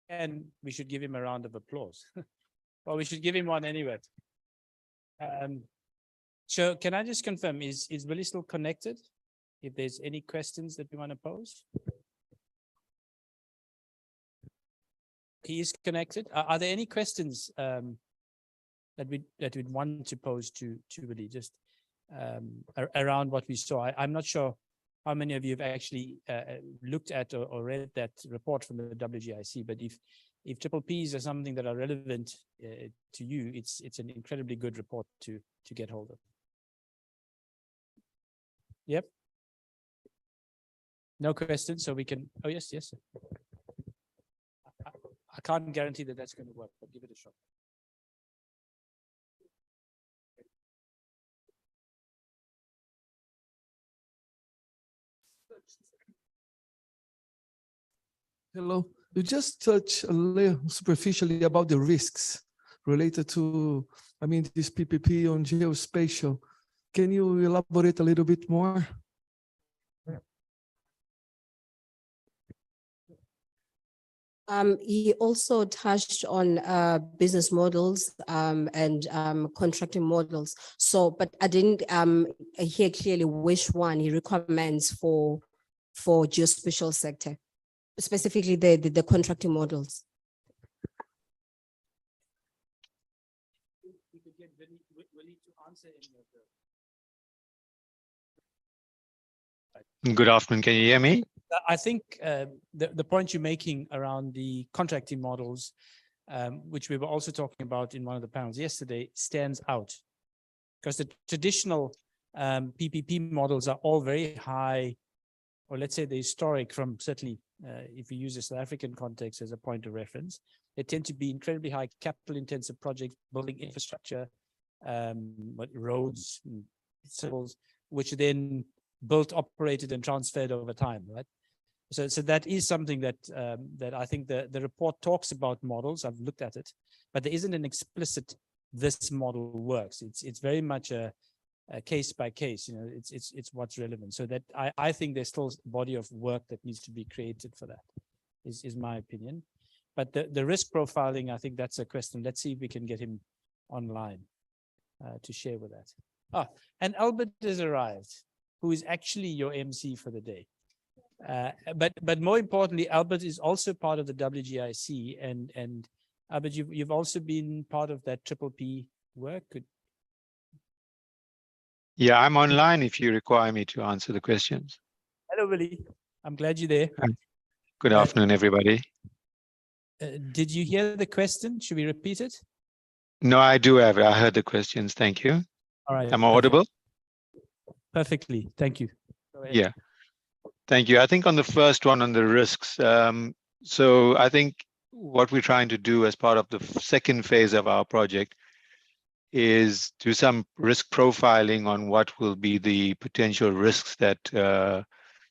And we should give him a round of applause. Well, we should give him one anyway. So can I just confirm, is Willie still connected? If there's any questions that we want to pose? He is connected. Are there any questions that we'd want to pose to Willie, just around what we saw? I'm not sure how many of you have actually looked at or read that report from the WGIC, but if triple Ps are something that are relevant to you, it's an incredibly good report to get hold of. Yep. No questions, so we can. Oh yes, yes. Sir. I can't guarantee that that's going to work, but give it a shot. Hello. You just touched a little superficially about the risks related to, this PPP on geospatial. Can you elaborate a little bit more? He also touched on business models and contracting models. So, but I didn't hear clearly which one he recommends for geospatial sector, specifically the contracting models. We could get Willie to answer any of the. Good afternoon. Can you hear me? I think the point you're making around the contracting models, which we were also talking about in one of the panels yesterday, stands out. Because the traditional PPP models are all very high, or let's say the historic from certainly, if we use the South African context as a point of reference, they tend to be incredibly high capital intensive projects, building infrastructure, roads, civils, which are then built, operated, and transferred over time, right? So that is something that that I think the report talks about models. I've looked at it, but there isn't an explicit this model works. It's very much a case by case. It's what's relevant. So that I think there's still a body of work that needs to be created for that. Is my opinion. But the risk profiling, I think that's a question. Let's see if we can get him online to share with that. Ah, and Albert has arrived, who is actually your MC for the day. But more importantly, Albert is also part of the WGIC, and Albert, you've also been part of that triple P work. Yeah, I'm online if you require me to answer the questions. Hello, Willie. I'm glad you're there. Good afternoon, everybody. Did you hear the question? Should we repeat it? No, I do have. I heard the questions. Thank you. All right. Am I audible? Perfectly. Thank you. Yeah. Thank you. I think on the first one, on the risks, so I think what we're trying to do as part of the second phase of our project is do some risk profiling on what will be the potential risks that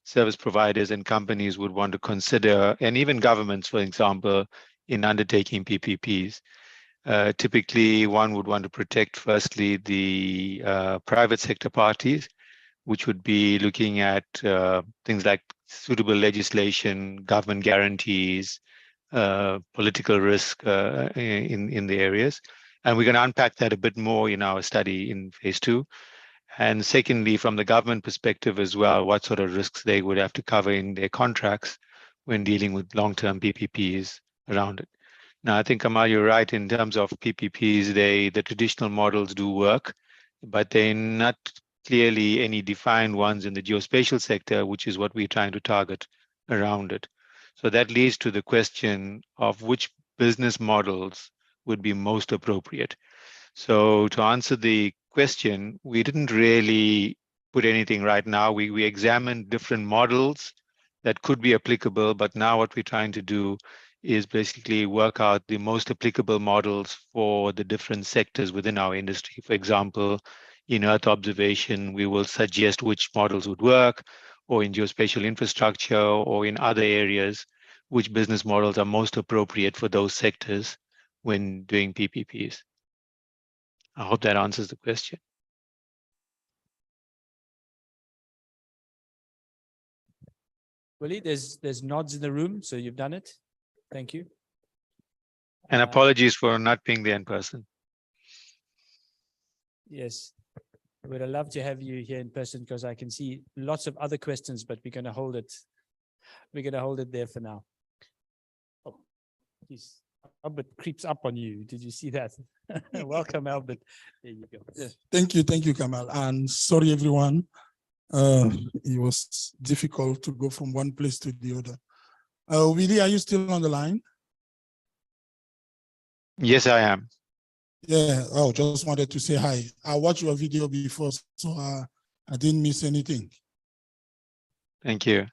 service providers and companies would want to consider, and even governments, for example, in undertaking PPPs. Typically, one would want to protect, firstly, the private sector parties, which would be looking at things like suitable legislation, government guarantees, political risk in the areas. And we're going to unpack that a bit more in our study in phase 2. And secondly, from the government perspective as well, what sort of risks they would have to cover in their contracts when dealing with long-term PPPs around it. Now, I think, Amal, you're right in terms of PPPs, the traditional models do work, but they're not clearly any defined ones in the geospatial sector, which is what we're trying to target around it. So that leads to the question of which business models would be most appropriate. So to answer the question, we didn't really put anything right now. We examined different models that could be applicable, but now what we're trying to do is basically work out the most applicable models for the different sectors within our industry. For example, in Earth observation, we will suggest which models would work, or in geospatial infrastructure, or in other areas, which business models are most appropriate for those sectors when doing PPPs. I hope that answers the question. Willie, there's nods in the room, so you've done it. Thank you. And apologies for not being there in person. Yes, we'd love to have you here in person because I can see lots of other questions, but we're going to hold it. We're going to hold it there for now. Oh, geez. Albert creeps up on you. Did you see that? Welcome, Albert. There you go. Yeah. Thank you, Kamal. And sorry, everyone. It was difficult to go from one place to the other. Willie, are you still on the line? Yes, I am. Yeah. Oh, just wanted to say hi. I watched your video before, so I didn't miss anything. Thank you.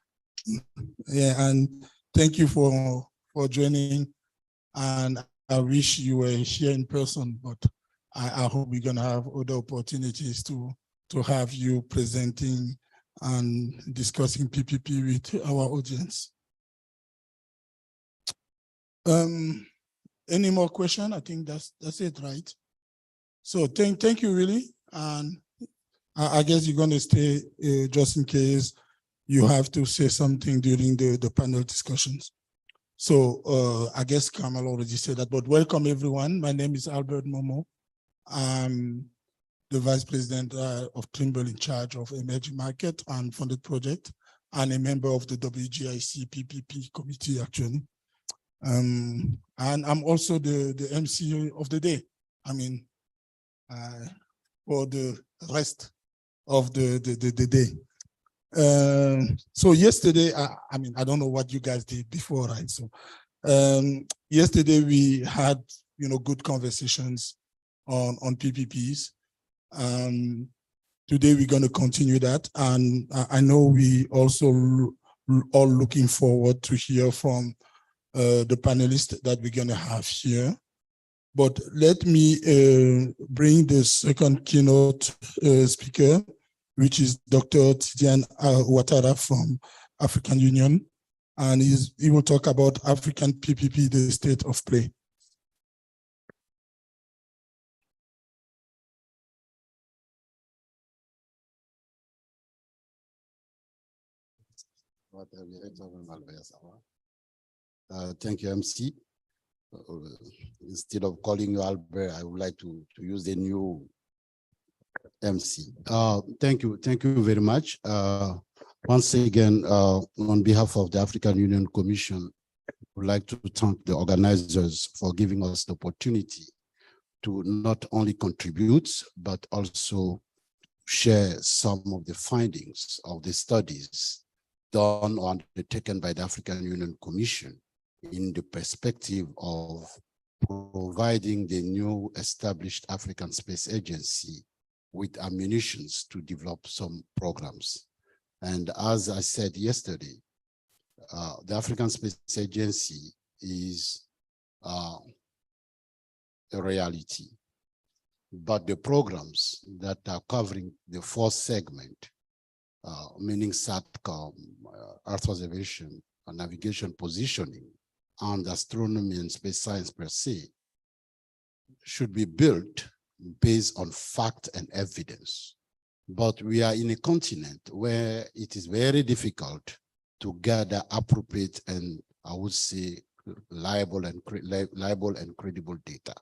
Yeah, and thank you for joining. And I wish you were here in person, but I hope we're gonna have other opportunities to have you presenting and discussing PPP with our audience. Any more question? I think that's it, right? So thank you, really. And I guess you're gonna stay just in case you have to say something during the panel discussions. So I guess Kamal already said that, but welcome everyone. My name is Albert Momo. I'm the Vice President of Trimble in charge of Emerging Market and Funded Project, and a member of the WGIC PPP committee, actually. And I'm also the MC of the day. I mean, for the rest of the day. So yesterday, I mean, I don't know what you guys did before, right? So yesterday we had, good conversations on PPPs. Today we're going to continue that, and I know we also all looking forward to hear from the panelists that we're going to have here. But let me bring the second keynote speaker, which is Dr. Tidiane Ouattara from African Union, and he will talk about African PPP, the state of play. Thank you, MC. Instead of calling you Albert, I would like to use the new MC. Thank you very much. Once again, on behalf of the African Union Commission, I would like to thank the organizers for giving us the opportunity to not only contribute, but also share some of the findings of the studies done or undertaken by the African Union Commission in the perspective of providing the new established African Space Agency with ammunitions to develop some programs. And as I said yesterday, the African Space Agency is a reality. But the programs that are covering the fourth segment, meaning SATCOM, Earth observation, and navigation positioning, and astronomy and space science per se, should be built based on fact and evidence. But we are in a continent where it is very difficult to gather appropriate and, I would say, reliable and credible data.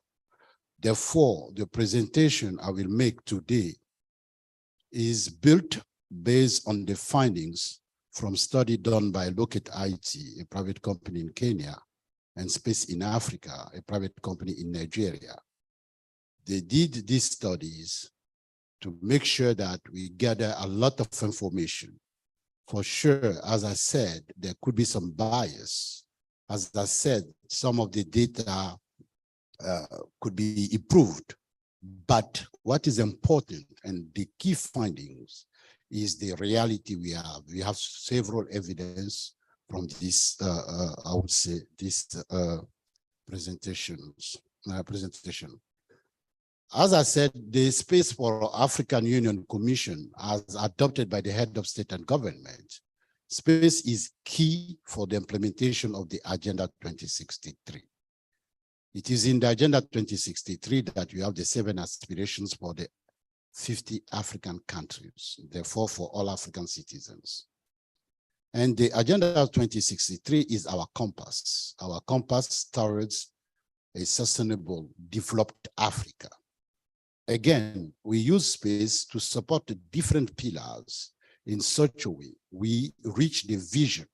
Therefore, the presentation I will make today is built based on the findings from study done by Locate IT, a private company in Kenya, and Space in Africa, a private company in Nigeria. They did these studies to make sure that we gather a lot of information. For sure, as I said, there could be some bias. As I said, some of the data could be improved. But what is important and the key findings is the reality we have. We have several evidence from this, I would say, this presentation. As I said, the Space for African Union Commission, as adopted by the head of state and government, space is key for the implementation of the Agenda 2063. It is in the Agenda 2063 that we have the 7 aspirations for the 50 African countries, therefore for all African citizens. And the Agenda 2063 is our compass towards a sustainable, developed Africa. Again, we use space to support the different pillars in such a way we reach the vision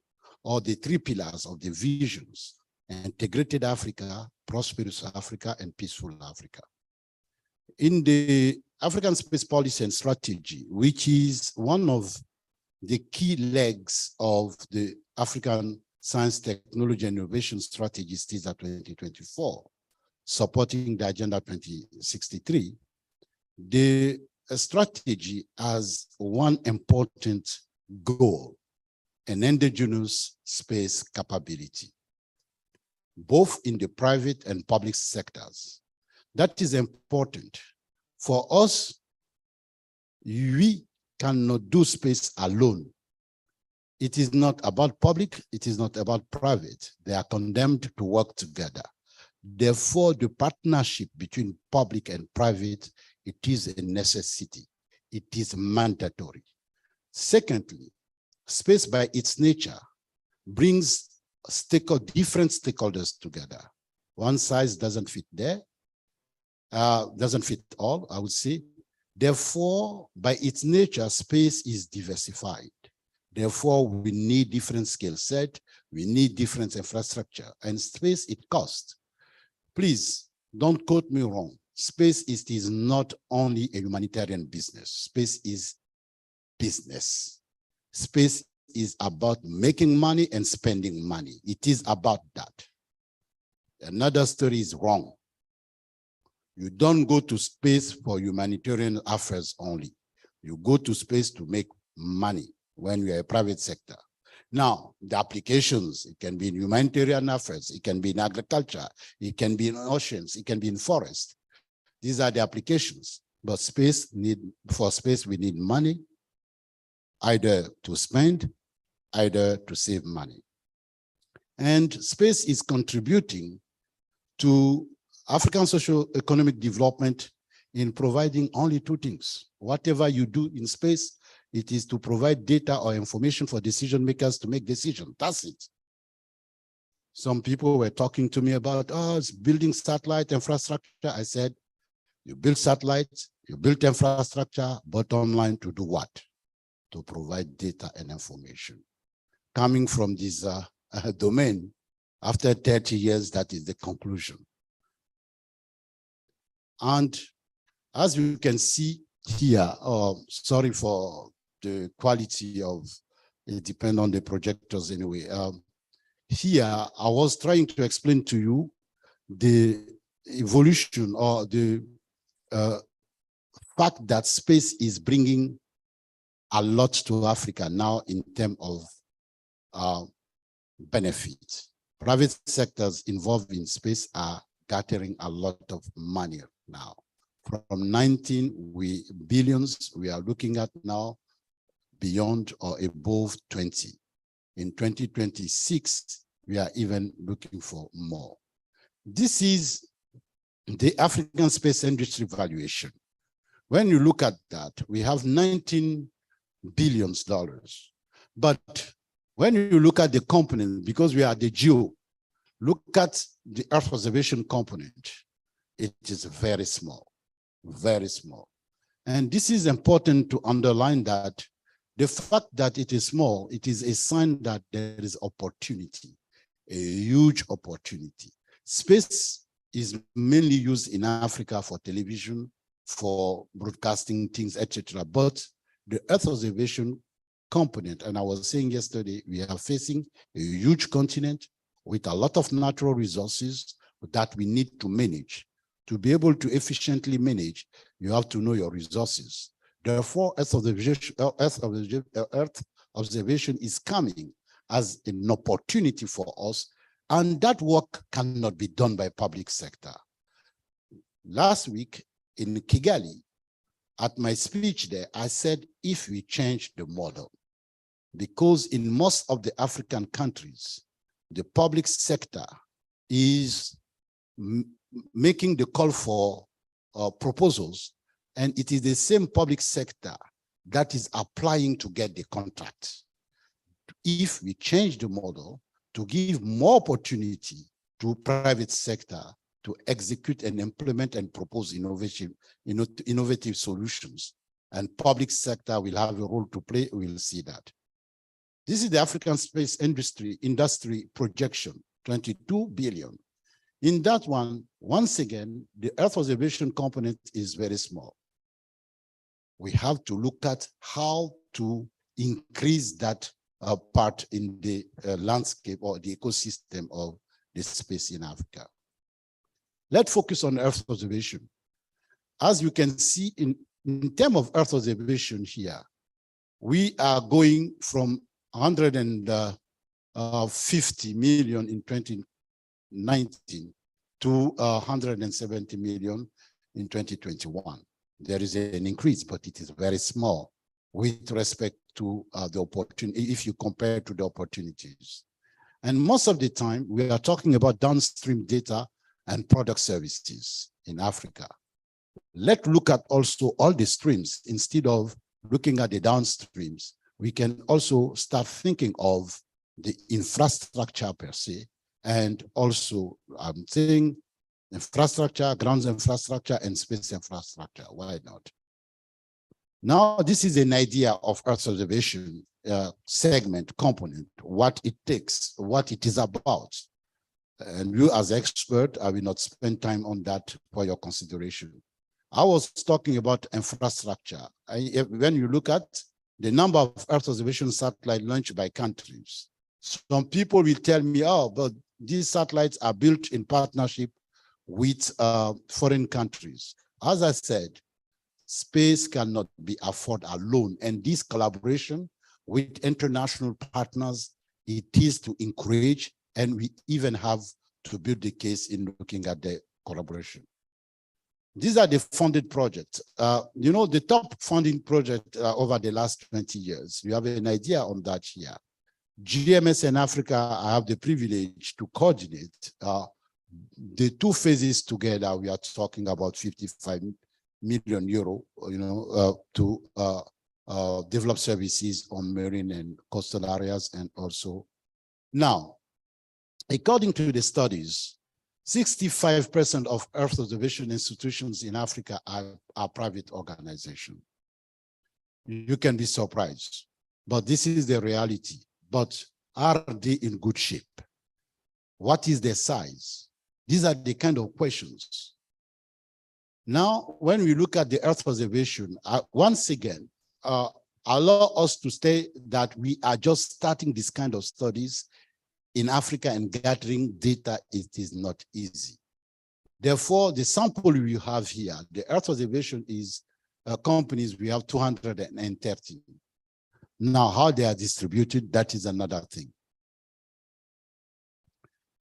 or the three pillars of the visions: integrated Africa, prosperous Africa, and peaceful Africa. In the African Space Policy and Strategy, which is one of the key legs of the African Science, Technology, and Innovation Strategy, TISA 2024, supporting the Agenda 2063, the strategy has one important goal: an indigenous space capability, both in the private and public sectors. That is important. For us, we cannot do space alone. It is not about public, it is not about private. They are condemned to work together. Therefore, the partnership between public and private, it is a necessity. It is mandatory. Secondly, space by its nature brings different stakeholders together. One size doesn't fit there, doesn't fit all, I would say. Therefore, by its nature, space is diversified. Therefore, we need different skill set, we need different infrastructure, and space, it costs. Please, don't quote me wrong. Space is not only a humanitarian business. Space is business. Space is about making money and spending money. It is about that. Another story is wrong. You don't go to space for humanitarian affairs only. You go to space to make money when you're a private sector. Now, the applications, it can be in humanitarian affairs, it can be in agriculture, it can be in oceans, it can be in forest. These are the applications. But for space, we need money, either to spend, either to save money. And space is contributing to African socio-economic development in providing only two things. Whatever you do in space, it is to provide data or information for decision makers to make decisions. That's it. Some people were talking to me about, it's building satellite infrastructure. I said, you build satellites, you build infrastructure, bottom line, to do what? To provide data and information. Coming from this domain, after 30 years, that is the conclusion. And as you can see here, sorry for the quality of, it depends on the projectors anyway. Here, I was trying to explain to you the evolution or the fact that space is bringing a lot to Africa now in terms of benefit. Private sectors involved in space are gathering a lot of money now. From 19 billions, we are looking at now beyond or above 20. In 2026, we are even looking for more. This is the African space industry valuation. When you look at that, we have $19 billion. But when you look at the component, because we are the GEO, look at the Earth observation component, it is very small, very small. And this is important to underline that the fact that it is small, it is a sign that there is opportunity, a huge opportunity. Space is mainly used in Africa for television, for broadcasting things, etc. But the Earth observation component, and I was saying yesterday, we are facing a huge continent with a lot of natural resources that we need to manage. To be able to efficiently manage, you have to know your resources. Therefore, Earth observation is coming as an opportunity for us, and that work cannot be done by public sector. Last week in Kigali, at my speech there, I said, if we change the model, because in most of the African countries, the public sector is making the call for proposals, and it is the same public sector that is applying to get the contract. If we change the model to give more opportunity to private sector, to execute and implement and propose innovative solutions. And public sector will have a role to play. We'll see that. This is the African space industry projection, 22 billion. In that one, once again, the Earth observation component is very small. We have to look at how to increase that part in the landscape or the ecosystem of the space in Africa. Let's focus on Earth observation. As you can see in terms of Earth observation here, we are going from 150 million in 2019 to 170 million in 2021. There is an increase, but it is very small with respect to the opportunity, if you compare to the opportunities. And most of the time, we are talking about downstream data and product services in Africa. Let's look at also all the streams. Instead of looking at the downstreams, we can also start thinking of the infrastructure per se, and also I'm saying infrastructure, ground infrastructure, and space infrastructure. Why not? Now, this is an idea of Earth observation segment component, what it takes, what it is about. And you as expert, I will not spend time on that for your consideration. I was talking about infrastructure. When you look at the number of Earth observation satellites launched by countries, some people will tell me, oh, but these satellites are built in partnership with foreign countries. As I said, space cannot be afforded alone. And this collaboration with international partners, it is to encourage, and we even have to build the case in looking at the collaboration. These are the funded projects. You know, the top funding project over the last 20 years, you have an idea on that here. GMS in Africa, I have the privilege to coordinate the two phases together. We are talking about 55 million euro, you know, to develop services on marine and coastal areas. And also now, according to the studies, 65% of Earth observation institutions in Africa are private organizations. You can be surprised, but this is the reality. But are they in good shape? What is their size? These are the kind of questions. Now, when we look at the Earth observation, once again, allow us to say that we are just starting this kind of studies in Africa, and gathering data, it is not easy. Therefore, the sample we have here, the Earth observation is companies, we have 213. Now, how they are distributed, that is another thing.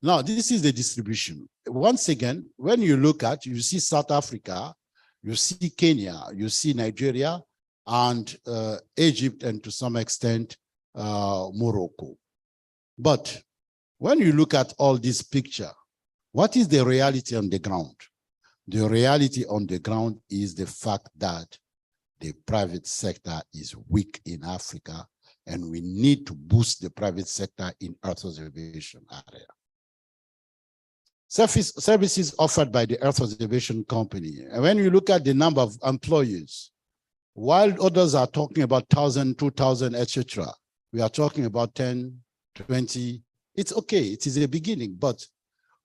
Now, this is the distribution. Once again, when you look at, you see South Africa, you see Kenya, you see Nigeria, and Egypt, and to some extent, Morocco. But when you look at all this picture, what is the reality on the ground? The reality on the ground is the fact that the private sector is weak in Africa, and we need to boost the private sector in Earth observation area. Services offered by the Earth observation company. And when you look at the number of employees, while others are talking about 1,000, 2,000, etc., we are talking about 10, 20. It's okay, it is a beginning, but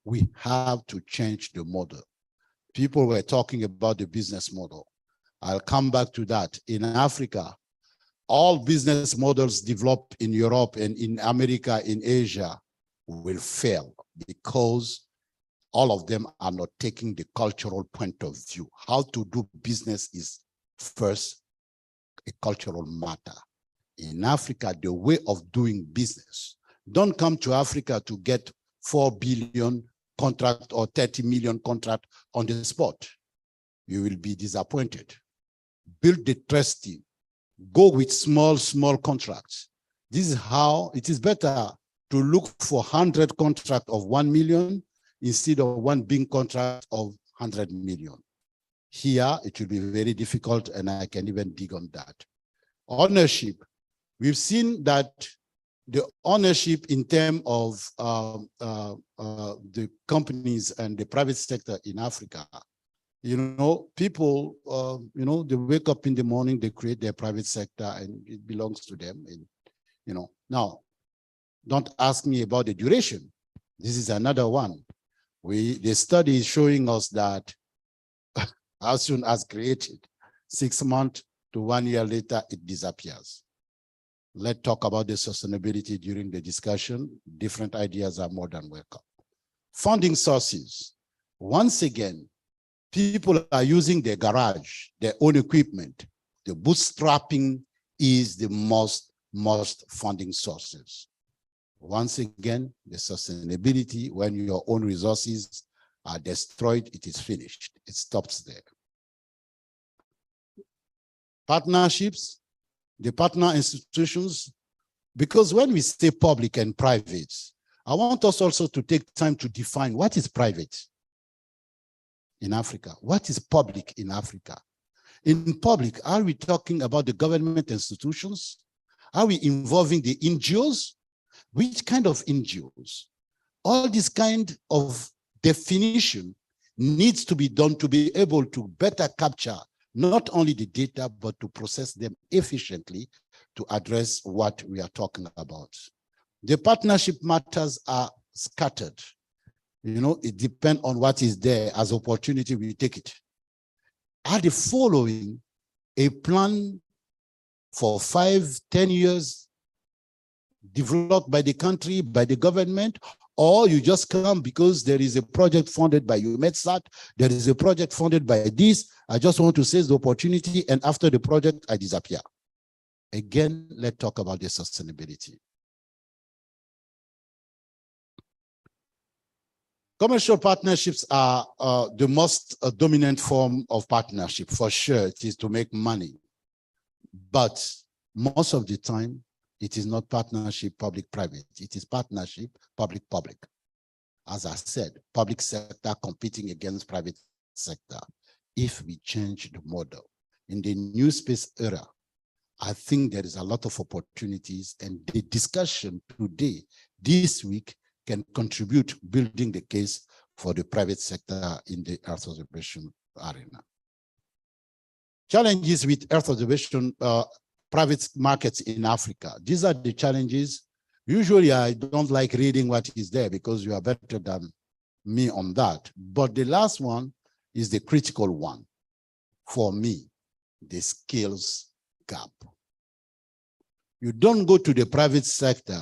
we have to change the model. People were talking about the business model. I'll come back to that. In Africa, all business models developed in Europe and in America, in Asia, will fail because all of them are not taking the cultural point of view. How to do business is first a cultural matter. In Africa, the way of doing business, don't come to Africa to get 4 billion contract or 30 million contract on the spot. You will be disappointed. Build the trust team. Go with small contracts. This is how it is better to look for 100 contract of 1 million instead of one big contract of 100 million. Here, it will be very difficult, and I can even dig on that. Ownership. We've seen that the ownership in terms of the companies and the private sector in Africa. You know, people, you know, they wake up in the morning, they create their private sector and it belongs to them. And, you know, now, don't ask me about the duration. This is another one. The study is showing us that as soon as created, 6 months to 1 year later, it disappears. Let's talk about the sustainability during the discussion. Different ideas are more than welcome. Funding sources. Once again, people are using their garage, their own equipment. The bootstrapping is the most funding sources. Once again, the sustainability, when your own resources are destroyed, it is finished. It stops there. Partnerships, the partner institutions, because when we say public and private, I want us also to take time to define what is private in Africa, what is public in Africa. In public, are we talking about the government institutions? Are we involving the NGOs? Which kind of NGOs? All this kind of definition needs to be done to be able to better capture not only the data, but to process them efficiently to address what we are talking about. The partnership matters are scattered. You know, it depends on what is there as opportunity, we take it. Are they following a plan for 5, 10 years developed by the country, by the government, or you just come because there is a project funded by UMEDSAT, there is a project funded by this, I just want to seize the opportunity, and after the project, I disappear. Again, let's talk about the sustainability. Commercial partnerships are the most dominant form of partnership. For sure, it is to make money. But most of the time, it is not partnership public-private. It is partnership public-public. As I said, public sector competing against private sector. If we change the model in the new space era, I think there is a lot of opportunities, and the discussion today, this week, can contribute building the case for the private sector in the Earth observation arena. Challenges with Earth observation private markets in Africa. These are the challenges. Usually I don't like reading what is there because you are better than me on that. But the last one is the critical one for me, the skills gap. You don't go to the private sector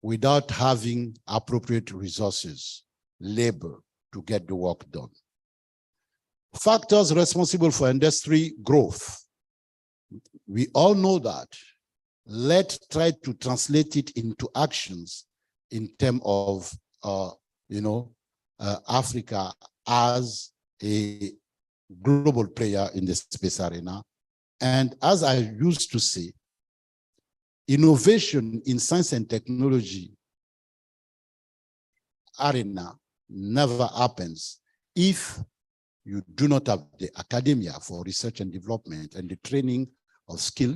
without having appropriate resources, labor to get the work done. Factors responsible for industry growth. We all know that. Let's try to translate it into actions in terms of, Africa as a global player in the space arena. And as I used to say, innovation in science and technology arena never happens if you do not have the academia for research and development and the training of skill,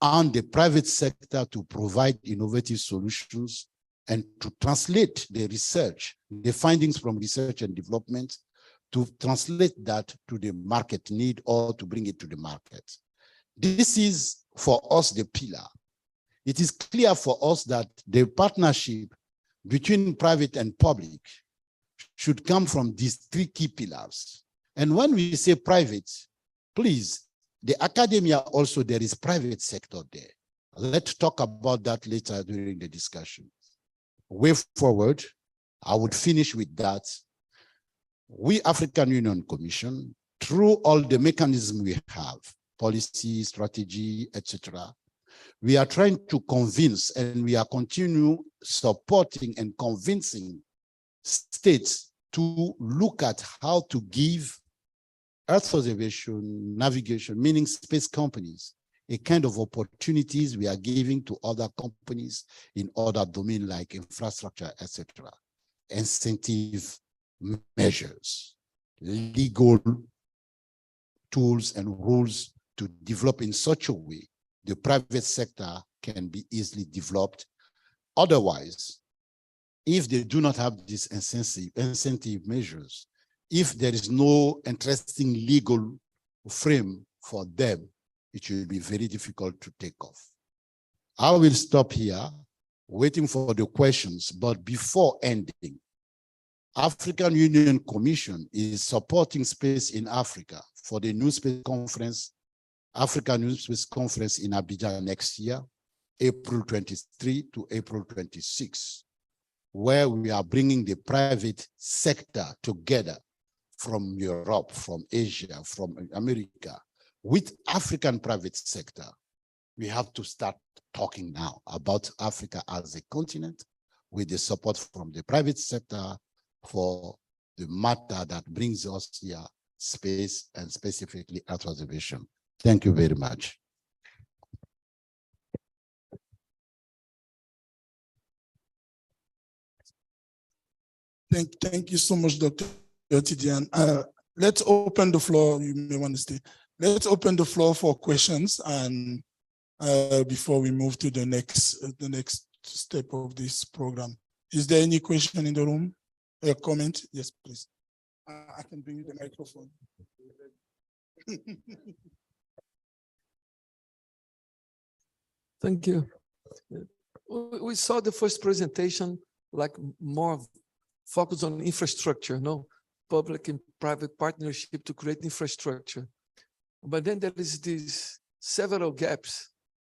and the private sector to provide innovative solutions and to translate the research, the findings from research and development, to translate that to the market need or to bring it to the market. This is for us the pillar. It is clear for us that the partnership between private and public should come from these 3 key pillars. And when we say private, please, the academia also, there is private sector there. Let's talk about that later during the discussion. Way forward, I would finish with that. We African Union Commission, through all the mechanisms we have, policy, strategy, etc., we are trying to convince, and we are continue supporting and convincing states to look at how to give Earth observation, navigation, meaning space companies, a kind of opportunities we are giving to other companies in other domains like infrastructure, etc. Incentive measures, legal tools and rules to develop in such a way the private sector can be easily developed. Otherwise, if they do not have these incentive measures, if there is no interesting legal frame for them, it will be very difficult to take off. I will stop here, waiting for the questions, but before ending, African Union Commission is supporting space in Africa for the New Space Conference, African New Space Conference in Abidjan next year, April 23 to April 26, where we are bringing the private sector together from Europe, from Asia, from America, with African private sector. We have to start talking now about Africa as a continent with the support from the private sector for the matter that brings us here, space and specifically Earth observation. Thank you very much. Thank you so much, Dr. Tidiane. Let's open the floor. You may want to stay. Let's open the floor for questions, and before we move to the next step of this program. Is there any question in the room? A comment? Yes, please. I can bring you the microphone. Thank you. We saw the first presentation, like more focus on infrastructure, no? Public and private partnership to create infrastructure. But then there is these several gaps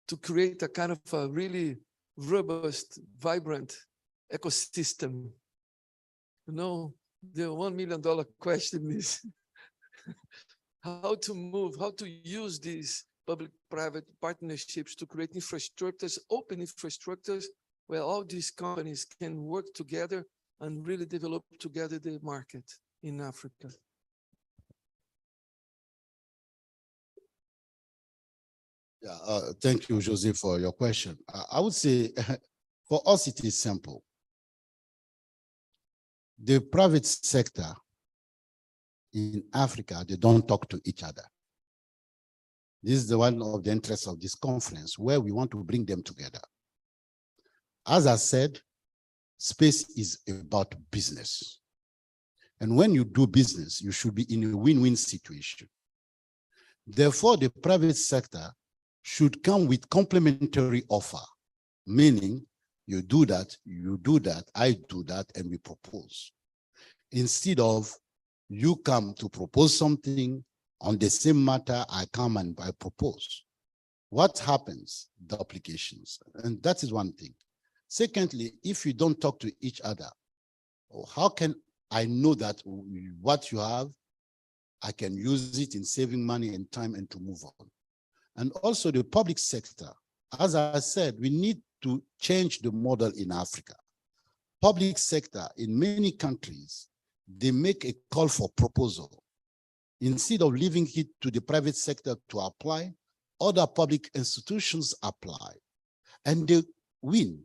to create a kind of a really robust, vibrant ecosystem. You know, the $1 million question is how to move, how to use these public-private partnerships to create infrastructures, open infrastructures, where all these companies can work together and really develop together the market in Africa. Yeah, thank you, Jose, for your question. I would say for us, it is simple. The private sector in Africa, they don't talk to each other. This is the one of the interests of this conference, where we want to bring them together. As I said, space is about business. And when you do business, you should be in a win-win situation. Therefore, the private sector should come with complementary offer, meaning you do that, I do that, and we propose. Instead of you come to propose something on the same matter, I come and I propose. What happens? Duplications. And that is one thing. Secondly, if you don't talk to each other, how can I know that what you have, I can use it in saving money and time and to move on? And also the public sector. As I said, we need to change the model in Africa. Public sector in many countries, they make a call for proposal. Instead of leaving it to the private sector to apply, other public institutions apply, and they win.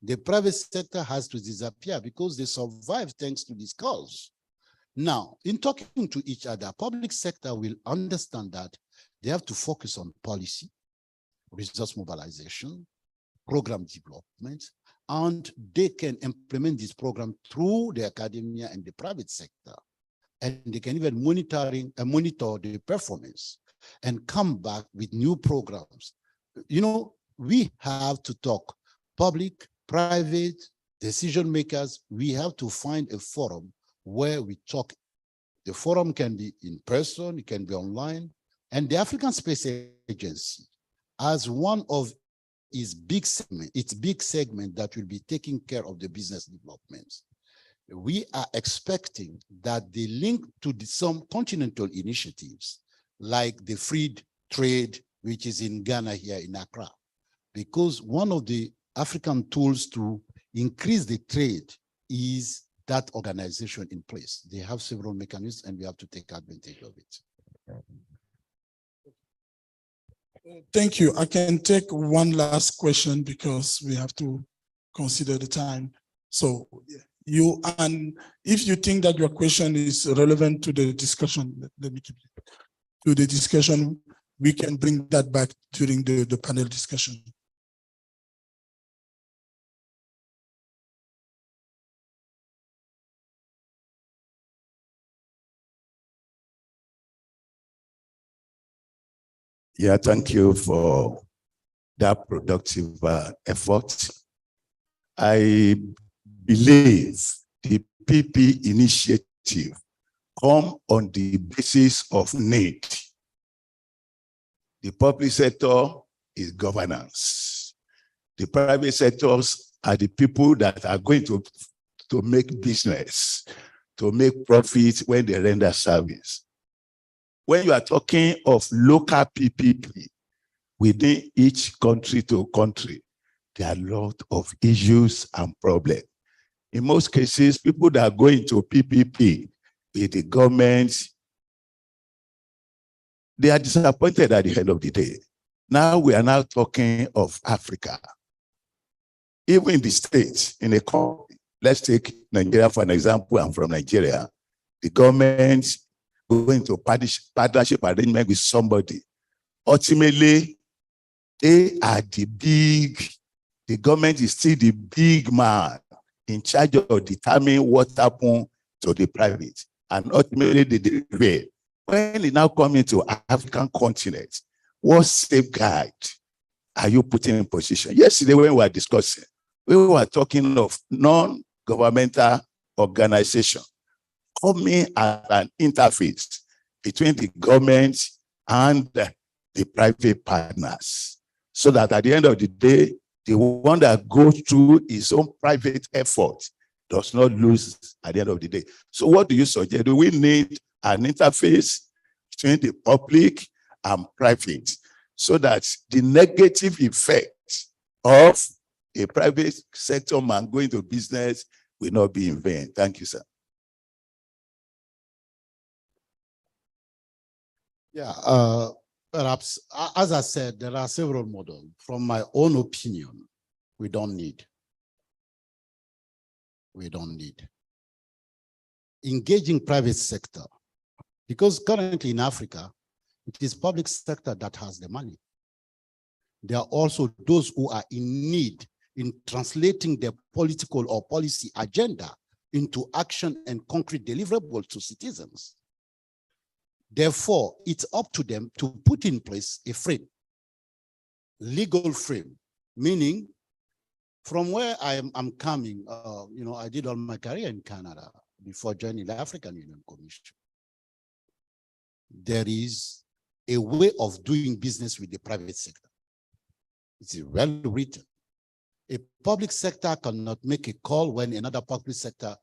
The private sector has to disappear because they survive thanks to this cause. Now, in talking to each other, public sector will understand that they have to focus on policy, resource mobilization, program development, and they can implement this program through the academia and the private sector. And they can even monitor the performance and come back with new programs. You know, we have to talk public, private, decision makers. We have to find a forum where we talk. The forum can be in person, it can be online. And the African Space Agency, as one of its big segment that will be taking care of the business developments, we are expecting that they link to some continental initiatives like the free trade, which is in Ghana here in Accra, because one of the African tools to increase the trade is that organization in place. They have several mechanisms and we have to take advantage of it. Thank you. I can take one last question because we have to consider the time. So and if you think that your question is relevant to the discussion, let me keep it to the discussion. we can bring that back during the panel discussion. Yeah, thank you for that productive effort. I believe the PP initiative come on the basis of need. The public sector is governance. The private sectors are the people that are going to make business, to make profit when they render service. When you are talking of local PPP within each country to country, there are a lot of issues and problems. In most cases, people that are going to PPP with the government, they are disappointed at the end of the day. Now we are now talking of Africa. Even in the States, in a country, let's take Nigeria for an example. I'm from Nigeria. The government going to partnership arrangement with somebody. Ultimately, they are the government is still the big man in charge of determining what happened to the private. And ultimately, they prevail. When it now comes into African continent, what safeguard are you putting in position? Yesterday, when we were discussing, we were talking of non-governmental organization coming as an interface between the government and the private partners, so that at the end of the day, the one that goes through his own private effort does not lose at the end of the day. So what do you suggest? Do we need an interface between the public and private so that the negative effect of a private sector man going to business will not be in vain? Thank you, sir. Yeah, perhaps, as I said, there are several models. From my own opinion, we don't need. Engaging private sector, because currently in Africa, it is public sector that has the money. There are also those who are in need in translating their political or policy agenda into action and concrete deliverables to citizens. Therefore, it's up to them to put in place a frame, legal frame, meaning from where I'm coming, I did all my career in Canada before joining the African Union Commission. There is a way of doing business with the private sector. It's well written. A public sector cannot make a call when another public sector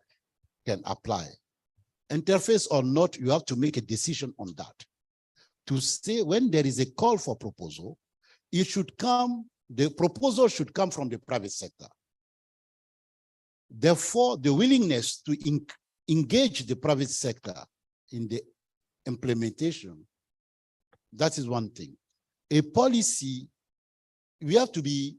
can apply. Interface or not, you have to make a decision on that. To say when there is a call for proposal, it should come, the proposal should come from the private sector. Therefore, the willingness to engage the private sector in the implementation, that is one thing. A policy, we have to be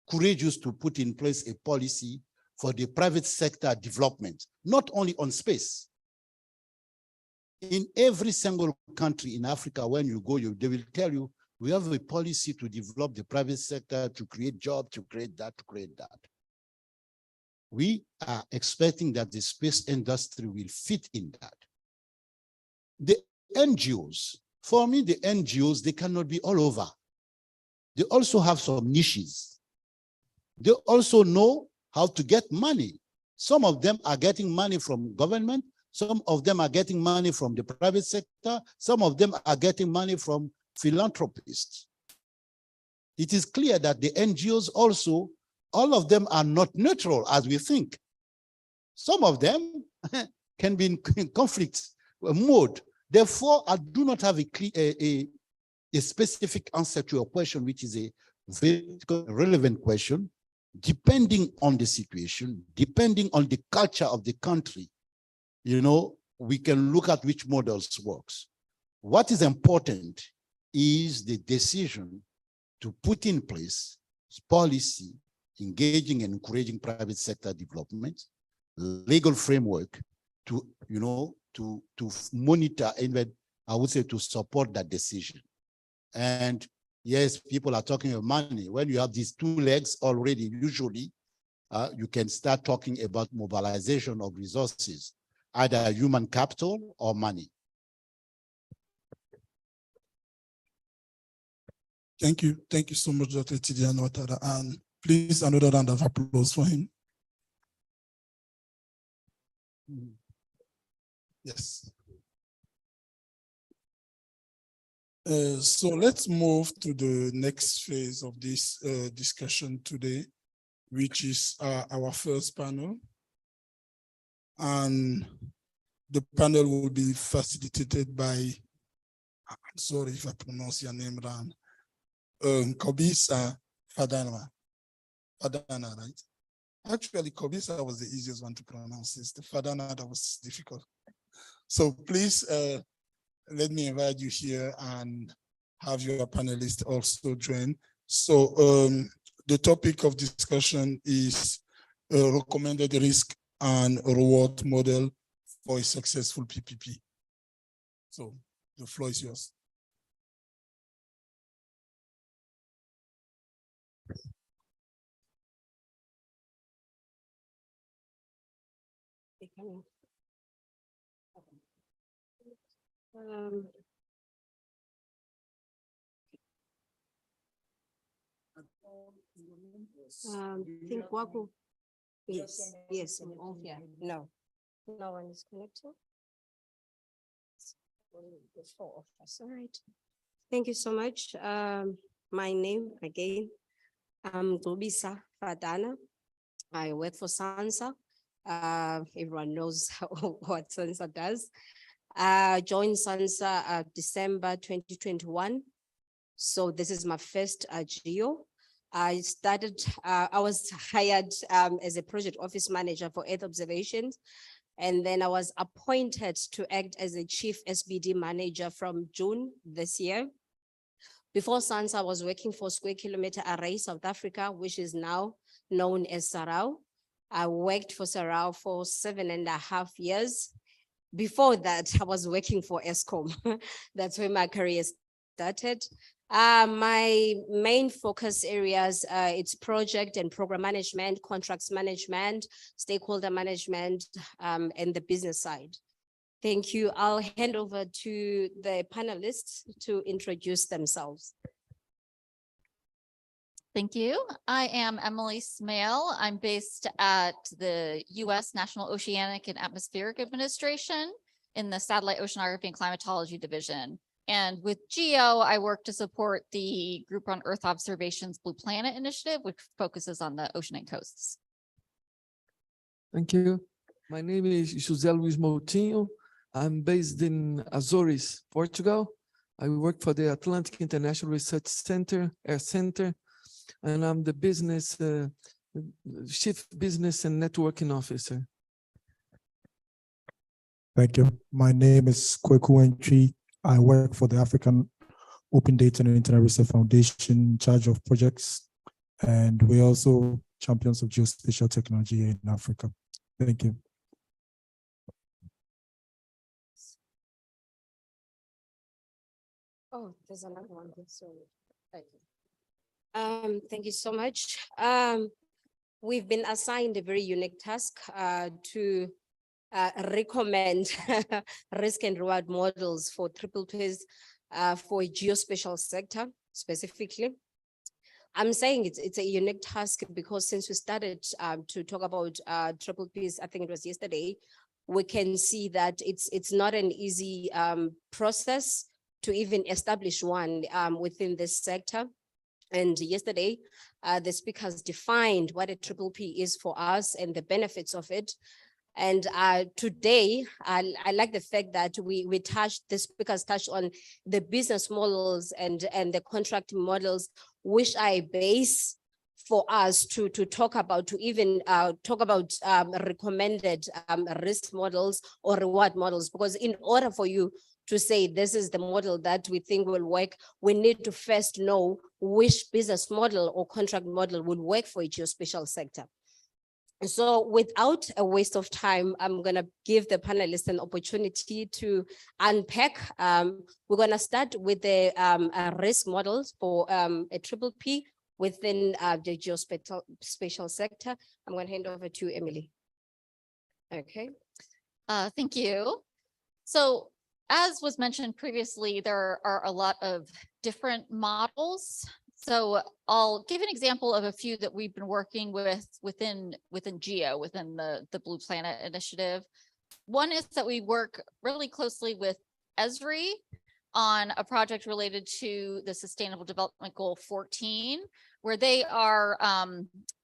courageous to put in place a policy for the private sector development, not only on space. In every single country in Africa, when you go, they will tell you, we have a policy to develop the private sector, to create jobs, to create that, to create that. We are expecting that the space industry will fit in that. The NGOs, for me, the NGOs, they cannot be all over. They also have some niches. They also know how to get money. Some of them are getting money from government. Some of them are getting money from the private sector. Some of them are getting money from philanthropists. It is clear that the NGOs also, all of them are not neutral as we think. Some of them can be in conflict mode. Therefore, I do not have a specific answer to your question, which is a very relevant question. Depending on the situation, depending on the culture of the country, we can look at which models works. What is important is the decision to put in place policy, engaging and encouraging private sector development, legal framework to, to monitor and I would say to support that decision. And yes, people are talking of money. When you have these two legs already, usually you can start talking about mobilization of resources, either human capital or money. Thank you. Thank you so much, Dr. Tidiane Ouattara. And please, another round of applause for him. Yes. So let's move to the next phase of this discussion today, which is our first panel. And the panel will be facilitated by, I'm sorry if I pronounce your name wrong, Kobisa Fadana. Fadana, right? Actually, Kobisa was the easiest one to pronounce. It's the Fadana that was difficult. So please let me invite you here and have your panelists also join. So the topic of discussion is recommended risk and reward model for a successful PPP. So the floor is yours. Think Waku. Yes, yes, oh, yeah, no one is connected. All right. Thank you so much. My name again, I'm Kobisa Fadana. I work for SANSA. Everyone knows what SANSA does. I joined SANSA December 2021. So this is my first GEO. I was hired as a project office manager for Earth observations. And then I was appointed to act as a chief SBD manager from June this year. Before SANSA, I was working for Square Kilometer Array South Africa, which is now known as Sarau. I worked for Sarau for 7.5 years. Before that, I was working for ESCOM. That's where my career started. My main focus areas, it's project and program management, contracts management, stakeholder management, and the business side. Thank you. I'll hand over to the panelists to introduce themselves. Thank you. I am Emily Smale. I'm based at the U.S. National Oceanic and Atmospheric Administration in the Satellite Oceanography and Climatology Division. And with GEO, I work to support the Group on Earth Observations Blue Planet Initiative, which focuses on the ocean and coasts. Thank you. My name is José Luis Moutinho. I'm based in Azores, Portugal. I work for the Atlantic International Research Center, Air Center, and I'm the Chief Business and Networking Officer. Thank you. My name is Kweku Entry. I work for the African Open Data and Internet Research Foundation in charge of projects, and we're also champions of geospatial technology in Africa. Thank you. Oh, there's another one. Sorry. Thank you. Thank you so much. We've been assigned a very unique task to recommend risk and reward models for PPPs for a geospatial sector specifically. I'm saying it's a unique task because since we started to talk about PPPs, I think it was yesterday, we can see that it's not an easy process to even establish one within this sector. And yesterday, the speakers defined what a PPP is for us and the benefits of it. And today, I like the fact that the speakers touched on the business models and the contract models, which are a base for us to talk about, to even talk about recommended risk models or reward models. Because in order for you to say this is the model that we think will work, we need to first know which business model or contract model would work for a geospatial sector. So without a waste of time, I'm gonna give the panelists an opportunity to unpack. We're gonna start with the risk models for a triple P within the geospatial sector. I'm gonna hand over to Emily. Okay. Thank you. So as was mentioned previously, there are a lot of different models. So I'll give an example of a few that we've been working with within GEO, within the Blue Planet Initiative. One is that we work really closely with Esri on a project related to the Sustainable Development Goal 14, where they are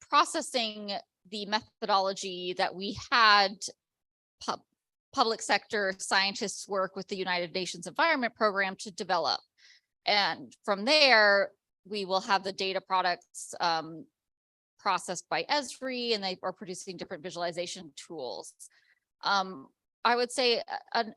processing the methodology that we had public sector scientists work with the United Nations Environment Program to develop. And from there, we will have the data products processed by Esri, and they are producing different visualization tools. I would say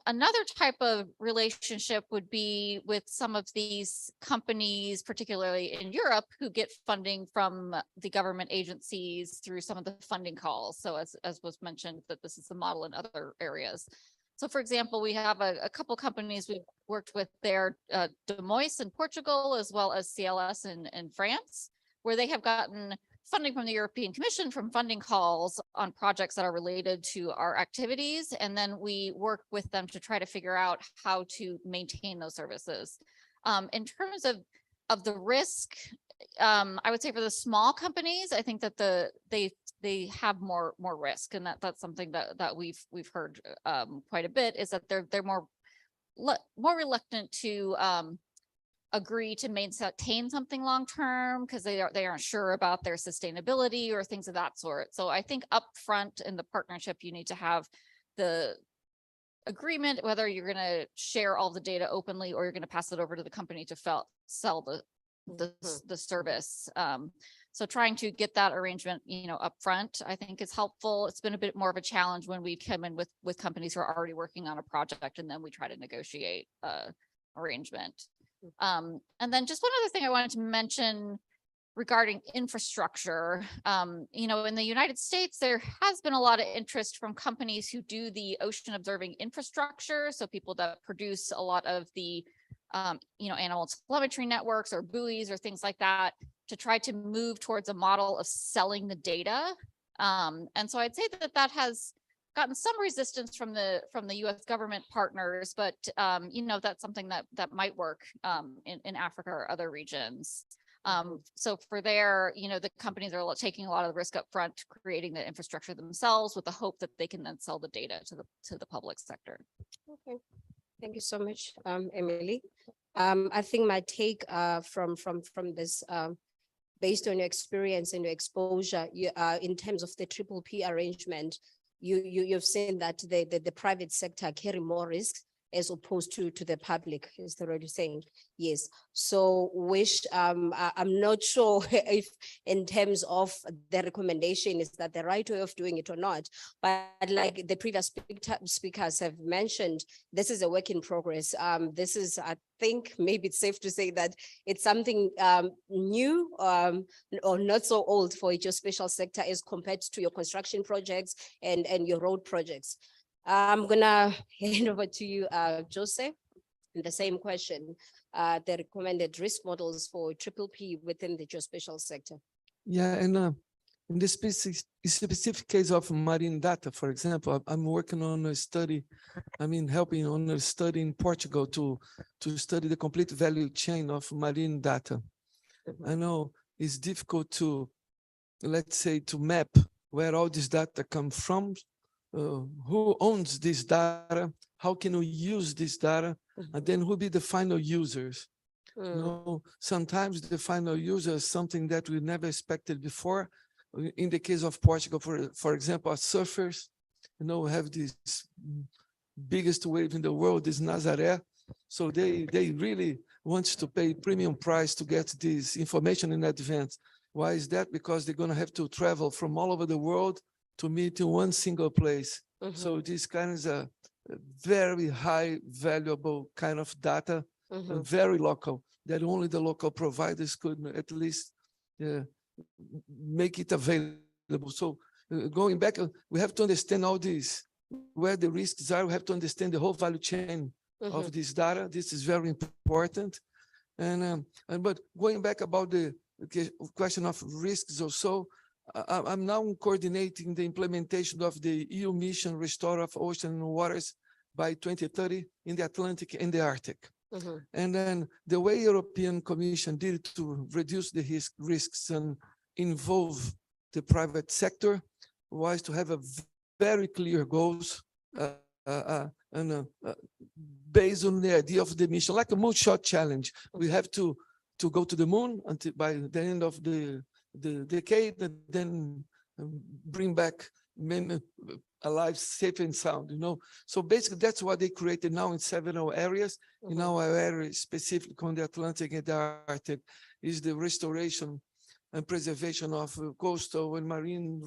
another type of relationship would be with some of these companies, particularly in Europe, who get funding from the government agencies through some of the funding calls. So as was mentioned, that this is the model in other areas. So for example, we have a couple companies we've worked with there, Demois in Portugal, as well as CLS in France, where they have gotten funding from the European Commission from funding calls on projects that are related to our activities. And then we work with them to try to figure out how to maintain those services. In terms of the risk, I would say for the small companies, I think that they have more risk, and that's something that we've heard quite a bit, is that they're more reluctant to agree to maintain something long term because they aren't sure about their sustainability or things of that sort. So I think upfront in the partnership, you need to have the agreement whether you're going to share all the data openly or you're going to pass it over to the company to sell the service. So trying to get that arrangement, upfront, I think is helpful. It's been a bit more of a challenge when we come in with companies who are already working on a project, and then we try to negotiate arrangement. And then just one other thing I wanted to mention regarding infrastructure. In the United States, there has been a lot of interest from companies who do the ocean observing infrastructure. So people that produce a lot of the, animal telemetry networks or buoys or things like that, to try to move towards a model of selling the data. And so I'd say that has gotten some resistance from the U.S. government partners, but that's something that might work in Africa or other regions. So for there, the companies are taking a lot of the risk up front, creating the infrastructure themselves with the hope that they can then sell the data to the public sector. Okay, thank you so much, Emily. I think my take from this, based on your experience and your exposure, in terms of the triple P arrangement, you've seen that the private sector carry more risks as opposed to the public, is the right saying? Yes. So I'm not sure if in terms of the recommendation, is that the right way of doing it or not, but like the previous speakers have mentioned, this is a work in progress. This is, I think maybe it's safe to say that it's something new or not so old for a geospatial sector as compared to your construction projects and your road projects. I'm gonna hand over to you, Joseph, the same question, the recommended risk models for triple P within the geospatial sector. Yeah, and in this specific case of marine data, for example, I'm working on a study, helping on a study in Portugal to study the complete value chain of marine data. I know it's difficult to, let's say, to map where all this data come from, who owns this data, how can we use this data, and then who be the final users. Sometimes the final user is something that we never expected before. In the case of Portugal, for example, surfers, we have this biggest wave in the world is Nazaré. So they really want to pay premium price to get this information in advance. Why is that? Because they're going to have to travel from all over the world to meet in one single place. So this kind is a very high valuable kind of data, very local, that only the local providers could at least make it available. So going back, we have to understand all these, where the risks are. We have to understand the whole value chain of this data. This is very important. But going back about the question of risks also, I'm now coordinating the implementation of the EU mission Restore of Ocean and Waters by 2030 in the Atlantic and the Arctic. And then the way European Commission did it to reduce the risks and involve the private sector was to have a very clear goals based on the idea of the mission, like a moonshot challenge. We have to go to the moon until by the end of the decade, and then bring back men alive, safe and sound, So basically that's what they created now in several areas. In our area, specifically on the Atlantic and the Arctic, is the restoration and preservation of coastal and marine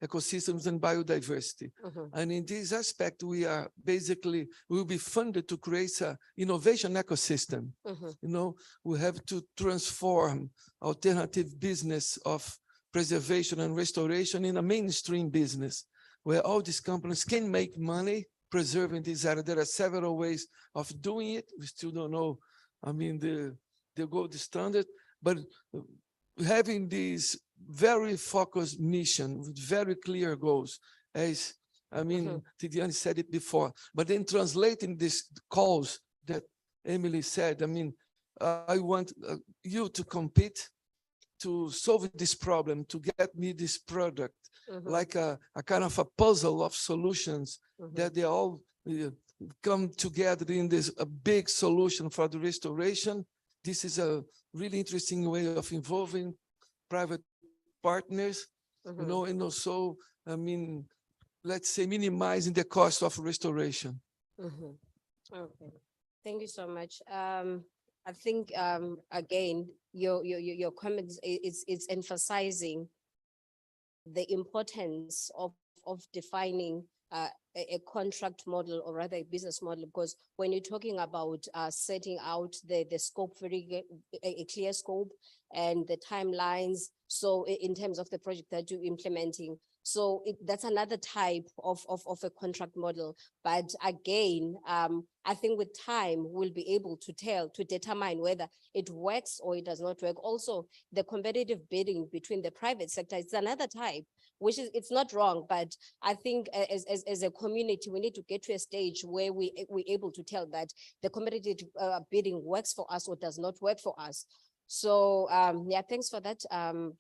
ecosystems and biodiversity. And in this aspect, we will be funded to create an innovation ecosystem. We have to transform alternative business of preservation and restoration in a mainstream business, where all these companies can make money preserving this area. There are several ways of doing it. We still don't know, the gold standard, but having this very focused mission with very clear goals, as Tidiane said it before, but then translating these calls that Emily said, I want you to compete to solve this problem, to get me this product, like a kind of a puzzle of solutions that they all come together in this a big solution for the restoration. This is a really interesting way of involving private partners, and also, let's say minimizing the cost of restoration. Okay, thank you so much. I think again, your comments it's emphasizing the importance of defining a contract model, or rather a business model, because when you're talking about setting out the scope, a clear scope and the timelines, so in terms of the project that you're implementing, so that's another type of a contract model. But again, I think with time we'll be able to determine whether it works or it does not work. Also, the competitive bidding between the private sector is another type, which is, it's not wrong, but I think as a community, we need to get to a stage where we're able to tell that the competitive bidding works for us or does not work for us. So yeah, thanks for that,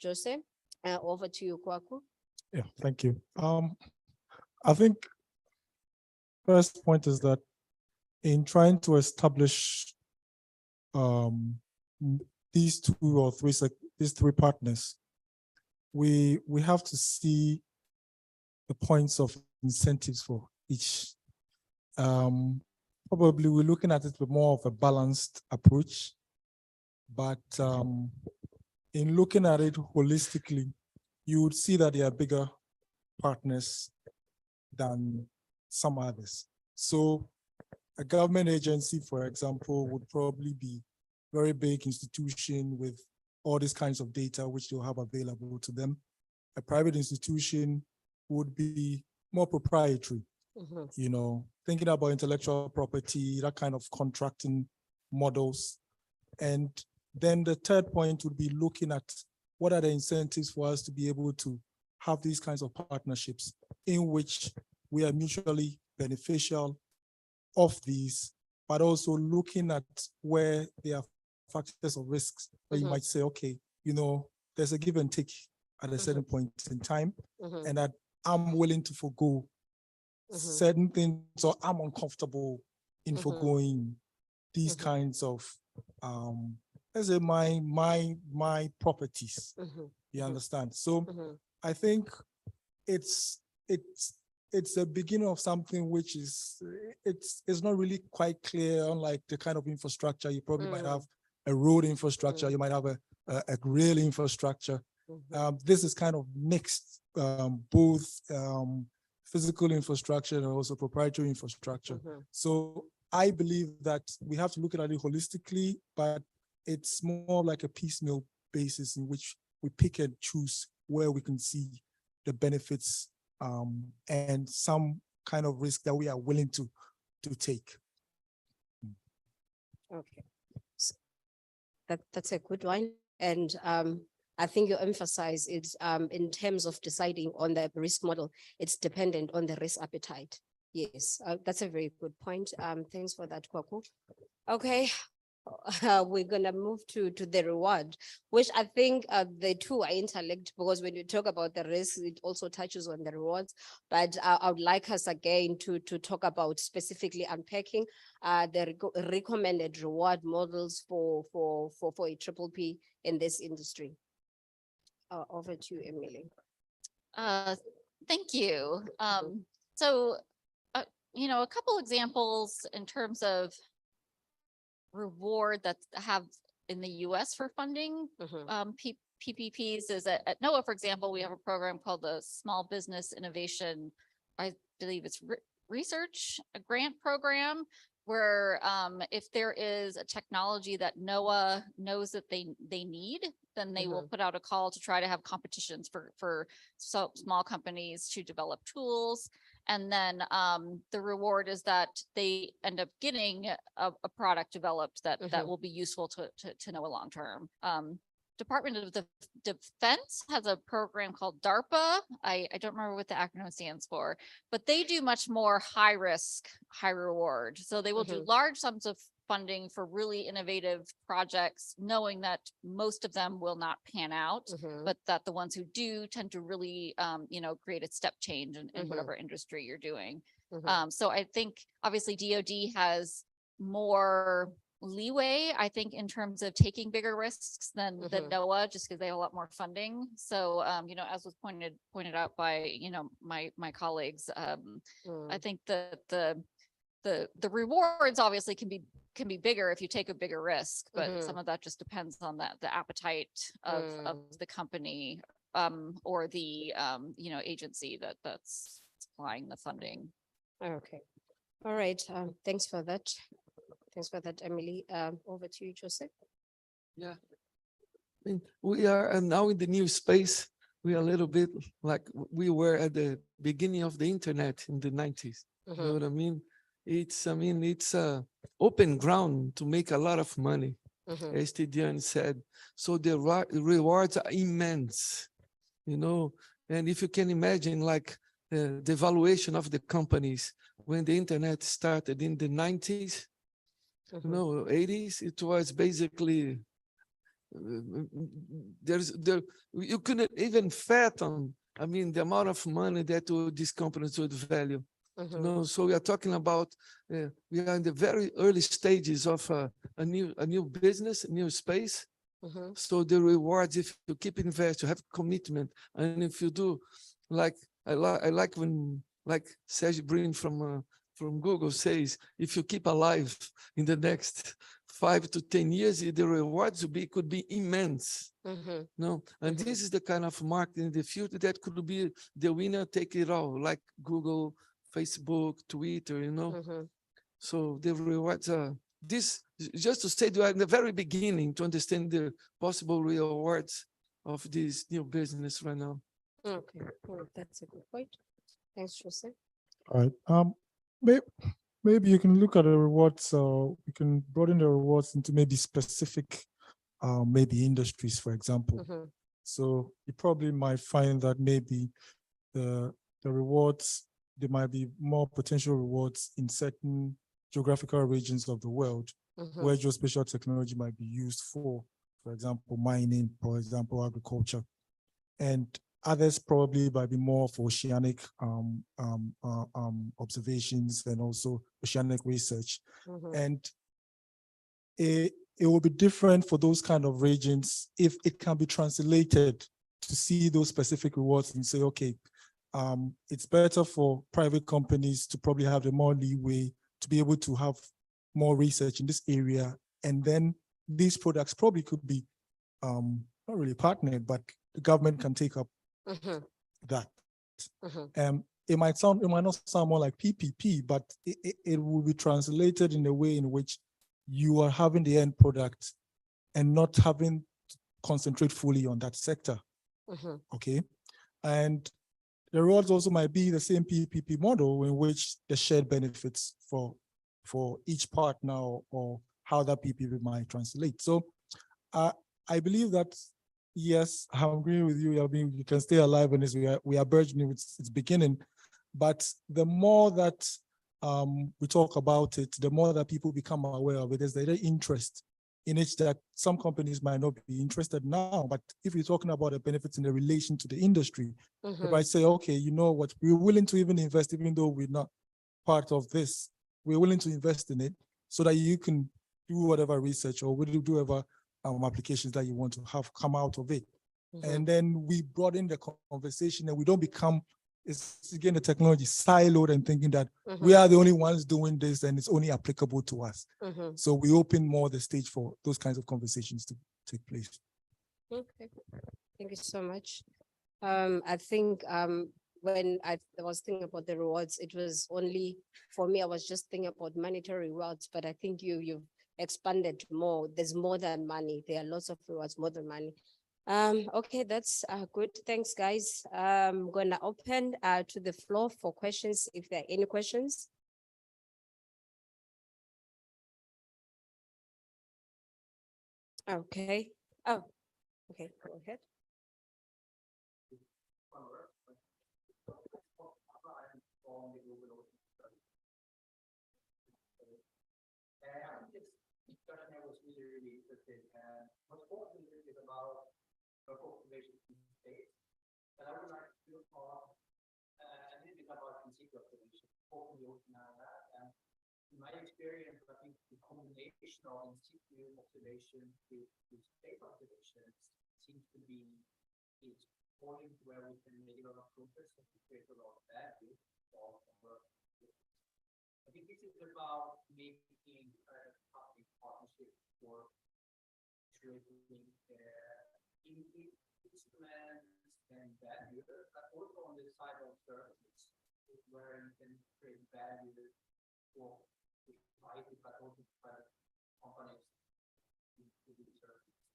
Jose. Over to you, Kwaku. Yeah, thank you. I think first point is that in trying to establish these three partners, we have to see the points of incentives for each. Probably we're looking at it with more of a balanced approach, but in looking at it holistically, you would see that there are bigger partners than some others. So a government agency, for example, would probably be a very big institution with all these kinds of data which they'll have available to them. A private institution would be more proprietary, thinking about intellectual property, that kind of contracting models. And then the third point would be looking at what are the incentives for us to be able to have these kinds of partnerships in which we are mutually beneficial of these, but also looking at where there are factors of risks where you might say, okay, there's a give and take at a certain point in time, and that I'm willing to forego certain things, or I'm uncomfortable in foregoing these kinds of let's say my properties. You understand? So I think it's a beginning of something which is it's not really quite clear, unlike the kind of infrastructure you probably might have a road infrastructure, you might have a rail infrastructure. This is kind of mixed, both physical infrastructure and also proprietary infrastructure. So I believe that we have to look at it holistically, but it's more like a piecemeal basis in which we pick and choose where we can see the benefits and some kind of risk that we are willing to take. Okay. So that's a good one. And I think you emphasize it in terms of deciding on the risk model, it's dependent on the risk appetite. Yes, that's a very good point. Thanks for that, Kwaku. Okay, we're gonna move to the reward, which I think the two are interlinked, because when you talk about the risk, it also touches on the rewards. But I would like us again to talk about specifically unpacking the recommended reward models for a triple P in this industry. Over to you, Emily. Thank you. So, a couple examples in terms of reward that have in the US for funding PPPs is at NOAA, for example, we have a program called the Small Business Innovation, I believe it's research, a grant program, where if there is a technology that NOAA knows that they need, then they will put out a call to try to have competitions for small companies to develop tools. And then the reward is that they end up getting a product developed that will be useful to NOAA long term. Department of Defense has a program called DARPA. I don't remember what the acronym stands for, but they do much more high risk, high reward. So they will do large sums of funding for really innovative projects, knowing that most of them will not pan out, but that the ones who do tend to really, create a step change in whatever industry you're doing. So I think obviously DoD has more leeway, I think, in terms of taking bigger risks than NOAA, just because they have a lot more funding. So, as was pointed out by, my colleagues, I think the rewards obviously can be bigger if you take a bigger risk, but some of that just depends on the appetite of the company or the agency that's supplying the funding. Okay. All right. Thanks for that. Thanks for that, Emily. Over to you, Joseph. Yeah. I mean, we are now in the new space. We are a little bit like we were at the beginning of the internet in the 90s. You know what I mean? It's a open ground to make a lot of money, as Tidiane said. So the rewards are immense, and if you can imagine, like the valuation of the companies when the internet started in the 90s, 80s, it was basically, you couldn't even fathom, the amount of money that these companies would value. So we are talking about, we are in the very early stages of a new business, a new space. So the rewards, if you keep investing, you have commitment, and if you do, like I like when, like Serge Brin from Google says, if you keep alive in the next 5 to 10 years, the rewards could be immense. And this is the kind of market in the future that could be the winner take it all, like Google, Facebook, Twitter, So the rewards are this, just to say, they are in the very beginning to understand the possible rewards of this new business right now. Okay, well, that's a good point. Thanks, Joseph. All right. Maybe you can look at the rewards. So you can broaden the rewards into maybe specific, maybe industries, for example. So you probably might find that maybe the rewards, there might be more potential rewards in certain geographical regions of the world where geospatial technology might be used for example, mining, for example, agriculture, and others probably might be more for oceanic observations and also oceanic research. And it will be different for those kind of regions if it can be translated to see those specific rewards and say, okay, it's better for private companies to probably have the more leeway to be able to have more research in this area. And then these products probably could be not really partnered, but the government can take up that. It might not sound more like PPP, but it will be translated in a way in which you are having the end product and not having to concentrate fully on that sector. Okay. And the rewards also might be the same PPP model in which the shared benefits for each partner or how that PPP might translate. So I believe that, yes, I'm agreeing with you. I mean, you can stay alive in this. We are burgeoning with its beginning, but the more that we talk about it, the more that people become aware of it. There's the interest in it that some companies might not be interested now, but if you're talking about the benefits in the relation to the industry, if I say, okay, you know what, we're willing to even invest, even though we're not part of this, we're willing to invest in it so that you can do whatever research or do whatever applications that you want to have come out of it. And then we brought in the conversation and we don't become, it's again the technology siloed and thinking that we are the only ones doing this and it's only applicable to us. So we open more the stage for those kinds of conversations to take place. Okay, thank you so much. I think when I was thinking about the rewards, it was only for me, I was just thinking about monetary rewards, but I think you've expanded more. There's more than money. There are lots of rewards, more than money. Okay, that's good. Thanks, guys. I'm gonna open to the floor for questions, if there are any questions. Okay. Oh, okay, go ahead. Discussion I was really interested in. What's important is about population in space, but I would like to talk a little bit about in situ observation, open the ocean area. And in my experience, I think the combination of in situ observation with space observation seems to be it's point where we can make a lot of progress and create a lot of value for our. I think this is about making public partnership for creating instruments and value, but also on the side of services, where you can create value for society, but also for companies to do services.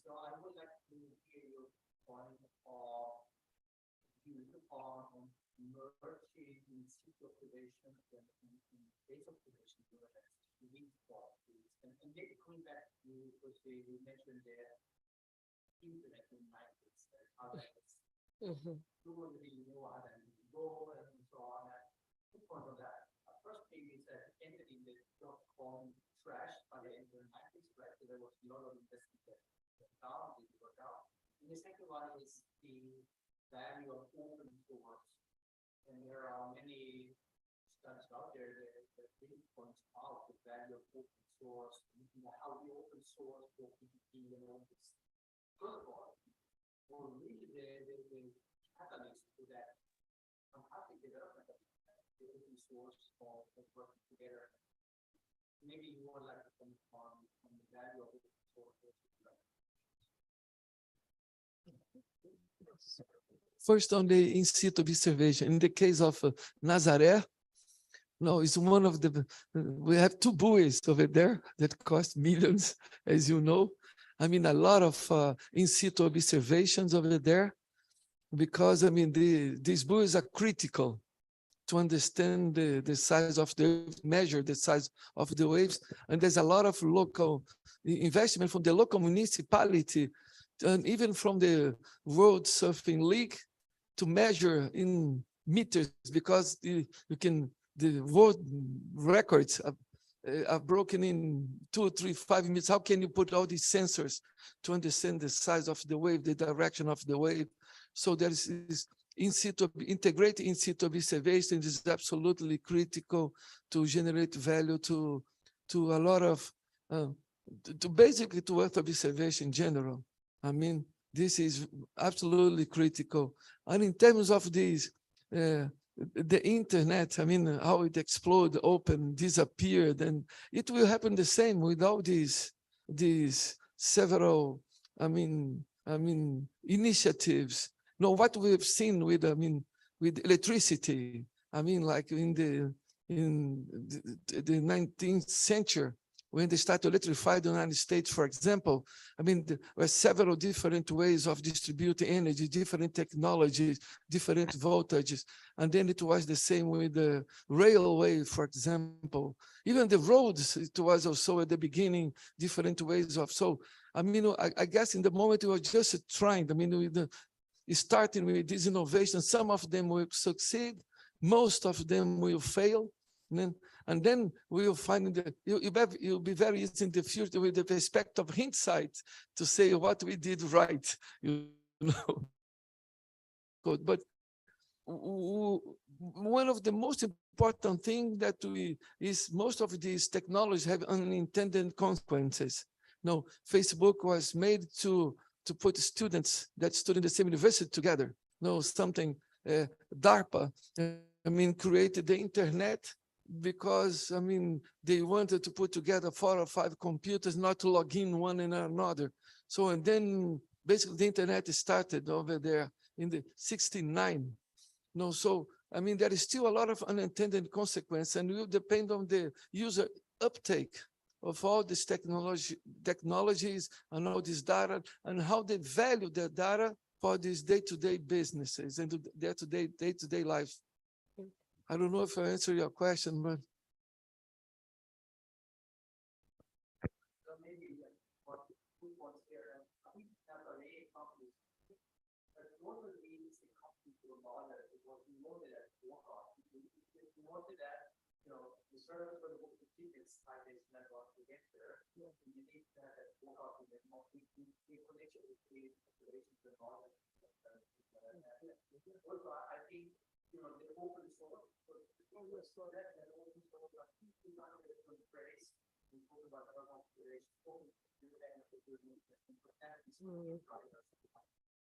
So I would like to hear your point of view on merging in situ observation and space observation to the next week and maybe coming back to what we mentioned there, internet in markets, how that is. Who really know how that is go and so on. The point of that. First thing is that ended in the .com crash by the end of the 90s, right? So there was a lot of investment that went down, didn't work out. And the second one is the value of open source. And there are many studies out there that really points out the value of open source, how the open source for PPP and all this protocol or really the catalyst to that fantastic development of the open source for working together. Maybe you would like to comment on the value of open source. First, on the in situ observation, in the case of Nazaré, no, it's one of the, we have two buoys over there that cost millions, as you know. I mean, a lot of in situ observations over there, because I mean, these buoys are critical to understand the size of the, measure the size of the waves. And there's a lot of local investment from the local municipality and even from the World Surfing League to measure in meters, because the world records are broken in 2, 3, 5 meters. How can you put all these sensors to understand the size of the wave, the direction of the wave? So there is in situ, integrated in situ observation is absolutely critical to generate value to a lot of, to basically to Earth observation in general. I mean, this is absolutely critical. And in terms of these, the internet, I mean, how it exploded, open, disappeared, and it will happen the same with all these several, I mean, initiatives. You know, what we've seen with, I mean, with electricity, I mean, like in the 19th century, when they start to electrify the United States, for example, I mean, there were several different ways of distributing energy, different technologies, different voltages. And then it was the same with the railway, for example. Even the roads, it was also at the beginning, different ways of, so, I mean, I guess in the moment we were just trying, I mean, starting with these innovations, some of them will succeed, most of them will fail, and then we will find that you'll be very easy in the future with the respect of hindsight to say what we did right, you know. But one of the most important things that is most of these technologies have unintended consequences. No, Facebook was made to put students that stood in the same university together. No, something, DARPA, I mean, created the internet because, I mean, they wanted to put together 4 or 5 computers, not to log in one in another. So, and then basically the internet started over there in the 69. No, so, I mean, there is still a lot of unintended consequences, and will depend on the user uptake of all these technologies and all this data, and how they value their data for these day-to-day businesses and their day-to-day life. I don't know if I answered your question, but.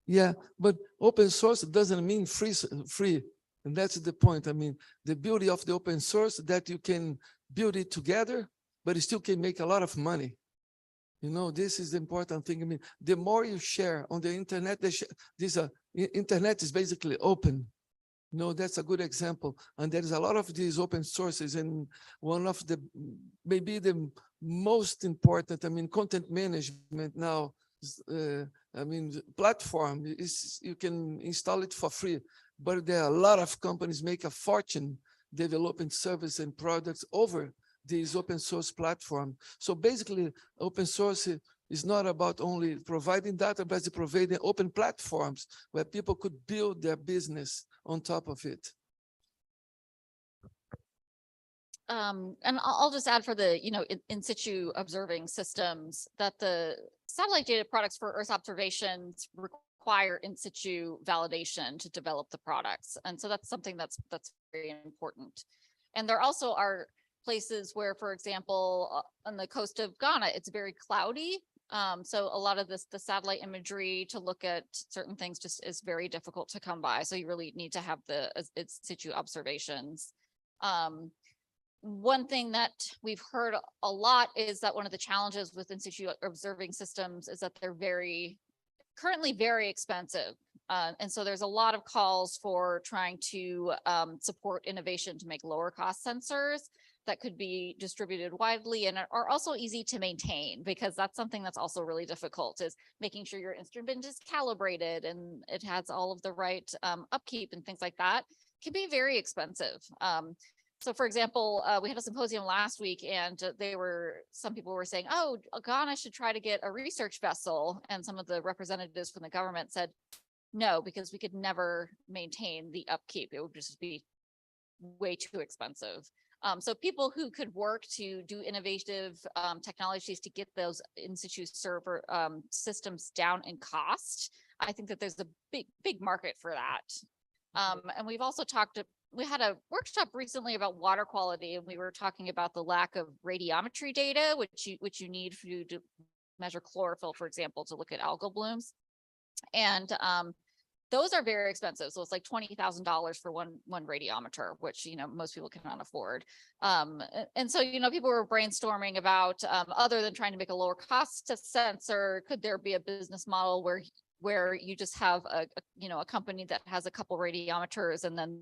Yeah, but open source doesn't mean free. And that's the point. I mean, the beauty of the open source that you can build it together, but it still can make a lot of money. You know, this is the important thing. I mean, the more you share on the internet, internet is basically open. You know, that's a good example. And there is a lot of these open sources, and one of the, maybe the most important, I mean, content management now, I mean, platform is, you can install it for free, but there are a lot of companies make a fortune developing service and products over these open source platform. So basically, open source is not about only providing data, but it's providing open platforms where people could build their business on top of it. And I'll just add for the, in situ observing systems, that the satellite data products for Earth observations require in situ validation to develop the products. And so that's something that's very important. And there also are places where, for example, on the coast of Ghana, it's very cloudy. So a lot of the satellite imagery to look at certain things just is very difficult to come by. So you really need to have the in situ observations. One thing that we've heard a lot is that one of the challenges with in situ observing systems is that they're currently very expensive. And so there's a lot of calls for trying to support innovation to make lower cost sensors that could be distributed widely and are also easy to maintain, because that's something that's also really difficult, is making sure your instrument is calibrated and it has all of the right upkeep and things like that. It can be very expensive. So for example, we had a symposium last week, and some people were saying, oh, Ghana should try to get a research vessel. And some of the representatives from the government said, no, because we could never maintain the upkeep. It would just be way too expensive. So people who could work to do innovative technologies to get those in situ server systems down in cost, I think that there's a big market for that. And we've also we had a workshop recently about water quality, and we were talking about the lack of radiometry data, which you need to measure chlorophyll, for example, to look at algal blooms. And those are very expensive. So it's like $20,000 for one radiometer, which, most people cannot afford. And so, people were brainstorming about, other than trying to make a lower cost sensor, could there be a business model where you just have a company that has a couple radiometers, and then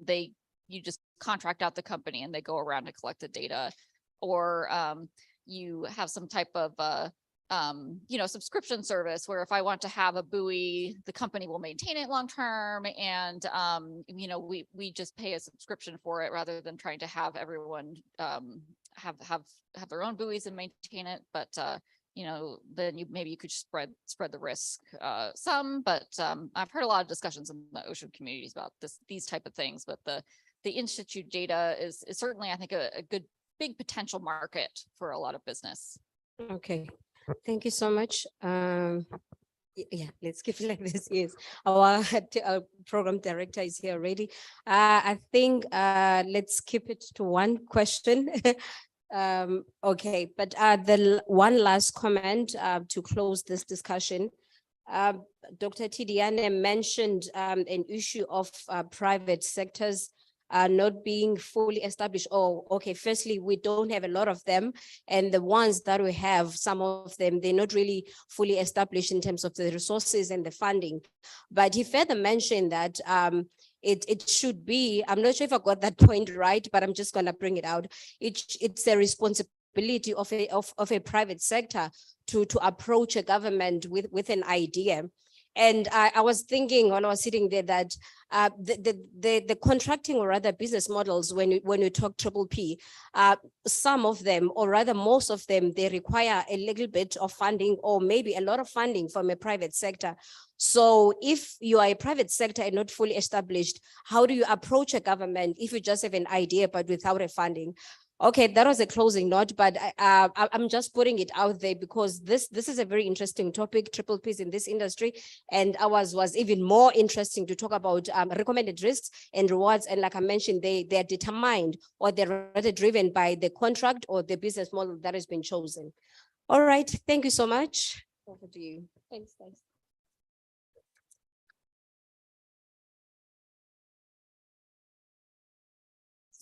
you just contract out the company and they go around to collect the data? Or you have some type of subscription service where if I want to have a buoy, the company will maintain it long term, and we just pay a subscription for it rather than trying to have everyone have their own buoys and maintain it. But then maybe you could spread the risk some. But I've heard a lot of discussions in the ocean communities about these type of things. But the institute data is certainly, I think, a good big potential market for a lot of business. Okay. Thank you so much. Yeah, let's keep it like this. Yes, our program director is here already. I think let's keep it to one question. Okay, but the one last comment to close this discussion. Dr. Tidiane mentioned an issue of private sectors not being fully established. Oh, okay. Firstly, we don't have a lot of them. And the ones that we have, some of them, they're not really fully established in terms of the resources and the funding. But he further mentioned that it should be, I'm not sure if I got that point right, but I'm just going to bring it out. It's a responsibility of a private sector to approach a government with an idea. And I was thinking when I was sitting there that the contracting or rather business models, when you talk P, some of them, or rather most of them, they require a little bit of funding or maybe a lot of funding from a private sector. So if you are a private sector and not fully established, how do you approach a government if you just have an idea but without a funding? Okay, that was a closing note, but I'm just putting it out there because this is a very interesting topic, triple Ps in this industry, and ours was even more interesting to talk about recommended risks and rewards. And like I mentioned, they are determined or they're rather driven by the contract or the business model that has been chosen. All right, thank you so much. Over to you. Thanks, guys.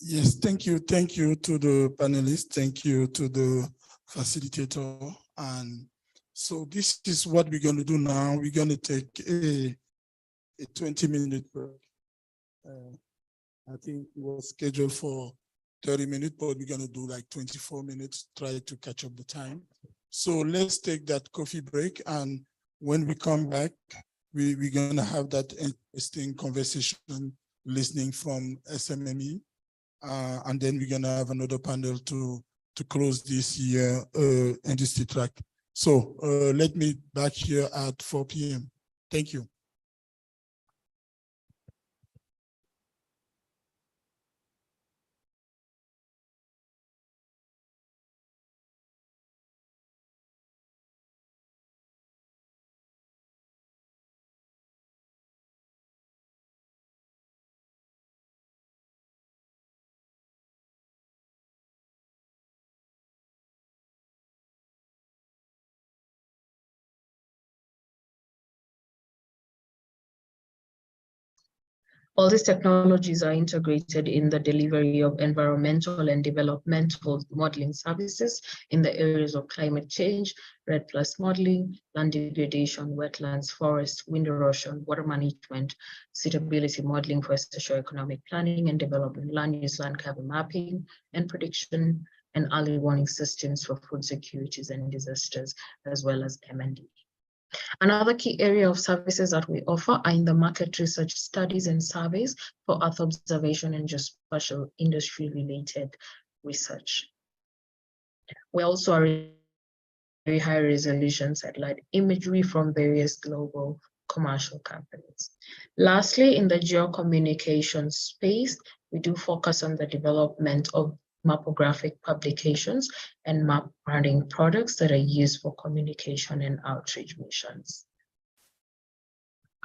Yes, thank you. Thank you to the panelists. Thank you to the facilitator. And so this is what we're going to do now. We're going to take a 20-minute break. I think it was scheduled for 30 minutes, but we're going to do like 24 minutes, try to catch up the time. So let's take that coffee break. And when we come back, we're going to have that interesting conversation listening from SMME. And then we're going to have another panel to close this year industry track. So let me back here at 4 p.m. Thank you. All these technologies are integrated in the delivery of environmental and developmental modeling services in the areas of climate change, REDD+ modeling, land degradation, wetlands, forest, wind erosion, water management, suitability modeling for socioeconomic planning and development, land use, land cover mapping and prediction, and early warning systems for food securities and disasters, as well as M&D. Another key area of services that we offer are in the market research studies and surveys for Earth observation and geospatial industry-related research. We also are very high resolution satellite imagery from various global commercial companies. Lastly, in the geocommunication space, we do focus on the development of mapographic publications and map branding products that are used for communication and outreach missions.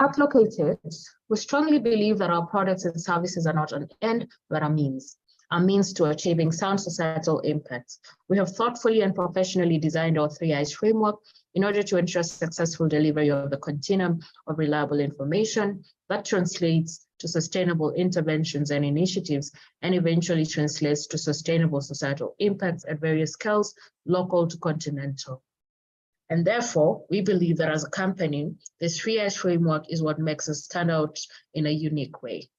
At Locateds, we strongly believe that our products and services are not an end, but a means to achieving sound societal impacts. We have thoughtfully and professionally designed our 3 I's framework in order to ensure successful delivery of the continuum of reliable information that translates to sustainable interventions and initiatives, and eventually translates to sustainable societal impacts at various scales, local to continental. And therefore, we believe that as a company, this 3 I's framework is what makes us stand out in a unique way.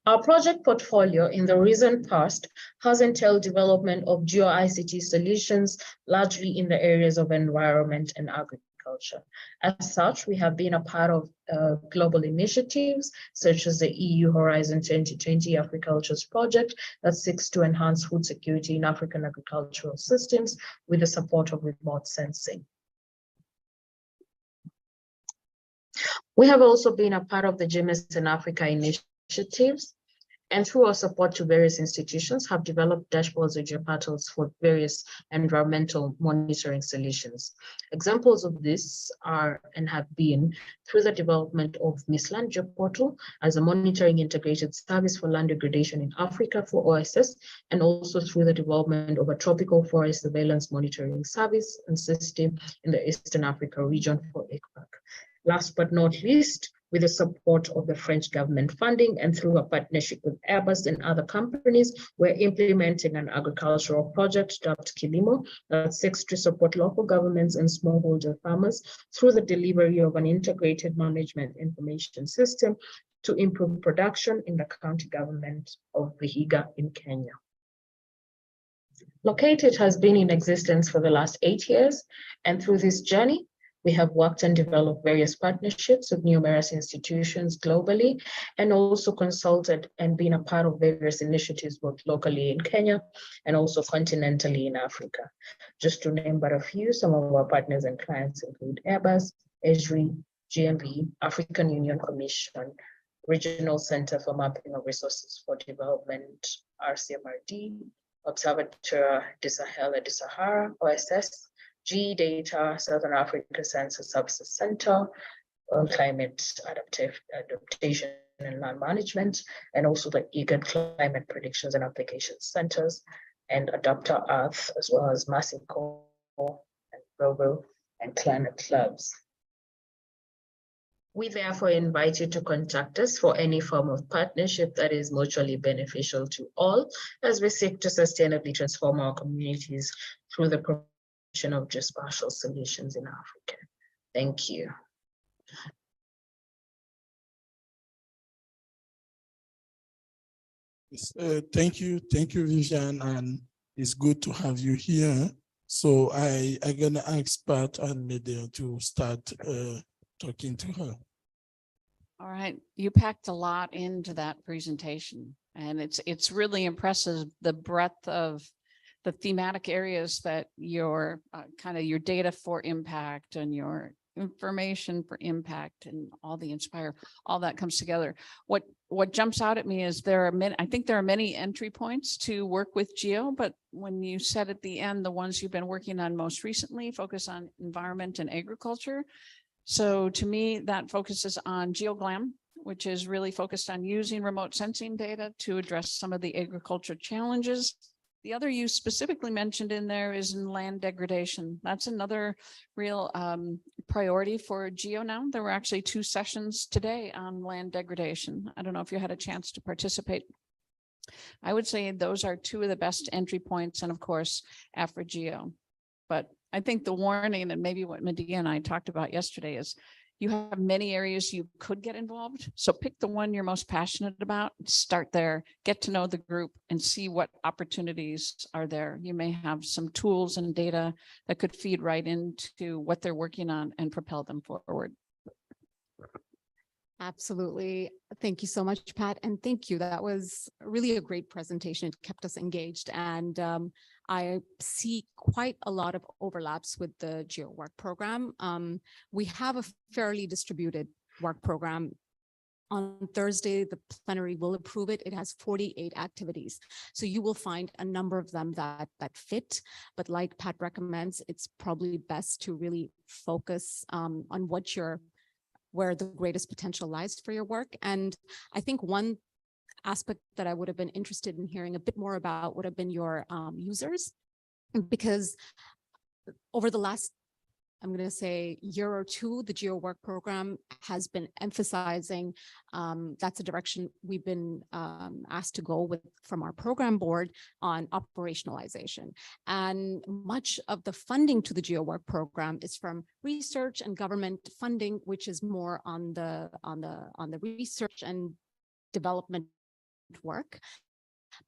Our project portfolio in the recent past has entailed development of geo-ICT solutions, largely in the areas of environment and agriculture. As such, we have been a part of global initiatives such as the EU Horizon 2020 Agriculture's project that seeks to enhance food security in African agricultural systems with the support of remote sensing. We have also been a part of the GMS in Africa initiatives, and through our support to various institutions have developed dashboards or geoportals for various environmental monitoring solutions. Examples of this are and have been through the development of Miss Land Geoportal as a monitoring integrated service for land degradation in Africa for OSS, and also through the development of a tropical forest surveillance monitoring service and system in the Eastern Africa region for ICPAC. Last but not least, with the support of the French government funding and through a partnership with Airbus and other companies, we're implementing an agricultural project dubbed Kilimo that seeks to support local governments and smallholder farmers through the delivery of an integrated management information system to improve production in the county government of Vihiga in Kenya. Located has been in existence for the last 8 years, and through this journey, we have worked and developed various partnerships with numerous institutions globally, and also consulted and been a part of various initiatives both locally in Kenya and also continentally in Africa. Just to name but a few, some of our partners and clients include Airbus, ESRI, GMB, African Union Commission, Regional Center for Mapping of Resources for Development, RCMRD, Observatoire du Sahel et du Sahara, OSS, GE Data, Southern Africa Census Services Center, on climate adaptation and land management, and also the IGAD Climate Predictions and Applications Centers, and Adapter Earth, as well as Massico and Robo and Climate Clubs. We therefore invite you to contact us for any form of partnership that is mutually beneficial to all, as we seek to sustainably transform our communities through the provision of geospatial solutions in Africa. Thank you. Thank you, Vivian, and it's good to have you here. So I'm gonna ask Pat and Medea to start talking to her. All right, you packed a lot into that presentation, and it's really impressive, the breadth of the thematic areas that your kind of your data for impact and your information for impact and all the inspire, all that comes together. What jumps out at me is I think there are many entry points to work with GEO, but when you said at the end, the ones you've been working on most recently focus on environment and agriculture. So to me, that focuses on GeoGlam, which is really focused on using remote sensing data to address some of the agriculture challenges. The other you specifically mentioned in there is in land degradation. That's another real priority for GEO now. There were actually 2 sessions today on land degradation. I don't know if you had a chance to participate. I would say those are 2 of the best entry points, and of course, AfriGeo. But I think the warning, and maybe what Medea and I talked about yesterday, is you have many areas you could get involved. So pick the one you're most passionate about, start there, get to know the group and see what opportunities are there. You may have some tools and data that could feed right into what they're working on and propel them forward. Absolutely. Thank you so much, Pat. And thank you. That was really a great presentation. It kept us engaged. And I see quite a lot of overlaps with the GEO work program. We have a fairly distributed work program. On Thursday, the plenary will approve it. It has 48 activities. So you will find a number of them that fit. But like Pat recommends, it's probably best to really focus on where the greatest potential lies for your work. And I think one aspect that I would have been interested in hearing a bit more about would have been your users, because over the last, I'm going to say, year or 2, the GEO work program has been emphasizing, that's a direction we've been asked to go with from our program board on operationalization. And much of the funding to the GEO work program is from research and government funding, which is more on the research and development work.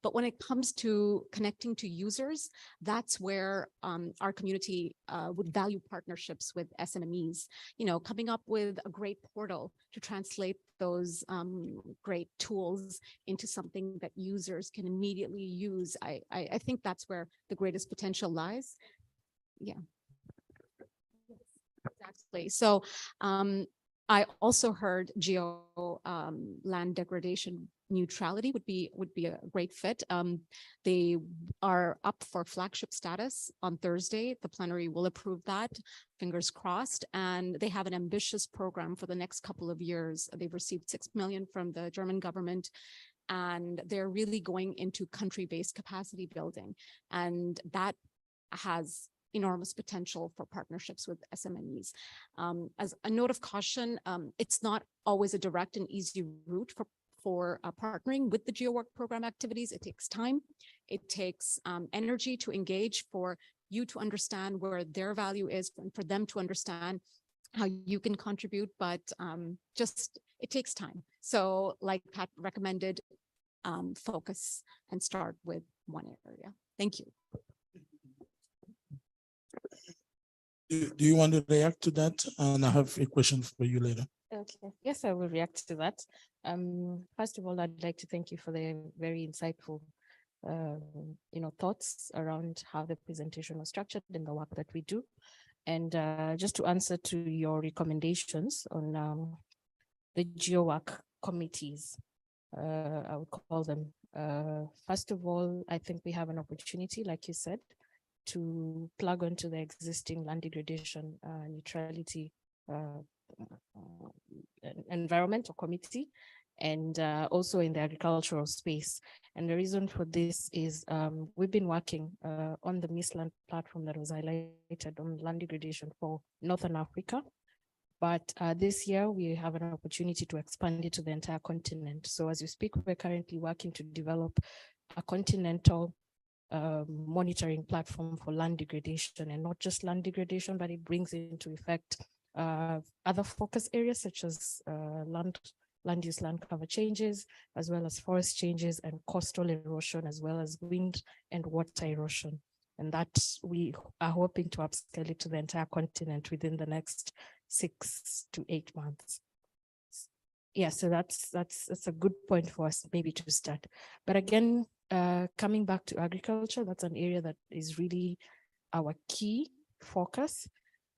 But when it comes to connecting to users, that's where our community would value partnerships with SMMEs, coming up with a great portal to translate those great tools into something that users can immediately use. I think that's where the greatest potential lies. Yeah. Exactly. So I also heard GEO land degradation neutrality would be a great fit. They are up for flagship status on Thursday. The plenary will approve that, fingers crossed. And they have an ambitious program for the next couple of years. They've received 6 million from the German government, and they're really going into country-based capacity building. And that has enormous potential for partnerships with SMMEs. As a note of caution, it's not always a direct and easy route for partnering with the GEO Work program activities. It takes time, it takes energy to engage, for you to understand where their value is, and for them to understand how you can contribute, but it takes time. So like Pat recommended, focus and start with one area. Thank you. Do you want to react to that? And I have a question for you later. Okay, yes, I will react to that. First of all, I'd like to thank you for the very insightful, thoughts around how the presentation was structured and the work that we do. And just to answer to your recommendations on the GEO work committees, I would call them. First of all, I think we have an opportunity, like you said, to plug onto the existing land degradation neutrality environmental committee, and also in the agricultural space. And the reason for this is we've been working on the MISLAND platform that was highlighted on land degradation for Northern Africa. But this year we have an opportunity to expand it to the entire continent. So as we speak, we're currently working to develop a continental monitoring platform for land degradation, and not just land degradation, but it brings into effect other focus areas such as land use, land cover changes, as well as forest changes and coastal erosion, as well as wind and water erosion. And that we are hoping to upscale it to the entire continent within the next 6 to 8 months. Yeah, so that's a good point for us maybe to start. But again, coming back to agriculture, that's an area that is really our key focus,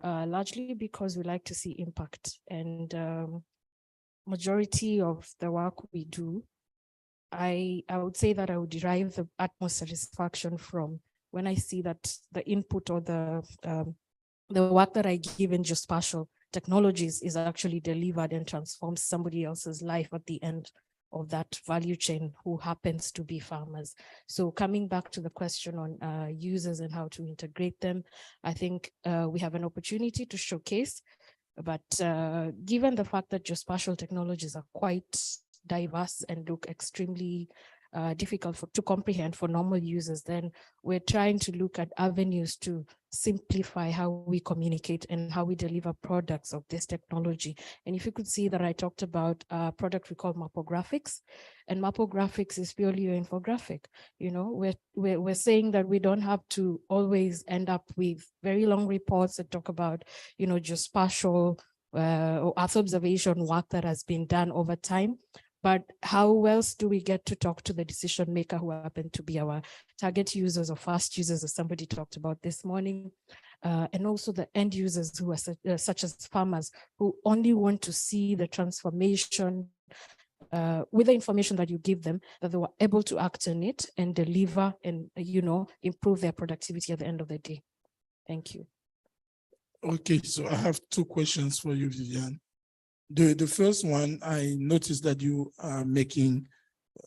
largely because we like to see impact. And majority of the work we do, I would say that I would derive the utmost satisfaction from when I see that the input or the work that I give in geospatial technologies is actually delivered and transforms somebody else's life at the end of that value chain, who happens to be farmers. So coming back to the question on users and how to integrate them, I think we have an opportunity to showcase, but given the fact that geospatial technologies are quite diverse and look extremely difficult to comprehend for normal users, then we're trying to look at avenues to simplify how we communicate and how we deliver products of this technology. And if you could see that I talked about a product we call Mapographics, and Mapographics is purely an infographic. We're saying that we don't have to always end up with very long reports that talk about, geospatial or Earth observation work that has been done over time. But how else do we get to talk to the decision maker who happen to be our target users or fast users, as somebody talked about this morning, and also the end users who are such as farmers, who only want to see the transformation with the information that you give them, that they were able to act on it and deliver and, improve their productivity at the end of the day. Thank you. Okay, so I have 2 questions for you, Vivian. The first one, I noticed that you are making,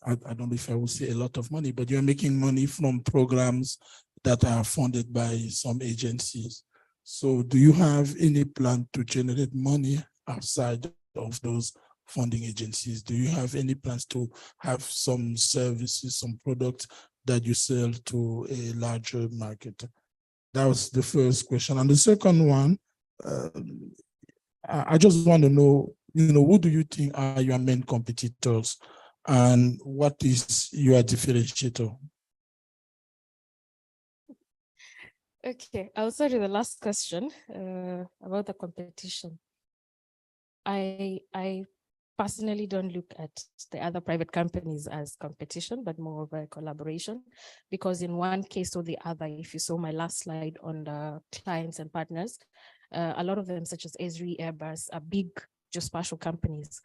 I don't know if I will say a lot of money, but you're making money from programs that are funded by some agencies. So do you have any plan to generate money outside of those funding agencies? Do you have any plans to have some services, some products that you sell to a larger market? That was the first question. And the second one, I just want to know, who do you think are your main competitors and what is your differentiator? Okay, I'll start with the last question about the competition. I personally don't look at the other private companies as competition, but more of a collaboration, because in one case or the other, if you saw my last slide on the clients and partners, a lot of them, such as Esri, Airbus, are big geospatial companies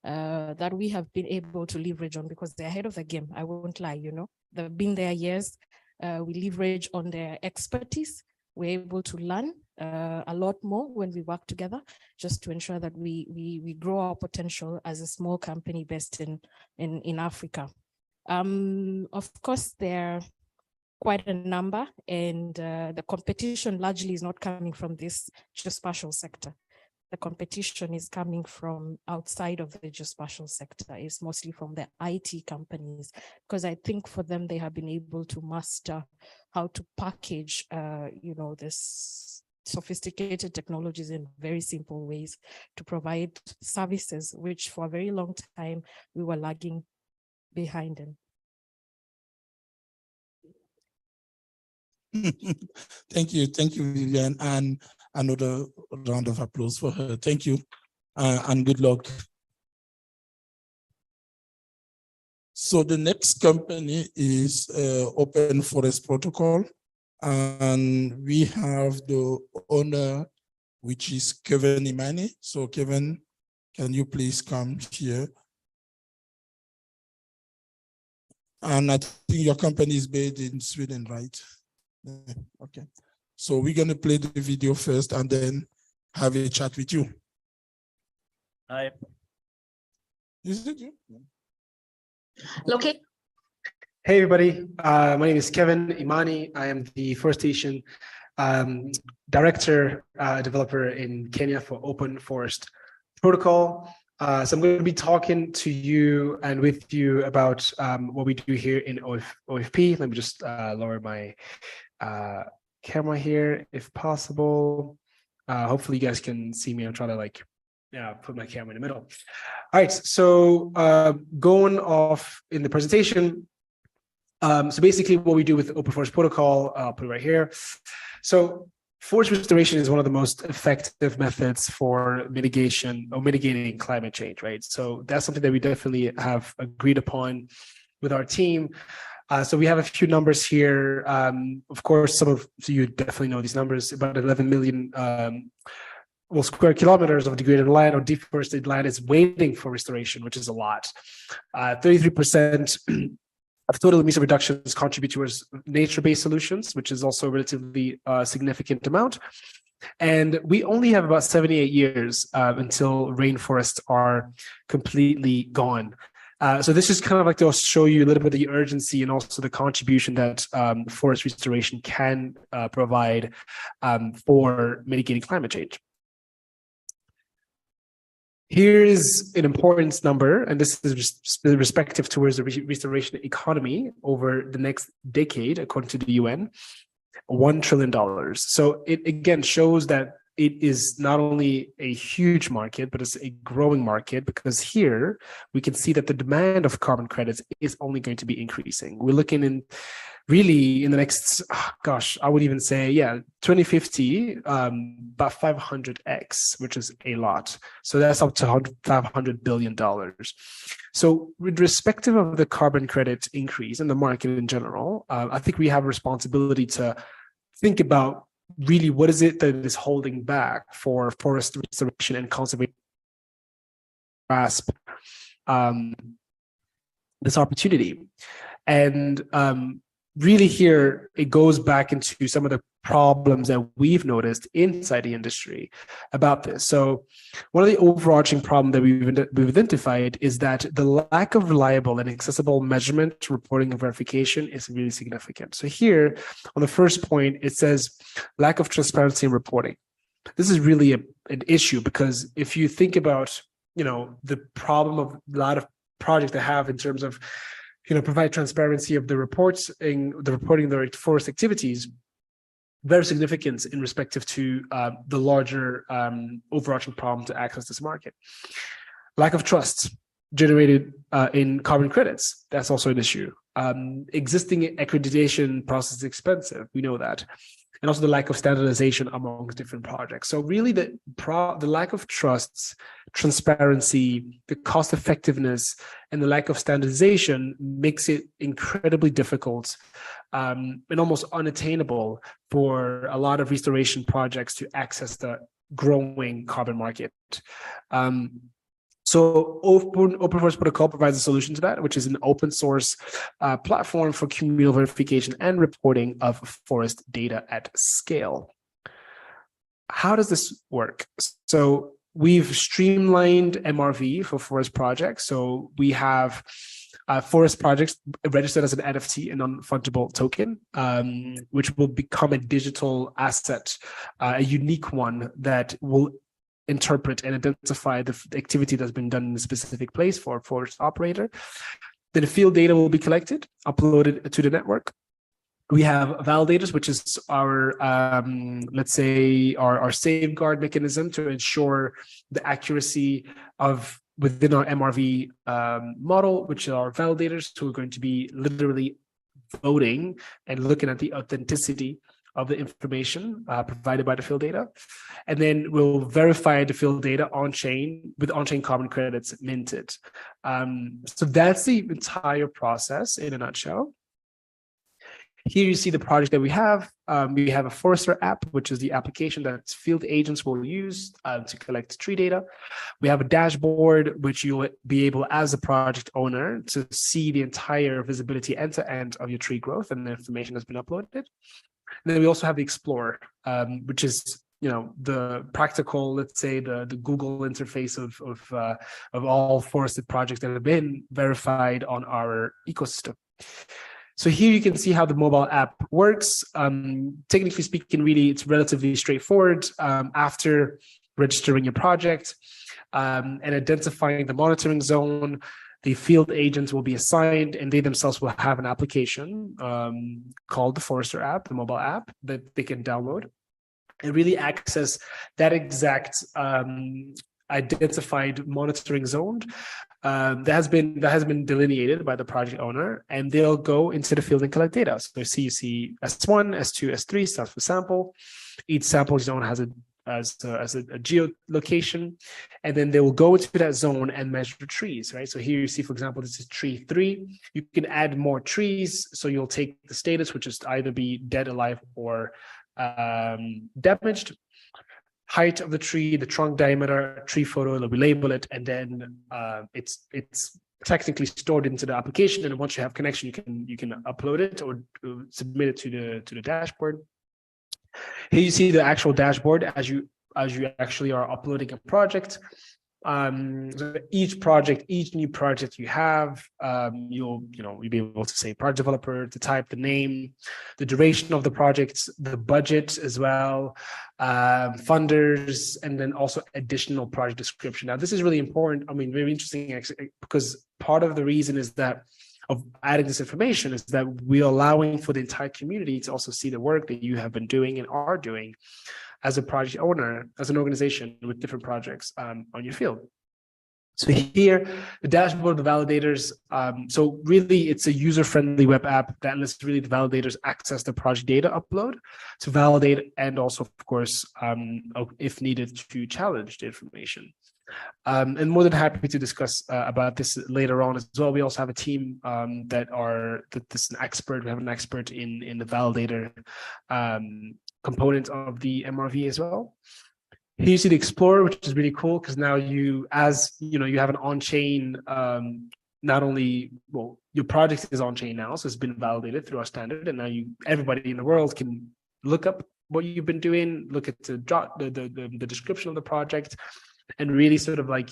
that we have been able to leverage on because they're ahead of the game. I won't lie, you know, they've been there years. We leverage on their expertise. We're able to learn a lot more when we work together, just to ensure that we grow our potential as a small company based in Africa. Of course, there are quite a number, and the competition largely is not coming from this geospatial sector. The competition is coming from outside of the geospatial sector. It's mostly from the IT companies, because I think for them, they have been able to master how to package, you know, this sophisticated technologies in very simple ways to provide services, which for a very long time, we were lagging behind them. Thank you, Vivian, and another round of applause for her. Thank you, and good luck. So the next company is Open Forest Protocol, and we have the owner, which is Kevin Imani. So Kevin, can you please come here? And I think your company is based in Sweden, right? Okay, so we're going to play the video first and then have a chat with you. Hi. Is it you? Okay. Hey, everybody. My name is Kevin Imani. I am the forestation director, developer in Kenya for Open Forest Protocol. So I'm going to be talking to you and with you about what we do here in OFP. Let me just lower my camera here if possible. Hopefully you guys can see me. I'm trying to like put my camera in the middle. All right, so going off in the presentation. So basically what we do with Open Forest Protocol, I'll put it right here. So forest restoration is one of the most effective methods for mitigation or mitigating climate change, right? So that's something that we definitely have agreed upon with our team. So we have a few numbers here. Of course, some of you definitely know these numbers. About 11 million square kilometers of degraded land or deforested land is waiting for restoration, which is a lot. 33% of total emission reductions contribute towards nature-based solutions, which is also a relatively significant amount. And we only have about 78 years until rainforests are completely gone. So this is kind of like to show you a little bit of the urgency and also the contribution that forest restoration can provide for mitigating climate change. Here is an importance number, and this is respective towards the restoration economy over the next decade, according to the UN, $1 trillion. So it again shows that it is not only a huge market, but it's a growing market, because here we can see that the demand of carbon credits is only going to be increasing. We're looking in really in the next, I would even say, 2050, about 500x, which is a lot. So that's up to $500 billion. So with respective of the carbon credit increase in the market in general, I think we have a responsibility to think about really what is it that is holding back for forest restoration and conservation grasp this opportunity. And really here, it goes back into some of the problems that we've noticed inside the industry about this. So one of the overarching problems that we've identified is that the lack of reliable and accessible measurement, reporting, and verification is really significant. So here on the first point, it says lack of transparency in reporting. This is really an issue, because if you think about, the problem of a lot of projects that have in terms of provide transparency of the reports and the reporting of the forest activities, very significant in respective to the larger overarching problem to access this market. Lack of trust. generated in carbon credits. That's also an issue. Existing accreditation process is expensive. We know that. And also the lack of standardization among different projects. So really the lack of trust, transparency, the cost effectiveness, and the lack of standardization makes it incredibly difficult and almost unattainable for a lot of restoration projects to access the growing carbon market. So Open Forest Protocol provides a solution to that, which is an open source platform for communal verification and reporting of forest data at scale. How does this work? So we've streamlined MRV for forest projects. So we have forest projects registered as an NFT, a non-fungible token, which will become a digital asset, a unique one that will interpret and identify the activity that's been done in a specific place for a forest operator. Then the field data will be collected, uploaded to the network. We have validators, which is our, let's say, our safeguard mechanism to ensure the accuracy of within our MRV model, which are validators who are going to be literally voting and looking at the authenticity of the information provided by the field data. And then we'll verify the field data on-chain with on-chain carbon credits minted. So that's the entire process in a nutshell. Here you see the project that we have. We have a Forester app, which is the application that field agents will use to collect tree data. We have a dashboard, which you'll be able, as a project owner, to see the entire visibility end-to-end of your tree growth and the information that's been uploaded. And then we also have the Explorer, which is, you know, the practical, let's say, the Google interface of all forested projects that have been verified on our ecosystem. So here you can see how the mobile app works. Technically speaking, really, it's relatively straightforward. After registering your project and identifying the monitoring zone, the field agents will be assigned, and they themselves will have an application called the Forester app, the mobile app, that they can download and really access that exact identified monitoring zone that has been delineated by the project owner, and they'll go into the field and collect data. So you see S1, S2, S3 stands for sample. Each sample zone has a geolocation, and then they will go into that zone and measure trees, right? So here you see, for example, this is tree 3. You can add more trees, so you'll take the status, which is either be dead, alive, or damaged. Height of the tree, the trunk diameter, tree photo, we label it, and then it's technically stored into the application. And once you have connection, you can upload it or submit it to the dashboard. Here you see the actual dashboard as you actually are uploading a project. So each new project you have, you'll be able to say project developer, to type the name, the duration of the project, the budget as well, funders, and then also additional project description. Now, this is really important. I mean, very interesting, actually, because part of the reason is that of adding this information is that we're allowing for the entire community to also see the work that you have been doing and are doing as a project owner, as an organization with different projects on your field. So here, the dashboard, the validators. So really, it's a user-friendly web app that lets really the validators access the project data upload to validate, and also, of course, if needed, to challenge the information. And more than happy to discuss about this later on as well. We also have a team that's an expert. We have an expert in the validator component of the MRV as well. Here you see the Explorer, which is really cool because now you have an on-chain, not only, well, your project is on-chain now, so it's been validated through our standard, and now everybody in the world can look up what you've been doing, look at the description of the project, and really sort of like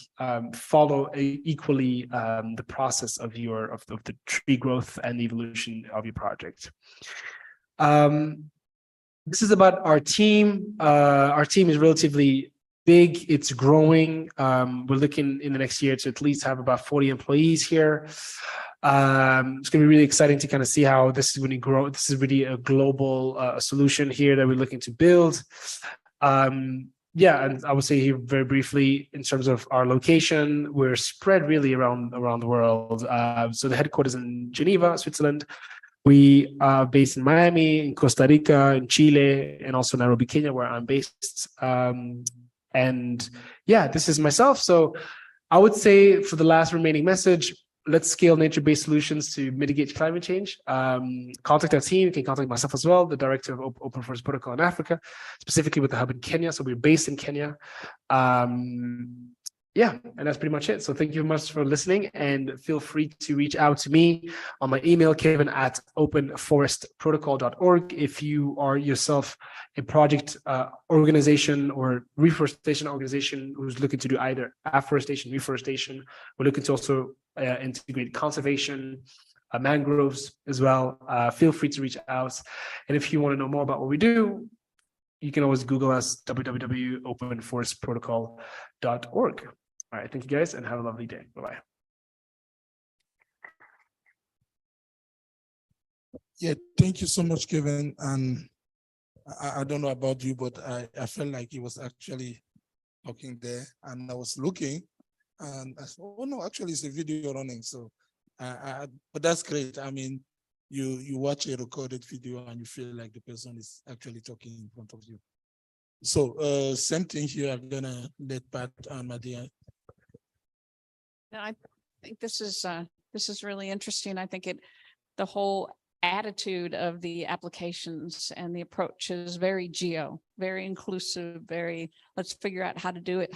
follow equally the process of the tree growth and the evolution of your project. This is about our team. Our team is relatively big. It's growing. We're looking in the next year to at least have about 40 employees here. It's going to be really exciting to kind of see how this is going to grow. This is really a global solution here that we're looking to build. yeah, and I would say here very briefly in terms of our location, we're spread really around the world. So the headquarters in Geneva, Switzerland. We are based in Miami, in Costa Rica, in Chile, and also Nairobi, Kenya, where I'm based. And yeah, this is myself. So I would say for the last remaining message, let's scale nature-based solutions to mitigate climate change. Contact our team. You can contact myself as well, the director of Open Forest Protocol in Africa, specifically with the hub in Kenya. So we're based in Kenya. Yeah, and that's pretty much it. So thank you very much for listening, and feel free to reach out to me on my email, kevin@openforestprotocol.org. If you are yourself a project organization or reforestation organization who's looking to do either afforestation, reforestation, we're looking to also integrate conservation, mangroves as well. Feel free to reach out. And if you want to know more about what we do, you can always Google us, www.openforestprotocol.org. All right, thank you guys, and have a lovely day. Bye-bye. Yeah, thank you so much, Kevin. And I don't know about you, but I felt like he was actually talking there, and I was looking, and I said, oh no, actually it's a video running. So, but that's great. I mean, you watch a recorded video and you feel like the person is actually talking in front of you. So same thing here. I'm gonna let Pat and Madia. I think this is really interesting. I think the whole attitude of the applications and the approach is very GEO, very inclusive, very let's figure out how to do it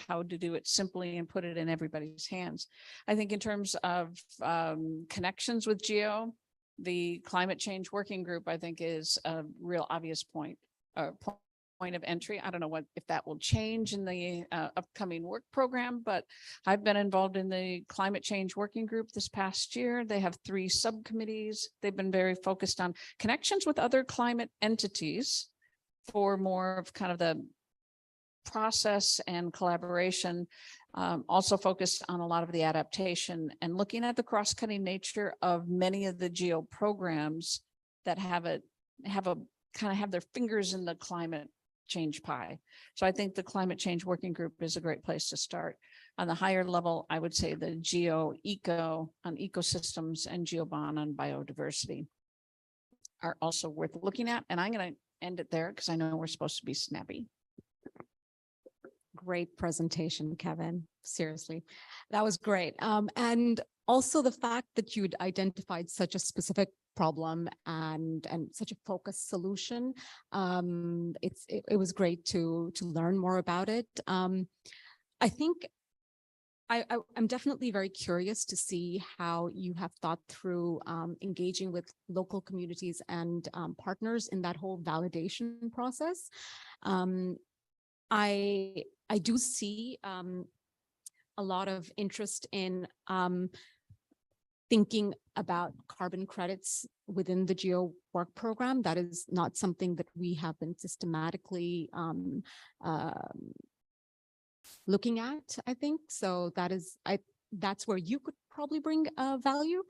simply and put it in everybody's hands. I think in terms of connections with GEO, the climate change working group, I think, is a real obvious point of entry. I don't know if that will change in the upcoming work program, but I've been involved in the climate change working group this past year. They have 3 subcommittees. They've been very focused on connections with other climate entities for more of kind of the process and collaboration, also focused on a lot of the adaptation and looking at the cross-cutting nature of many of the GEO programs that have their fingers in the climate change pie. So I think the climate change working group is a great place to start. On the higher level, I would say the GEO Eco on ecosystems and GeoBond on biodiversity are also worth looking at. And I'm going to end it there because I know we're supposed to be snappy. Great presentation, Kevin. Seriously, that was great. And also the fact that you'd identified such a specific problem and such a focused solution. It was great to learn more about it. I think I'm definitely very curious to see how you have thought through engaging with local communities and partners in that whole validation process. I do see a lot of interest in thinking about carbon credits within the GEO work program. That is not something that we have been systematically looking at, I think. So that's where you could probably bring value.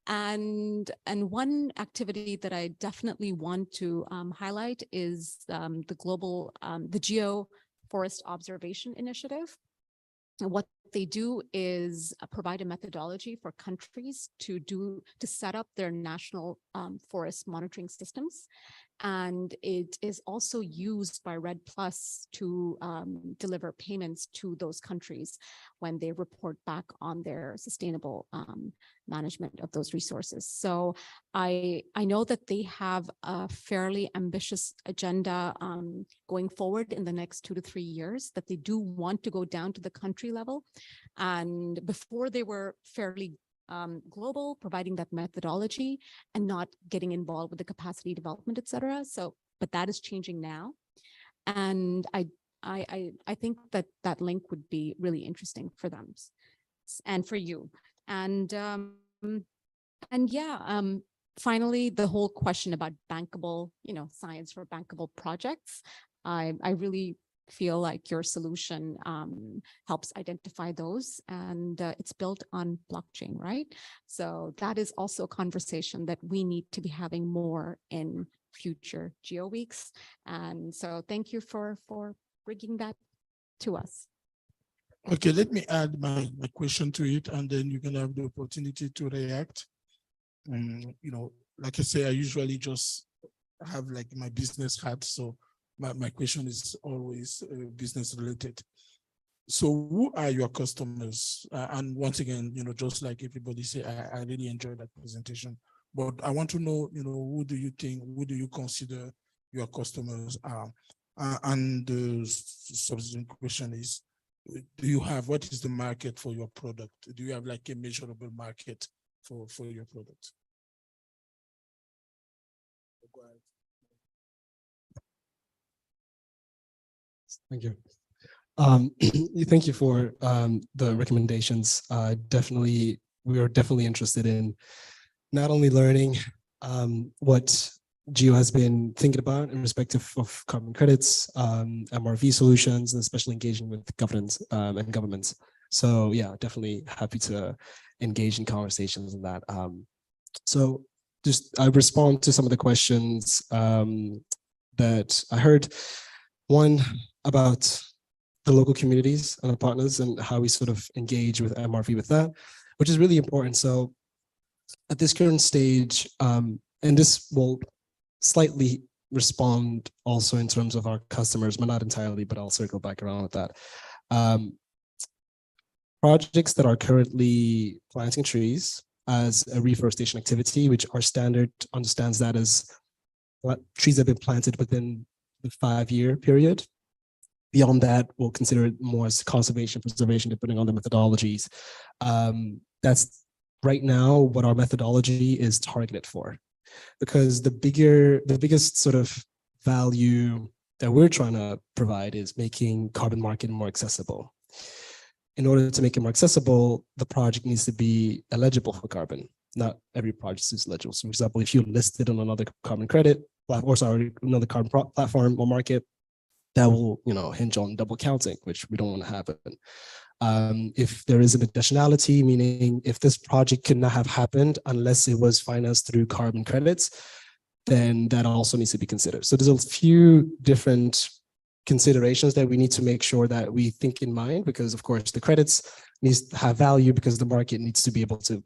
And one activity that I definitely want to highlight is the GEO Forest Observation Initiative. And what they do is provide a methodology for countries to set up their national forest monitoring systems. And it is also used by Red Plus to deliver payments to those countries when they report back on their sustainable management of those resources. So I know that they have a fairly ambitious agenda going forward in the next 2 to 3 years, that they do want to go down to the country level. And before they were fairly global, providing that methodology and not getting involved with the capacity development, et cetera. So, but that is changing now. And I think that link would be really interesting for them and for you. And yeah, finally, the whole question about bankable, science for bankable projects. I really feel like your solution helps identify those, and it's built on blockchain, right? So that is also a conversation that we need to be having more in future GEO weeks. And so thank you for bringing that to us. Okay, let me add my question to it, and then you're gonna have the opportunity to react. Like I say, I usually just have like my business hat, so my question is always business related. So who are your customers? And once again, just like everybody say, I really enjoyed that presentation, but I want to know, who do you consider your customers are? And the subsequent question is, what is the market for your product? Do you have like a measurable market for your product? Thank you. Thank you for the recommendations. We are definitely interested in not only learning what GEO has been thinking about in respect of carbon credits, MRV solutions, and especially engaging with governments and governments. So yeah, definitely happy to engage in conversations on that. So just I respond to some of the questions that I heard. One about the local communities and our partners and how we sort of engage with MRV with that, which is really important. So at this current stage, and this will slightly respond also in terms of our customers, but not entirely, but I'll circle back around with that. Projects that are currently planting trees as a reforestation activity, which our standard understands that as trees that have been planted within the 5-year period. Beyond that, we'll consider it more as conservation, preservation, depending on the methodologies. That's right now what our methodology is targeted for. Because the biggest sort of value that we're trying to provide is making carbon market more accessible. In order to make it more accessible, the project needs to be eligible for carbon. Not every project is eligible. So for example, if you're listed on another carbon credit, another carbon platform or market, that will hinge on double counting, which we don't want to happen. If there is an additionality, meaning if this project could not have happened unless it was financed through carbon credits, then that also needs to be considered. So there's a few different considerations that we need to make sure that we think in mind, because of course the credits needs to have value because the market needs to be able to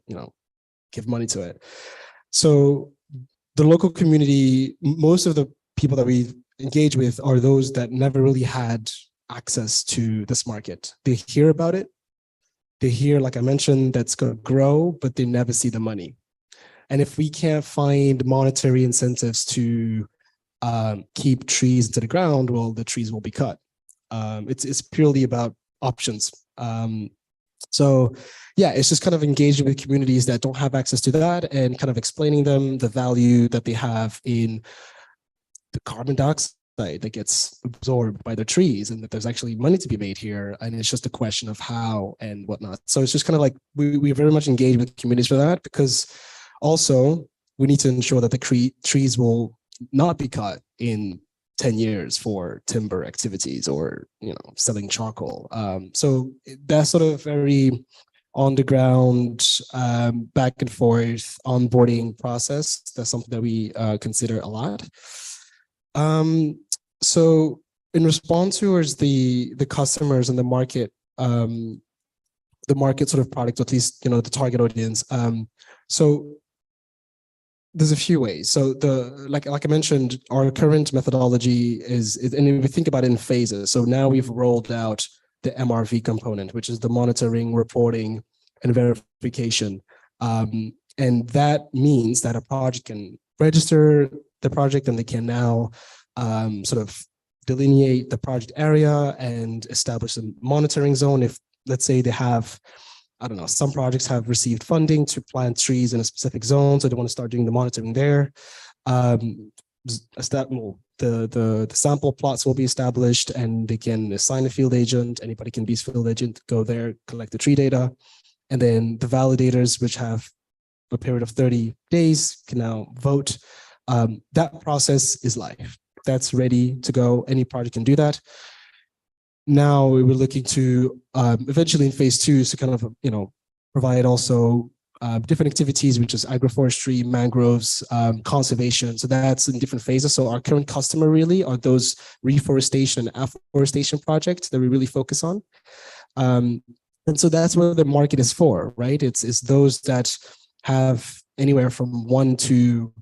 give money to it. So the local community, most of the people that we engage with are those that never really had access to this market. They hear about it. They hear, like I mentioned, that's going to grow, but they never see the money. And if we can't find monetary incentives to keep trees into the ground, well, the trees will be cut. It's purely about options. So yeah, it's just kind of engaging with communities that don't have access to that and kind of explaining them the value that they have in the carbon dioxide that gets absorbed by the trees, and that there's actually money to be made here. And it's just a question of how and whatnot. So it's just kind of like we very much engage with communities for that, because also we need to ensure that the trees will not be cut in 10 years for timber activities or selling charcoal. So that's sort of very on the ground, back and forth onboarding process. That's something that we consider a lot. So in response towards the customers and the market sort of product, at least the target audience. So there's a few ways. So like I mentioned, our current methodology is, and we think about it in phases. So now we've rolled out the MRV component, which is the monitoring, reporting, and verification. And that means that a project can register the project, and they can now sort of delineate the project area and establish a monitoring zone. If, let's say, they have, I don't know, some projects have received funding to plant trees in a specific zone, so they want to start doing the monitoring there. The sample plots will be established, and they can assign a field agent. Anybody can be a field agent, go there, collect the tree data. And then the validators, which have a period of 30 days, can now vote. That process is live. That's ready to go. Any project can do that. Now we were looking to eventually in phase 2 to kind of provide also different activities, which is agroforestry, mangroves, conservation. So that's in different phases. So our current customer really are those reforestation and afforestation projects that we really focus on. And so that's what the market is for, right? It's those that have anywhere from 1 to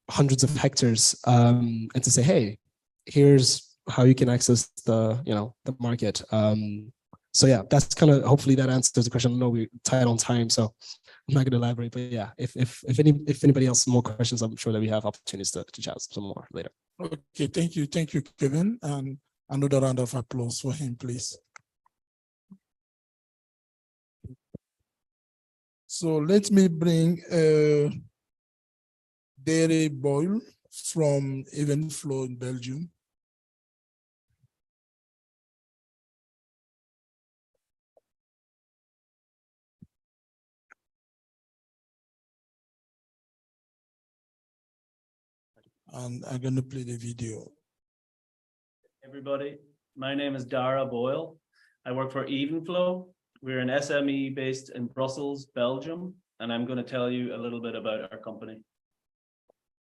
hundreds of hectares, and to say, hey, here's how you can access the, the market. So yeah, that's kind of, hopefully that answers the question. I know we're tight on time, so I'm not going to elaborate, but yeah, if anybody else more questions, I'm sure that we have opportunities to chat some more later. Okay, thank you, Kevin, and another round of applause for him, please. So let me bring Dere Boyle from Evenflow in Belgium. And I'm going to play the video. Everybody, my name is Dara Boyle. I work for Evenflow. We're an SME based in Brussels, Belgium, and I'm going to tell you a little bit about our company.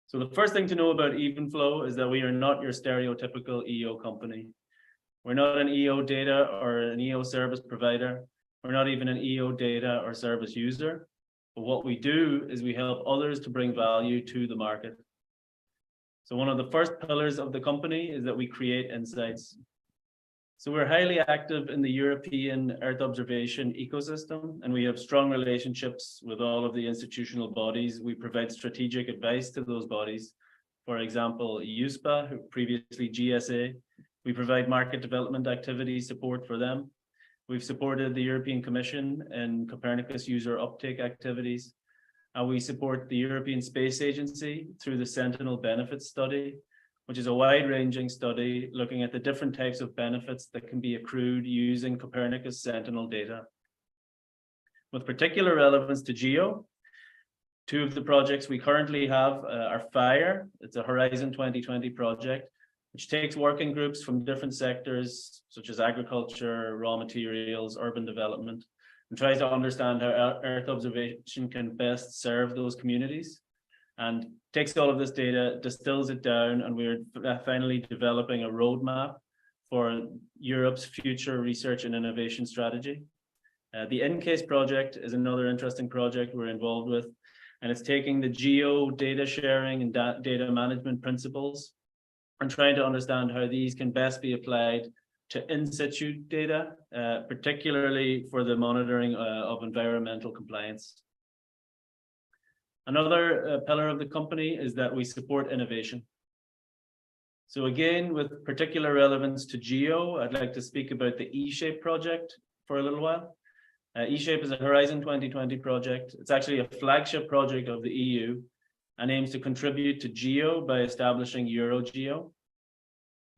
So the first thing to know about Evenflow is that we are not your stereotypical EO company. We're not an EO data or an EO service provider. We're not even an EO data or service user. But what we do is we help others to bring value to the market. So one of the first pillars of the company is that we create insights. So we're highly active in the European Earth observation ecosystem, and we have strong relationships with all of the institutional bodies. We provide strategic advice to those bodies. For example, USPA, previously GSA. We provide market development activity support for them. We've supported the European Commission in Copernicus user uptake activities. And we support the European Space Agency through the Sentinel Benefits Study, which is a wide-ranging study looking at the different types of benefits that can be accrued using Copernicus Sentinel data. With particular relevance to GEO, 2 of the projects we currently have are FIRE. It's a Horizon 2020 project, which takes working groups from different sectors, such as agriculture, raw materials, urban development, and tries to understand how Earth observation can best serve those communities, and takes all of this data, distills it down, and we're finally developing a roadmap for Europe's future research and innovation strategy. The EnCase project is another interesting project we're involved with, and it's taking the GEO data sharing and data management principles and trying to understand how these can best be applied to in situ data, particularly for the monitoring of environmental compliance. Another pillar of the company is that we support innovation. So again, with particular relevance to GEO, I'd like to speak about the eShape project for a little while. eShape is a Horizon 2020 project. It's actually a flagship project of the EU and aims to contribute to GEO by establishing EuroGeo.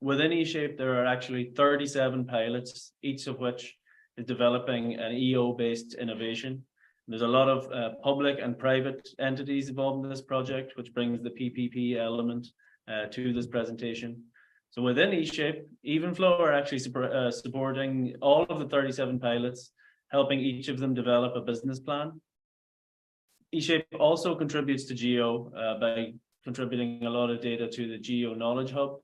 Within eShape, there are actually 37 pilots, each of which is developing an EO-based innovation. There's a lot of public and private entities involved in this project, which brings the PPP element to this presentation. So within eShape, Evenflow are actually supporting all of the 37 pilots, helping each of them develop a business plan. eShape also contributes to GEO by contributing a lot of data to the GEO Knowledge Hub,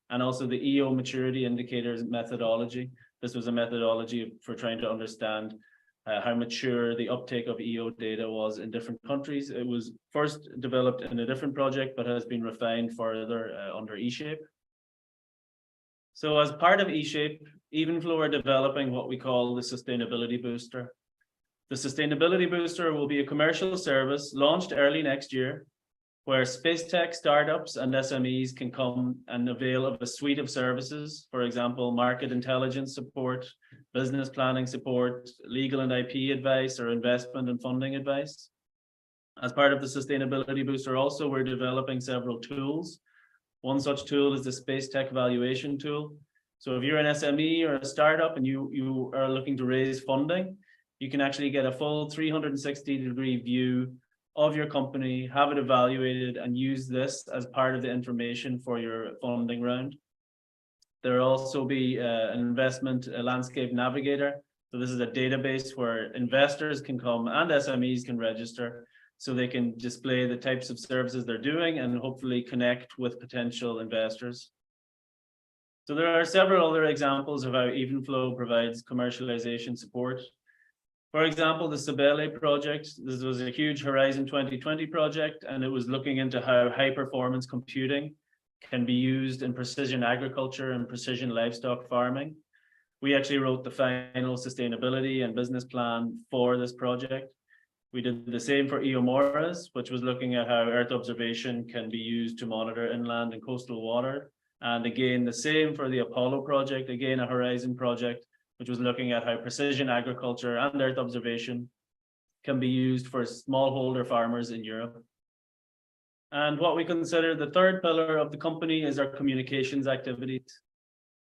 and also the EO maturity indicators methodology. This was a methodology for trying to understand how mature the uptake of EO data was in different countries. It was first developed in a different project, but has been refined further under eShape. So as part of eShape, Evenflow are developing what we call the Sustainability Booster. The Sustainability Booster will be a commercial service launched early next year, where space tech startups and SMEs can come and avail of a suite of services, for example, market intelligence support, business planning support, legal and IP advice, or investment and funding advice. As part of the Sustainability Booster also, we're developing several tools. One such tool is the Space Tech Valuation Tool. So if you're an SME or a startup and you are looking to raise funding, you can actually get a full 360-degree view of your company, have it evaluated, and use this as part of the information for your funding round. There will also be an investment landscape navigator So this is a database where investors can come and SMEs can register, so they can display the types of services they're doing and hopefully connect with potential investors. So there are several other examples of how Evenflow provides commercialization support. For example, the Sabele project, this was a huge Horizon 2020 project, and it was looking into how high performance computing can be used in precision agriculture and precision livestock farming. We actually wrote the final sustainability and business plan for this project. We did the same for EOMORAS, which was looking at how Earth observation can be used to monitor inland and coastal water. And again, the same for the Apollo project, again, a Horizon project, which was looking at how precision agriculture and Earth observation can be used for smallholder farmers in Europe. And what we consider the third pillar of the company is our communications activities.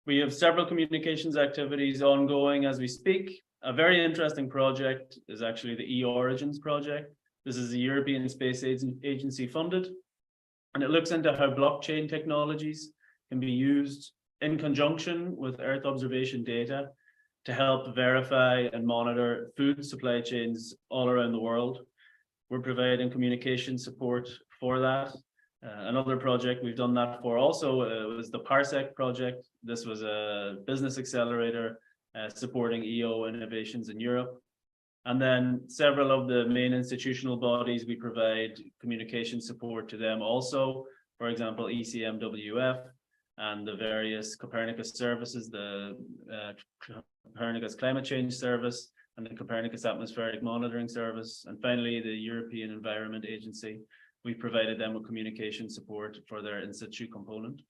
We have several communications activities ongoing as we speak. A very interesting project is actually the eOrigins project. This is a European Space Agency funded, and it looks into how blockchain technologies can be used in conjunction with Earth observation data to help verify and monitor food supply chains all around the world. We're providing communication support for that. Another project we've done that for also was the Parsec project. This was a business accelerator supporting EO innovations in Europe. And then several of the main institutional bodies, we provide communication support to them also. For example, ECMWF and the various Copernicus services, the Copernicus Climate Change Service and the Copernicus Atmospheric Monitoring Service. And finally, the European Environment Agency. We provided them with communication support for their in situ component.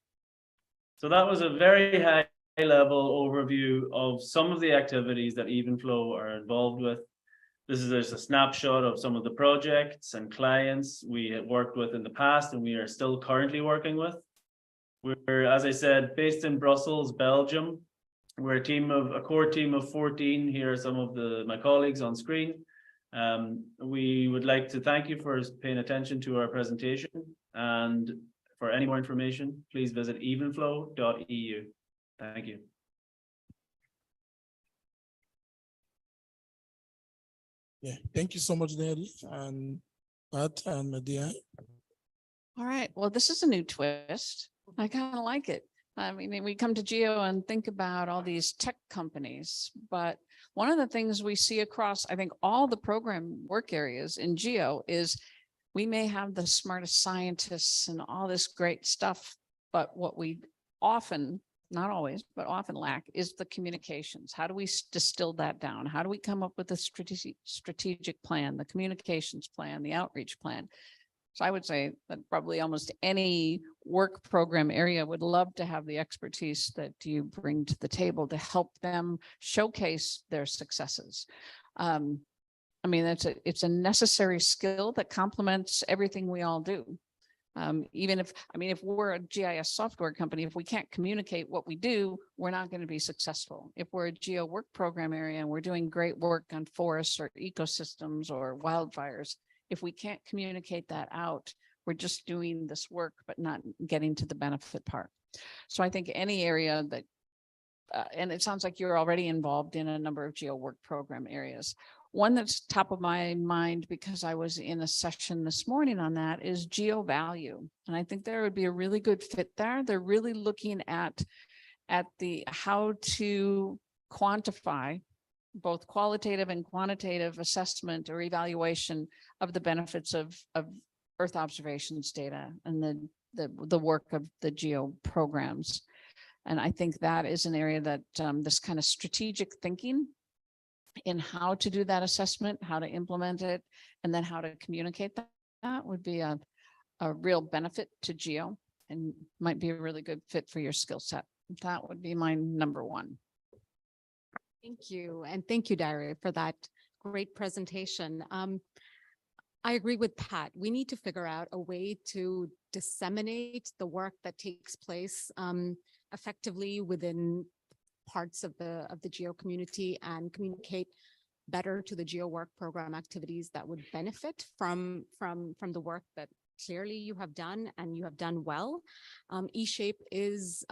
So that was a very high level overview of some of the activities that Evenflow are involved with. This is just a snapshot of some of the projects and clients we had worked with in the past and we are still currently working with. We're, as I said, based in Brussels, Belgium. We're a core team of 14. Here are some of my colleagues on screen. We would like to thank you for paying attention to our presentation, and for any more information, please visit evenflow.eu. Thank you. Yeah, thank you so much, Daddy, and Pat and Medea. All right, well, this is a new twist. I kind of like it. I mean, we come to GEO and think about all these tech companies, but one of the things we see across, I think, all the program work areas in GEO is we may have the smartest scientists and all this great stuff, but what we often, not always, but often lack is the communications. How do we distill that down? How do we come up with a strategic plan, the communications plan, the outreach plan? So I would say that probably almost any work program area would love to have the expertise that you bring to the table to help them showcase their successes. I mean, it's a necessary skill that complements everything we all do. Even if we're a GIS software company, if we can't communicate what we do, we're not going to be successful. If we're a GEO work program area and we're doing great work on forests or ecosystems or wildfires, if we can't communicate that out, we're just doing this work, but not getting to the benefit part. So I think any area that, and it sounds like you're already involved in a number of GEO work program areas. One that's top of my mind because I was in a session this morning on that is GEO value. And I think there would be a really good fit there. They're really looking at the how to quantify both qualitative and quantitative assessment or evaluation of the benefits of Earth observations data and the work of the GEO programs. And I think that is an area that this kind of strategic thinking in how to do that assessment, how to implement it, and then how to communicate that would be a real benefit to GEO and might be a really good fit for your skill set. That would be my number one. Thank you. And thank you, Daria, for that great presentation. I agree with Pat. We need to figure out a way to disseminate the work that takes place effectively within parts of the GEO community and communicate better to the GEO work program activities that would benefit from the work that clearly you have done and you have done well. eShape is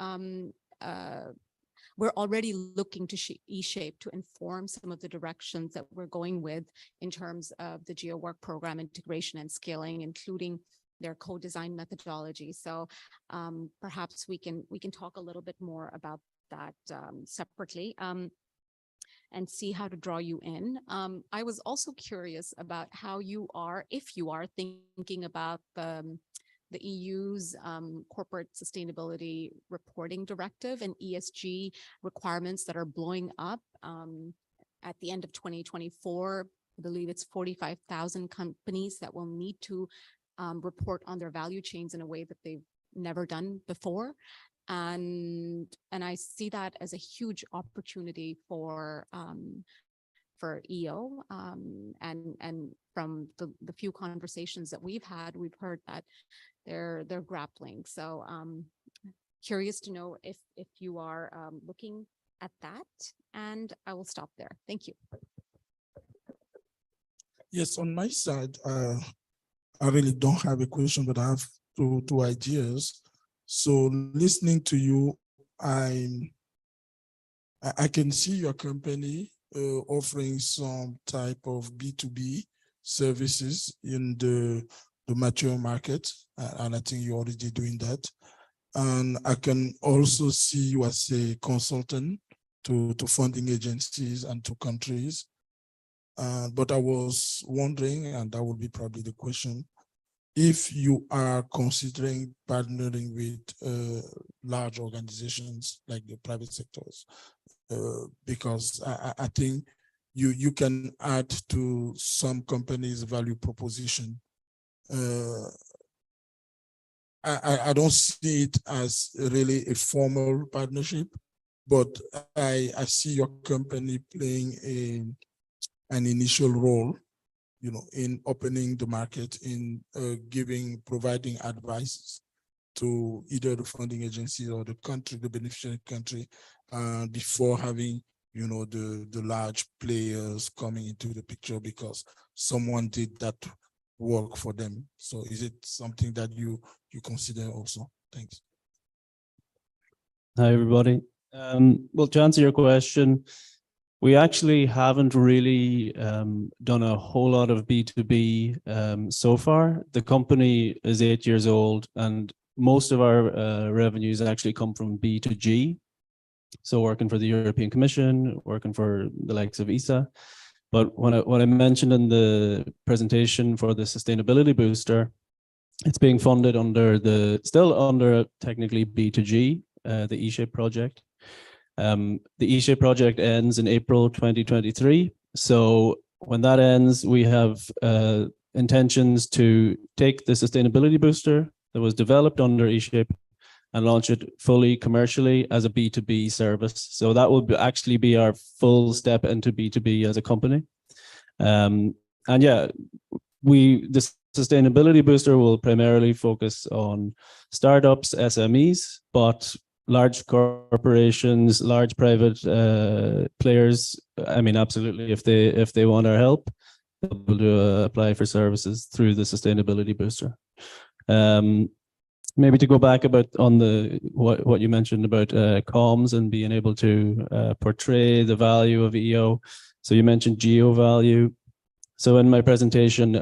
we're already looking to eShape to inform some of the directions that we're going with in terms of the GEO work program integration and scaling, including their co-design methodology. So perhaps we can talk a little bit more about that separately. And see how to draw you in. I was also curious about how you are, if you are thinking about the EU's corporate sustainability reporting directive and ESG requirements that are blowing up. At the end of 2024, I believe it's 45,000 companies that will need to report on their value chains in a way that they've never done before. And I see that as a huge opportunity for EO. And from the few conversations that we've had, we've heard that they're grappling. So curious to know if you are looking at that, and I will stop there. Thank you. Yes, on my side, I really don't have a question, but I have two ideas. So listening to you, I can see your company offering some type of B2B services in the mature market, and I think you're already doing that. And I can also see you as a consultant to funding agencies and to countries. But I was wondering, and that would be probably the question, if you are considering partnering with large organizations like the private sectors, because I think you can add to some companies' value proposition. I don't see it as really a formal partnership, but I see your company playing an initial role, you know, in opening the market, in providing advice to either the funding agency or the country, the beneficiary country, before having, you know, the large players coming into the picture because someone did that work for them. So is it something that you consider also? Thanks. Hi, everybody. Well, to answer your question, we actually haven't really done a whole lot of B2B so far. The company is 8 years old, and most of our revenues actually come from B2G. So working for the European Commission, working for the likes of ESA. But what I mentioned in the presentation for the sustainability booster, it's being funded still under technically B2G, the eShape project. The eShape project ends in April 2023. So when that ends, we have intentions to take the sustainability booster that was developed under eShape and launch it fully commercially as a B2B service. So that will actually be our full step into B2B as a company. And yeah, the sustainability booster will primarily focus on startups, SMEs, but large corporations, large private players, I mean, absolutely, if they want our help, they'll do apply for services through the sustainability booster. Maybe to go back on what you mentioned about comms and being able to portray the value of EO. So you mentioned GEO value. So in my presentation,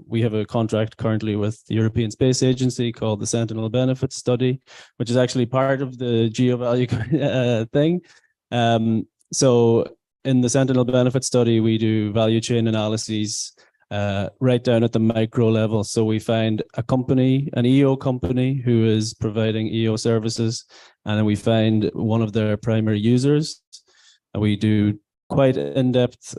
we have a contract currently with the European Space Agency called the Sentinel Benefits Study, which is actually part of the GEO value thing. So in the Sentinel Benefits Study, we do value chain analyses right down at the micro level. So we find a company, an EO company who is providing EO services, and then we find one of their primary users. And we do quite in-depth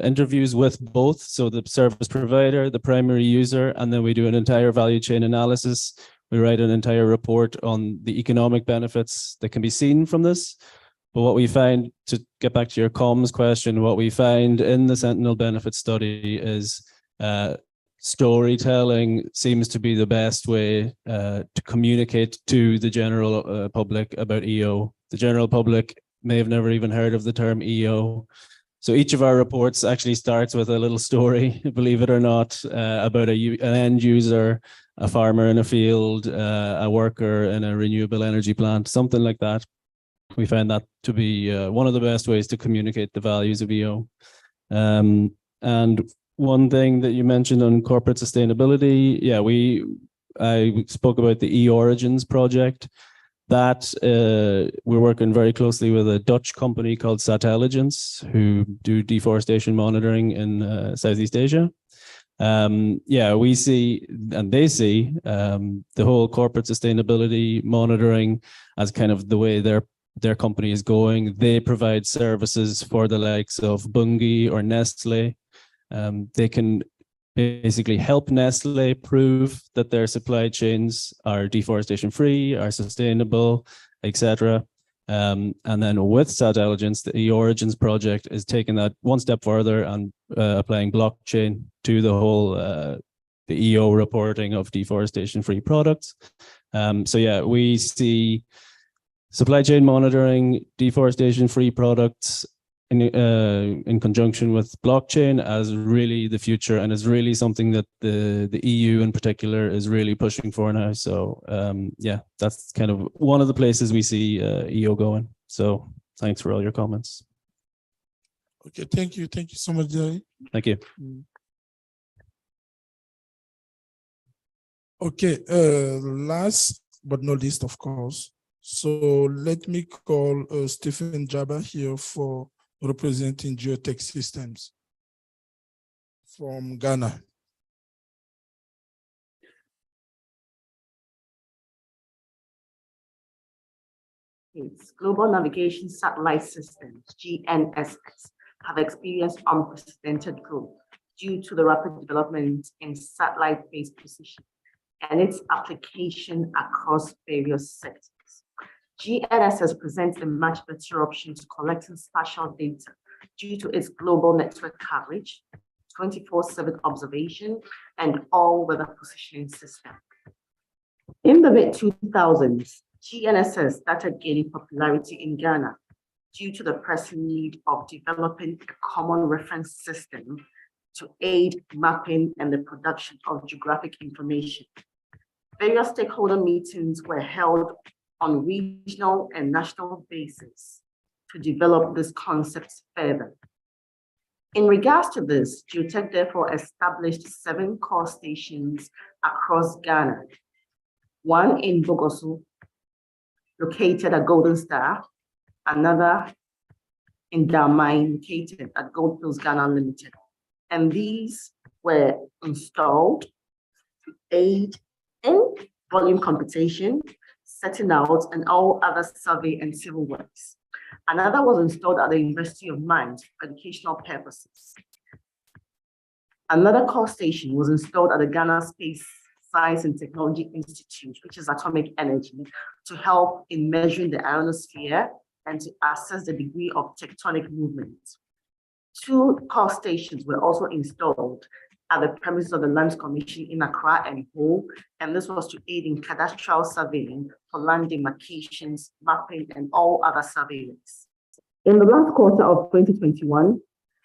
interviews with both. So the service provider, the primary user, and then we do an entire value chain analysis. We write an entire report on the economic benefits that can be seen from this. But what we find, to get back to your comms question, what we find in the Sentinel Benefit Study is storytelling seems to be the best way to communicate to the general public about EO. The general public may have never even heard of the term EO. So each of our reports actually starts with a little story, believe it or not, about an end user, a farmer in a field, a worker in a renewable energy plant, something like that. we find that to be one of the best ways to communicate the values of EO. And one thing that you mentioned on corporate sustainability, yeah, I spoke about the E-Origins project. That we're working very closly with a Dutch company called Satelligence, who do deforestation monitoring in Southeast Asia. Yeah, we see, and they see the whole corporate sustainability monitoring as kind of the way their company is going. They provide services for the likes of Bunge or Nestle. They can basically help Nestle prove that their supply chains are deforestation free, are sustainable, etc. And then with Satelligence, the E-Origins project is taking that one step further and applying blockchain to the whole the EO reporting of deforestation free products. So yeah, we see supply chain monitoring, deforestation free products in conjunction with blockchain as really the future, and is really something that the EU in particular is really pushing for now. So yeah, that's kind of one of the places we see EO going. So thanks for all your comments. Okay, thank you so much, Jerry. Thank you. Okay, last but not least, of course. So let me call Stephen Jabba here for representing Geotech Systems from Ghana. Its global navigation satellite systems, GNSS, have experienced unprecedented growth due to the rapid development in satellite-based precision and its application across various sectors. GNSS presents a much better option to collecting spatial data due to its global network coverage, 24/7 observation, and all-weather positioning system. In the mid-2000s, GNSS started gaining popularity in Ghana due to the pressing need of developing a common reference system to aid mapping and the production of geographic information. Various stakeholder meetings were held on regional and national basis to develop this concept further. In regards to this, Geotech therefore established 7 core stations across Ghana, one in Bogoso, located at Golden Star, another in Damai, located at Goldfields Ghana Limited. And these were installed to aid in volume computation, setting out, and all other survey and civil works. Another was installed at the University of Mines for educational purposes. Another core station was installed at the Ghana Space Science and Technology Institute, which is atomic energy, to help in measuring the ionosphere and to assess the degree of tectonic movement. 2 core stations were also installed at the premises of the Lands Commission in Accra and Ho, and this was to aid in cadastral surveying for land demarcations, mapping, and all other surveillance. In the last quarter of 2021,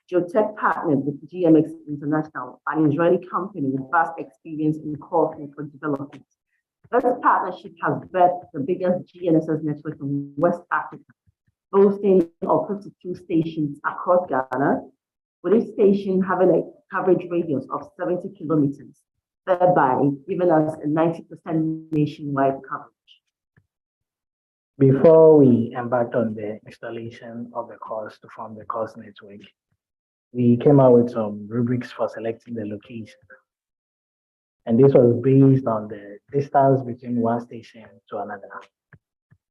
Geotech partnered with GMX International, an Israeli company with vast experience in core network development. This partnership has birthed the biggest GNSS network in West Africa, boasting of 52 stations across Ghana, with each station having a coverage radius of 70 kilometers, thereby giving us a 90% nationwide coverage. Before we embarked on the installation of the course to form the course network, we came out with some rubrics for selecting the location. And this was based on the distance between one station to another.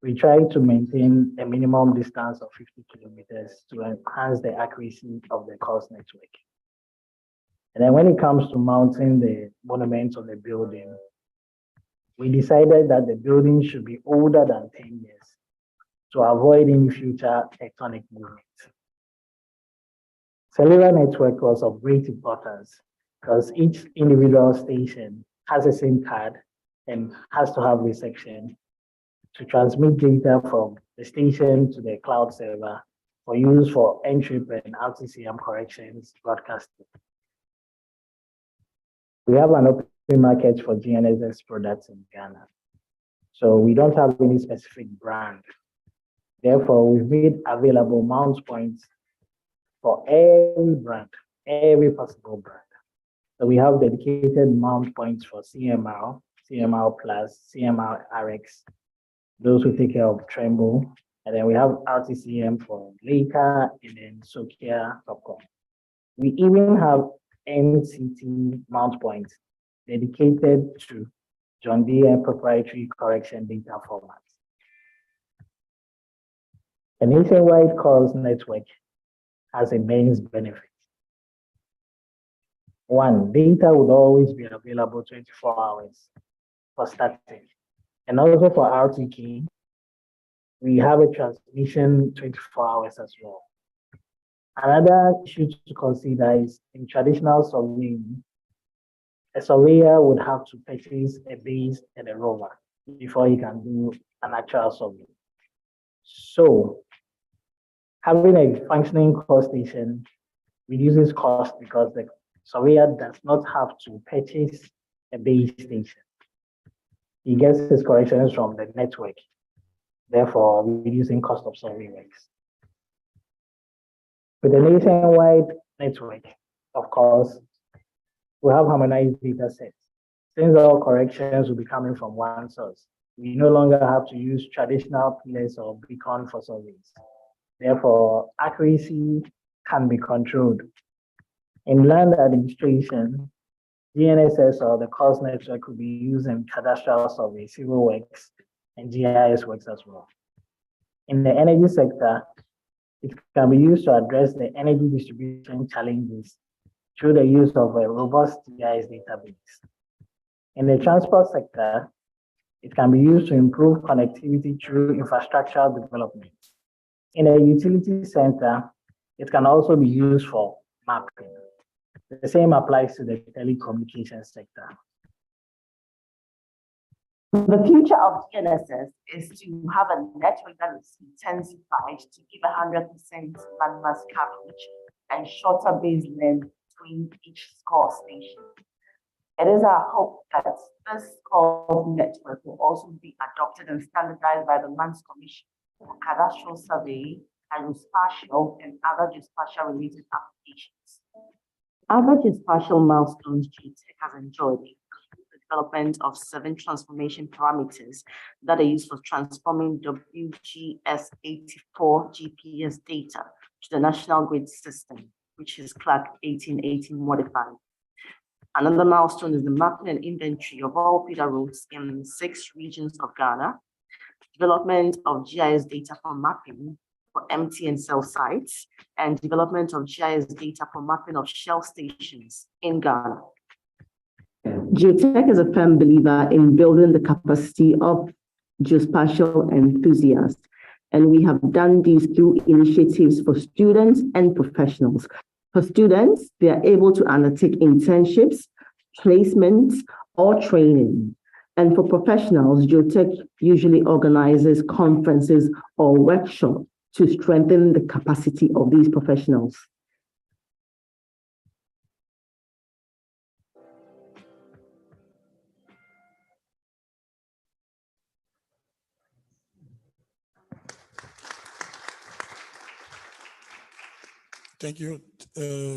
We tried to maintain a minimum distance of 50 kilometers to enhance the accuracy of the course network. And then when it comes to mounting the monuments on the building, we decided that the building should be older than 10 years to avoid any future tectonic movement. Cellular network was of great importance because each individual station has a SIM card and has to have reception to transmit data from the station to the cloud server for use for N-trip and RTCM corrections broadcasting. We have an open market for GNSS products in Ghana. So we don't have any specific brand. Therefore, we've made available mount points for every brand, every possible brand. So we have dedicated mount points for CMR, CMR Plus, CMR RX, those who take care of Tremble. And then we have RTCM for Leica and then Sokia Topcom. We even have NCT mount points dedicated to John Deere proprietary correction data formats. A nationwide calls network has immense benefits. One, data would always be available 24 hours for static. And also for RTK, we have a transmission 24 hours as well. Another issue to consider is in traditional surveying, a surveyor would have to purchase a base and a rover before he can do an actual survey. So having a functioning core station reduces cost because the surveyor does not have to purchase a base station. He gets his corrections from the network, therefore reducing cost of survey works. With a nationwide network, of course, we have harmonized data sets. Since all corrections will be coming from one source, we no longer have to use traditional pillars or beacon for surveys. Therefore, accuracy can be controlled. In land administration, GNSS or the course network could be used in cadastral survey, civil works, and GIS works as well. In the energy sector, it can be used to address the energy distribution challenges through the use of a robust GIS database. In the transport sector, it can be used to improve connectivity through infrastructural development. In a utility center, it can also be used for mapping. The same applies to the telecommunications sector. The future of GNSS is to have a network that is intensified to give 100% landmass coverage and shorter base length between each core station. It is our hope that this core network will also be adopted and standardized by the Lands Commission for cadastral survey, aerospatial, and other geospatial related applications. Other geospatial milestones GTech has enjoyed include the development of 7 transformation parameters that are used for transforming WGS84 GPS data to the National Grid System, which is CLAC 1818 modified. Another milestone is the mapping and inventory of all feeder routes in 6 regions of Ghana, development of GIS data for mapping for empty and cell sites, and development of GIS data for mapping of Shell stations in Ghana. GeoTech is a firm believer in building the capacity of geospatial enthusiasts, and we have done these through initiatives for students and professionals. For students, they are able to undertake internships, placements, or training. And for professionals, GeoTech usually organizes conferences or workshops to strengthen the capacity of these professionals. Thank you.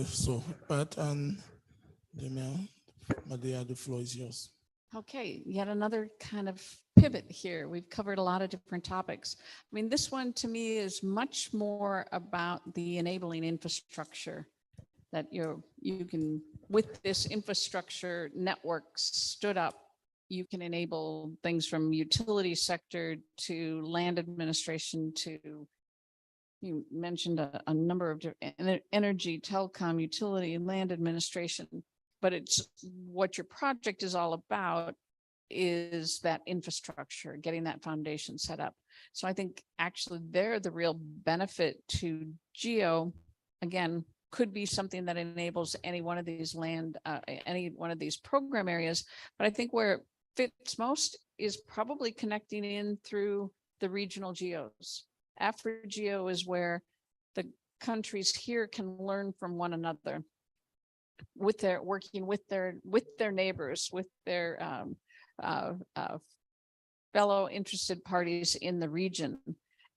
So, Pat and Damian, Madea, the floor is yours. Okay, yet another kind of pivot here. We've covered a lot of different topics. I mean, this one to me is much more about the enabling infrastructure that you can, with this infrastructure network stood up, you can enable things from utility sector to land administration to, you mentioned a number of different energy, telecom, utility, land administration. But it's what your project is all about is that infrastructure, getting that foundation set up. So I think actually they're the real benefit to GEO. Again, could be something that enables any one of these any one of these program areas. But I think where it fits most is probably connecting in through the regional GEOs. AfriGeo is where the countries here can learn from one another, with their working with their neighbors, with their fellow interested parties in the region.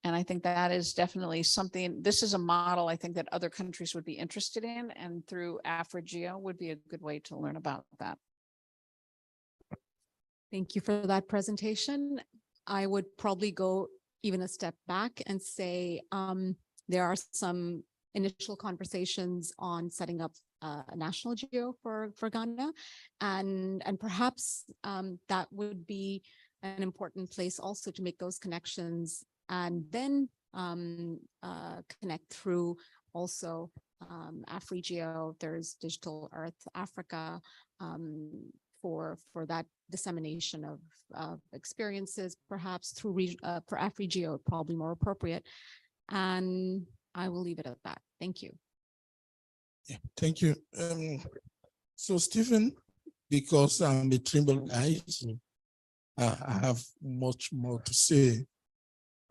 And I think that is definitely something, this is a model I think that other countries would be interested in, and through AfriGeo would be a good way to learn about that. Thank you for that presentation. I would probably go even a step back and say there are some initial conversations on setting up a national GEO for Ghana, and perhaps that would be an important place also to make those connections, and then connect through also AfriGeo. There's Digital Earth Africa for that dissemination of experiences, perhaps through for AfriGeo, probably more appropriate. And I will leave it at that. Thank you. Yeah, thank you. So Stephen, because I'm a Trimble guy, I have much more to say.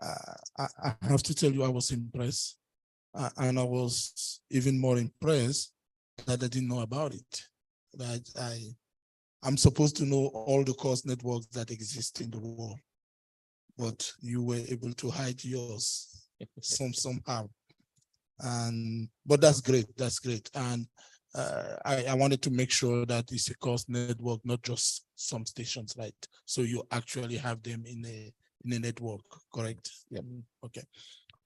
I have to tell you, I was impressed, and I was even more impressed that I didn't know about it. That I'm supposed to know all the course networks that exist in the world, but you were able to hide yours somehow. But that's great. That's great. And I wanted to make sure that it's a course network, not just some stations, right? So you actually have them in a network, correct? Yep. Okay.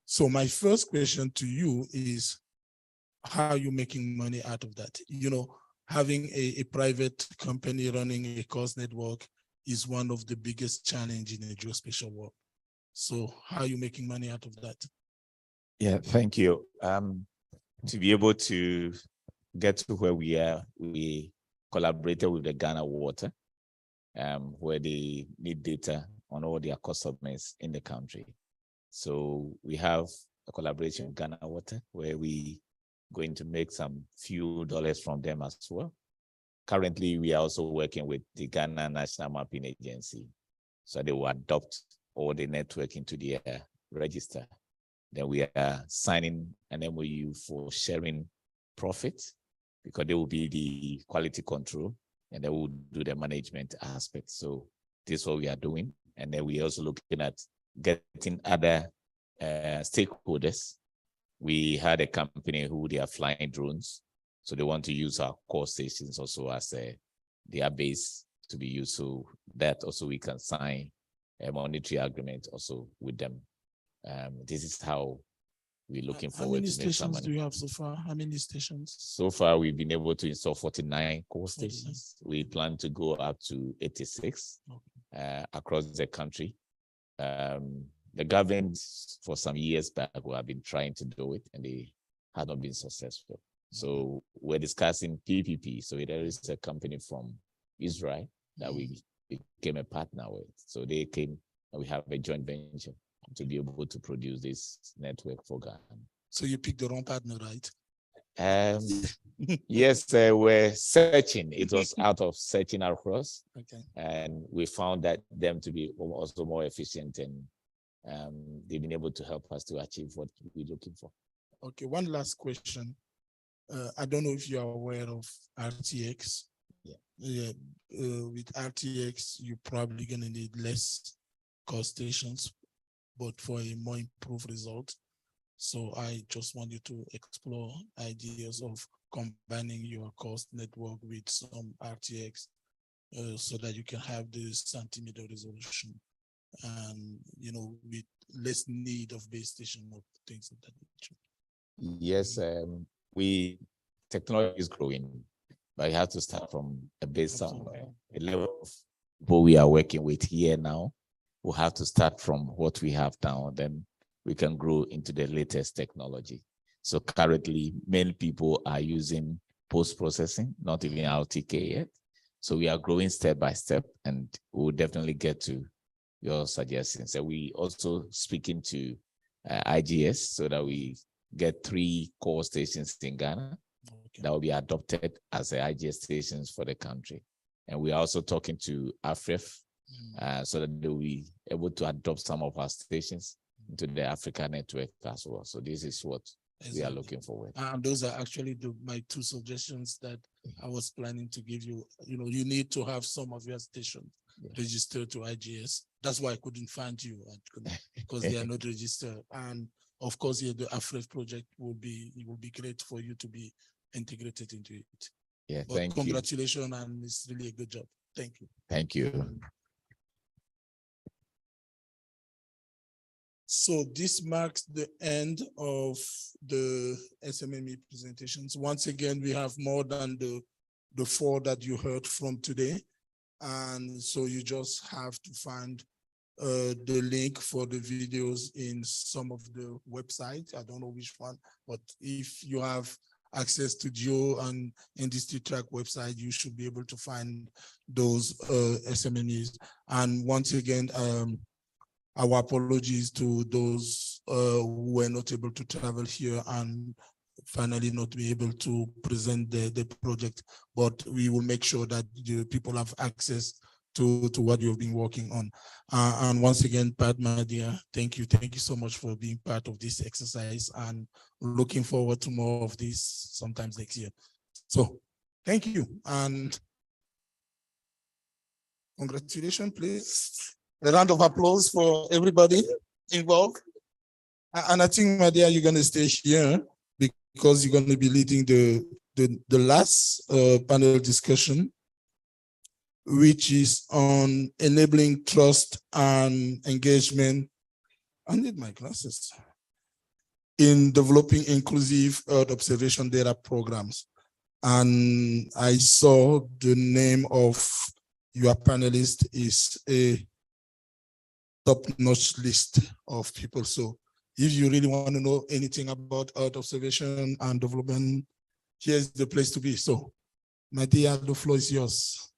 So my first question to you is, how are you making money out of that? You know, having a private company running a course network is one of the biggest challenges in the geospatial world. So how are you making money out of that? Yeah, thank you. To be able to get to where we are, we collaborated with the Ghana Water, where they need data on all their customers in the country. So we have a collaboration with Ghana Water, where we going to make some few dollars from them as well. Currently, we are also working with the Ghana National Mapping Agency, so they will adopt all the network into their register. Then we are signing an MOU for sharing profits, because they will be the quality control and they will do the management aspect. So this is what we are doing. And then we are also looking at getting other stakeholders. We had a company who they are flying drones. So they want to use our core stations also as their base to be used. So that also we can sign a monetary agreement also with them. This is how we're looking forward to make some money. How many stations do you have so far? How many stations? So far, we've been able to install 49 core stations. We plan to go up to 86 across the country. The government, for some years back, we have been trying to do it, and they have not been successful. So we're discussing PPP. So there is a company from Israel that we became a partner with. So they came, and we have a joint venture to be able to produce this network for Ghana. So you picked the wrong partner, right? Yes, we're searching. It was out of searching across. Okay. And we found that them to be also more efficient, and they've been able to help us to achieve what we're looking for. Okay, one last question. I don't know if you are aware of RTX. Yeah. With RTX, you're probably going to need less cost stations, but for a more improved result. So I just want you to explore ideas of combining your cost network with some RTX so that you can have the centimeter resolution and, you know, with less need of base station or things of that nature. Yes, technology is growing, but you have to start from a base somewhere. The level of people we are working with here now, we'll have to start from what we have now, then we can grow into the latest technology. So currently, many people are using post-processing, not even RTK yet. So we are growing step by step, and we'll definitely get to your suggestions. So we also speaking to IGS so that we get 3 core stations in Ghana that will be adopted as the IGS stations for the country. And we are also talking to AFREF so that they'll be able to adopt some of our stations into the Africa network as well. So this is what we are looking forward. And those are actually my 2 suggestions that I was planning to give you. You know, you need to have some of your stations registered to IGS. That's why I couldn't find you. I because they are not registered. And of course, yeah, the AFREF project will be great for you to be integrated into it. Yeah, but thank you. congratulations, and it's really a good job. Thank you. Thank you. So this marks the end of the SMME presentations. Once again, we have more than the 4 that you heard from today. And so you just have to find the link for the videos in some of the websites. I don't know which one, but if you have access to GEO and Industry Track website, you should be able to find those SMMEs. And once again, our apologies to those who were not able to travel here and finally not be able to present the project, but we will make sure that the people have access to what you've been working on. And once again, Pat, my dear, thank you. Thank you so much for being part of this exercise, and looking forward to more of this sometimes next year. So thank you, and congratulations, please. A round of applause for everybody involved. And I think, my dear, you're going to stay here because you're going to be leading the last panel discussion, which is on enabling trust and engagement. I need my glasses. In developing inclusive Earth observation data programs. And I saw the name of your panelist is a top-notch list of people. So if you really want to know anything about Earth observation and development, here's the place to be. So, my dear, the floor is yours.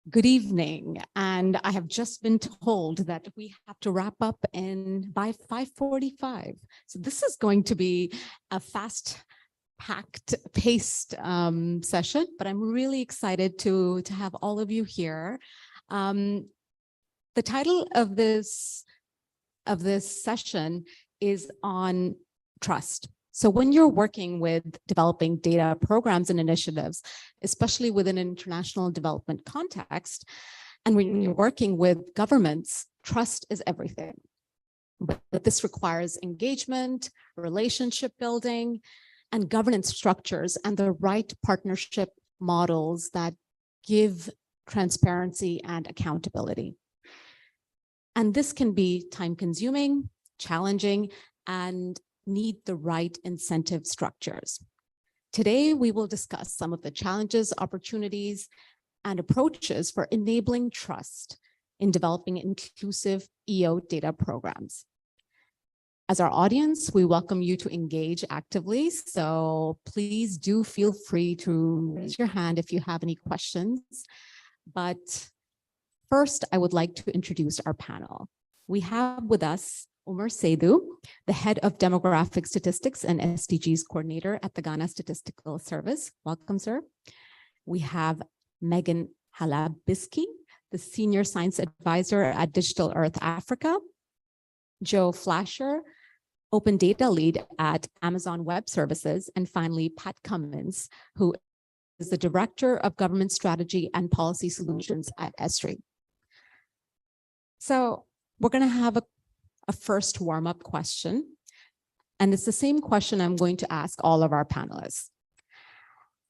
Good evening, and I have just been told that we have to wrap up by 5:45. So this is going to be a fast-packed, paced session, but I'm really excited to have all of you here. The title of this session is on trust. So when you're working with developing data programs and initiatives, especially within an international development context, and when you're working with governments, trust is everything. But this requires engagement, relationship building, and governance structures, and the right partnership models that give transparency and accountability. And this can be time-consuming, challenging, and need the right incentive structures. Today, we will discuss some of the challenges, opportunities, and approaches for enabling trust in developing inclusive EO data programs. As our audience, we welcome you to engage actively, so please do feel free to raise your hand if you have any questions. But first, I would like to introduce our panel. We have with us Umar Seydou, the head of demographic statistics and SDGs coordinator at the Ghana Statistical Service. Welcome, sir. We have Megan Halabiski, the senior science advisor at Digital Earth Africa. Joe Flasher, open data lead at Amazon Web Services. And finally, Pat Cummins, who is the director of government strategy and policy solutions at ESRI. So we're going to have a first warm-up question. And it's the same question I'm going to ask all of our panelists.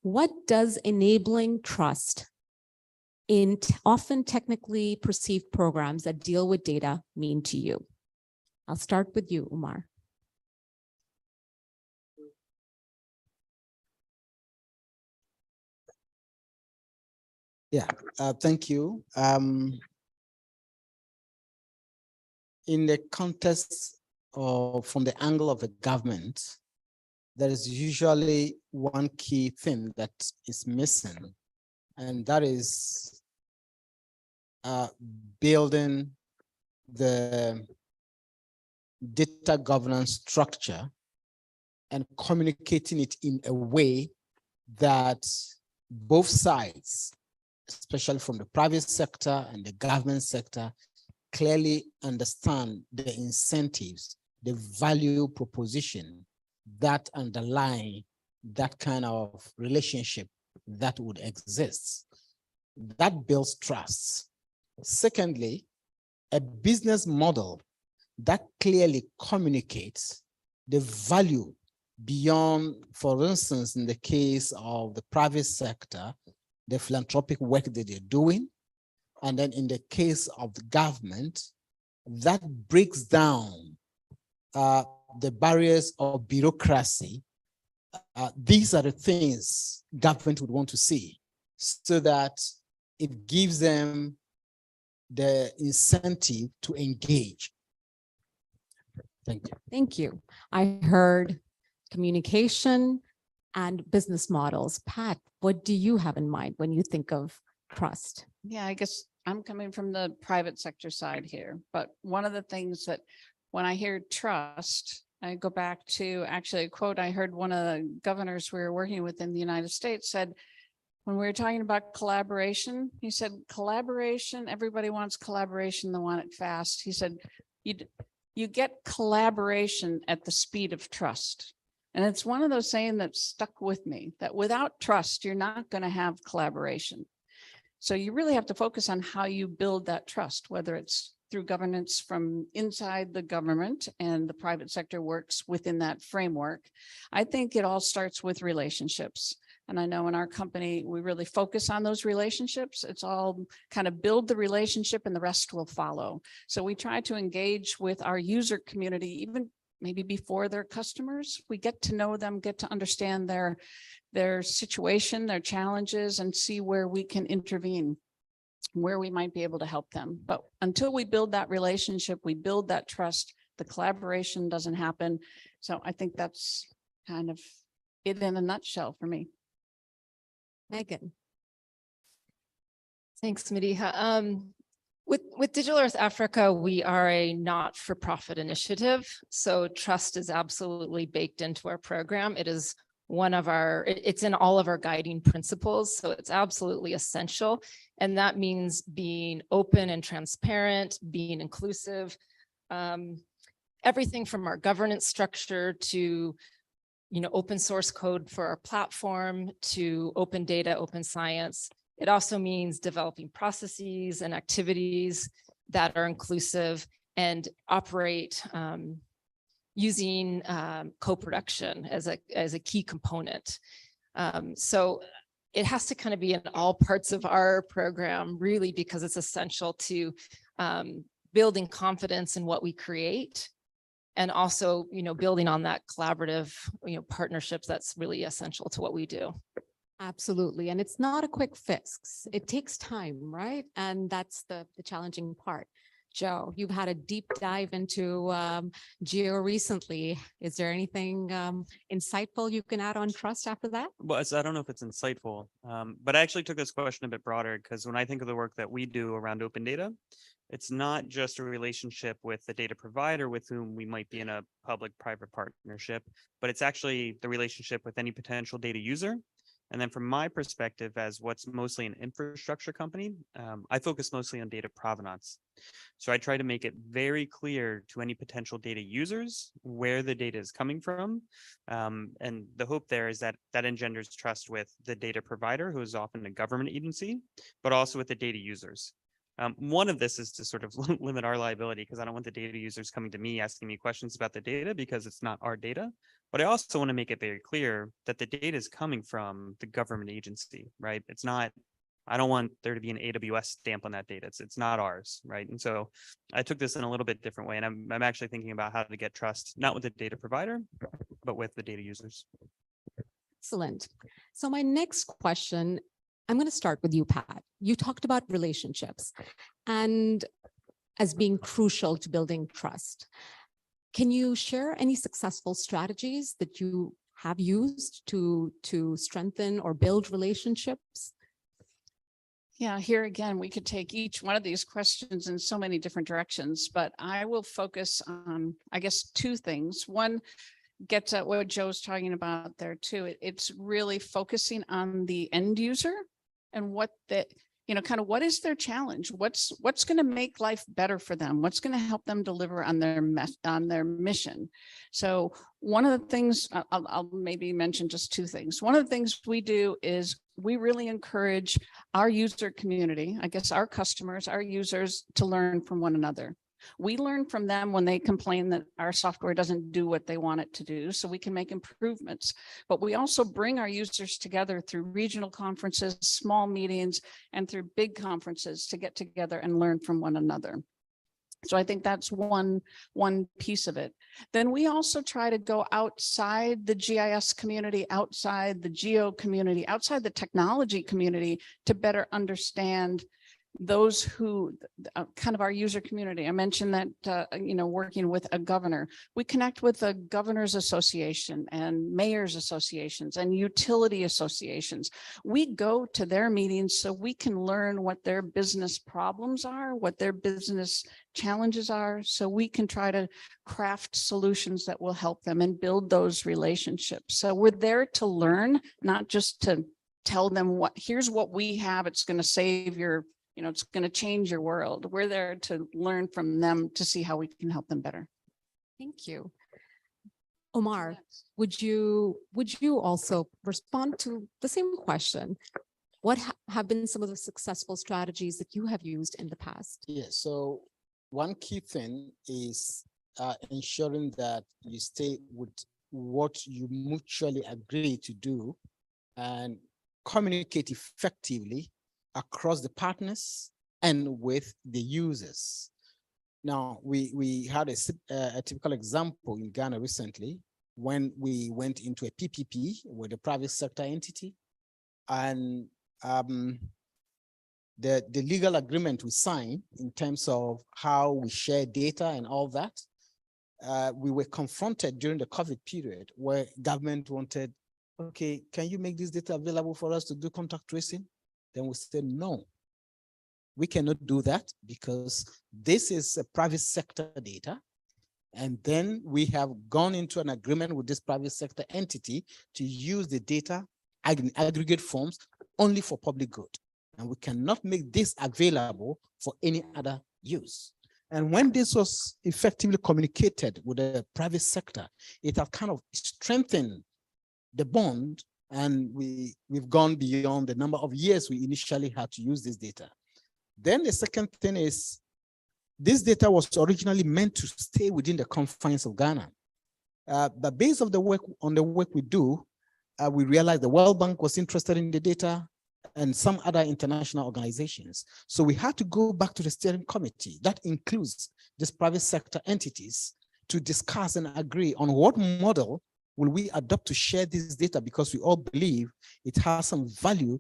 What does enabling trust in often technically perceived programs that deal with data mean to you? I'll start with you, Umar. Yeah, thank you. In the context or from the angle of the government, there is usually one key thing that is missing, and that is building the data governance structure and communicating it in a way that both sides, especially from the private sector and the government sector, clearly understand the incentives, the value proposition that underlie that kind of relationship that would exist. That builds trust. Secondly, a business model that clearly communicates the value beyond, for instance, in the case of the private sector, the philanthropic work that they're doing, and then in the case of the government, that breaks down the barriers of bureaucracy. These are the things government would want to see, so that it gives them the incentive to engage. Thank you. Thank you. I heard communication and business models. Pat, what do you have in mind when you think of trust? Yeah, I guess I'm coming from the private sector side here, but one of the things that when I hear trust, I go back to actually a quote I heard one of the governors we were working with in the United States said, when we were talking about collaboration, he said, collaboration, everybody wants collaboration, they want it fast. He said, you get collaboration at the speed of trust. And it's one of those sayings that stuck with me, that without trust, you're not going to have collaboration. So you really have to focus on how you build that trust, whether it's through governance from inside the government and the private sector works within that framework. I think it all starts with relationships. And I know in our company, we really focus on those relationships. It's all kind of build the relationship and the rest will follow. So we try to engage with our user community, even maybe before their customers. We get to know them, get to understand their situation, their challenges, and see where we can intervene, where we might be able to help them. But until we build that relationship, we build that trust, the collaboration doesn't happen. So I think that's kind of it in a nutshell for me. Megan. Thanks, Mediha. With Digital Earth Africa, we are a not-for-profit initiative. So trust is absolutely baked into our program. It is one of it's in all of our guiding principles. So it's absolutely essential. And that means being open and transparent, being inclusive, everything from our governance structure to open source code for our platform to open data, open science. It also means developing processes and activities that are inclusive and operate using co-production as a key component. So it has to kind of be in all parts of our program, really, because it's essential to building confidence in what we create. And also, building on that collaborative, partnerships, that's really essential to what we do. Absolutely. And it's not a quick fix. It takes time, right? And that's the challenging part. Joe, you've had a deep dive into GEO recently. Is there anything insightful you can add on trust after that? Well, I don't know if it's insightful, but I actually took this question a bit broader because when I think of the work that we do around open data, it's not just a relationship with the data provider with whom we might be in a public-private partnership, but it's actually the relationship with any potential data user. And then from my perspective, as what's mostly an infrastructure company, I focus mostly on data provenance. So I try to make it very clear to any potential data users where the data is coming from. And the hope there is that engenders trust with the data provider, who is often a government agency, but also with the data users. One of this is to sort of limit our liability, because I don't want the data users coming to me asking me questions about the data because it's not our data. But I also want to make it very clear that the data is coming from the government agency, right? It's not, I don't want there to be an AWS stamp on that data. It's not ours, right? And so I took this in a little bit different way, and I'm actually thinking about how to get trust, not with the data provider, but with the data users. Excellent. So my next question, I'm going to start with you, Pat. You talked about relationships and as being crucial to building trust. Can you share any successful strategies that you have used to strengthen or build relationships? Yeah, here again, we could take each one of these questions in so many different directions, but I will focus on, I guess, two things. One gets at what Joe's talking about there too. It's really focusing on the end user and what the, kind of what is their challenge? What's going to make life better for them? What's going to help them deliver on their mission? So one of the things, I'll maybe mention just two things. One of the things we do is we really encourage our user community, I guess our customers, our users, to learn from one another. We learn from them when they complain that our software doesn't do what they want it to do, so we can make improvements. But we also bring our users together through regional conferences, small meetings, and through big conferences to get together and learn from one another. So I think that's one piece of it. Then we also try to go outside the GIS community, outside the GEO community, outside the technology community to better understand those who kind of our user community. I mentioned that, working with a governor, we connect with the governors association and mayors associations and utility associations. We go to their meetings so we can learn what their business problems are, what their business challenges are, so we can try to craft solutions that will help them and build those relationships. So we're there to learn, not just to tell them here's what we have, it's going to save your, it's going to change your world. We're there to learn from them to see how we can help them better. Thank you. Omar, would you also respond to the same question? What have been some of the successful strategies that you have used in the past? Yes, so one key thing is ensuring that you stay with what you mutually agree to do and communicate effectively across the partners and with the users. Now, we had a typical example in Ghana recently when we went into a PPP with a private sector entity, and the legal agreement we signed in terms of how we share data and all that, we were confronted during the COVID period where government wanted, okay, can you make this data available for us to do contact tracing? Then we said, no, we cannot do that because this is a private sector data. And then we have gone into an agreement with this private sector entity to use the data in aggregate forms only for public good. And we cannot make this available for any other use. And when this was effectively communicated with the private sector, it has kind of strengthened the bond. And we've gone beyond the number of years we initially had to use this data. Then the second thing is, this data was originally meant to stay within the confines of Ghana. But based on the work we do, we realized the World Bank was interested in the data and some other international organizations. So we had to go back to the steering committee, that includes these private sector entities, to discuss and agree on what model will we adopt to share this data, because we all believe it has some value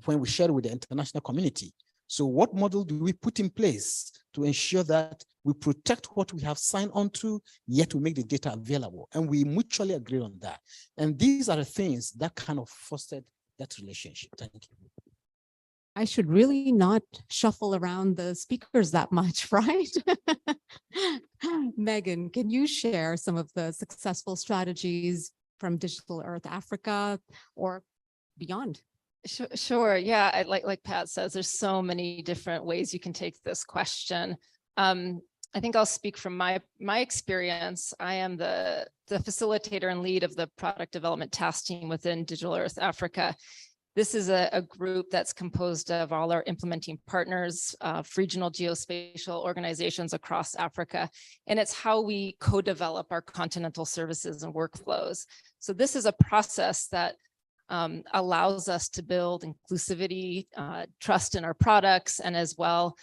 when we share it with the international community. So what model do we put in place to ensure that we protect what we have signed on to, yet we make the data available? And we mutually agree on that. And these are the things that kind of fostered that relationship. Thank you. I should really not shuffle around the speakers that much, right? Megan, can you share some of the successful strategies from Digital Earth Africa or beyond? Sure. Yeah, like Pat says, there's so many different ways you can take this question. I think I'll speak from my experience. I am the facilitator and lead of the product development task team within Digital Earth Africa. This is a group that's composed of all our implementing partners, regional geospatial organizations across Africa, and it's how we co-develop our continental services and workflows. So this is a process that allows us to build inclusivity, trust in our products, and as well,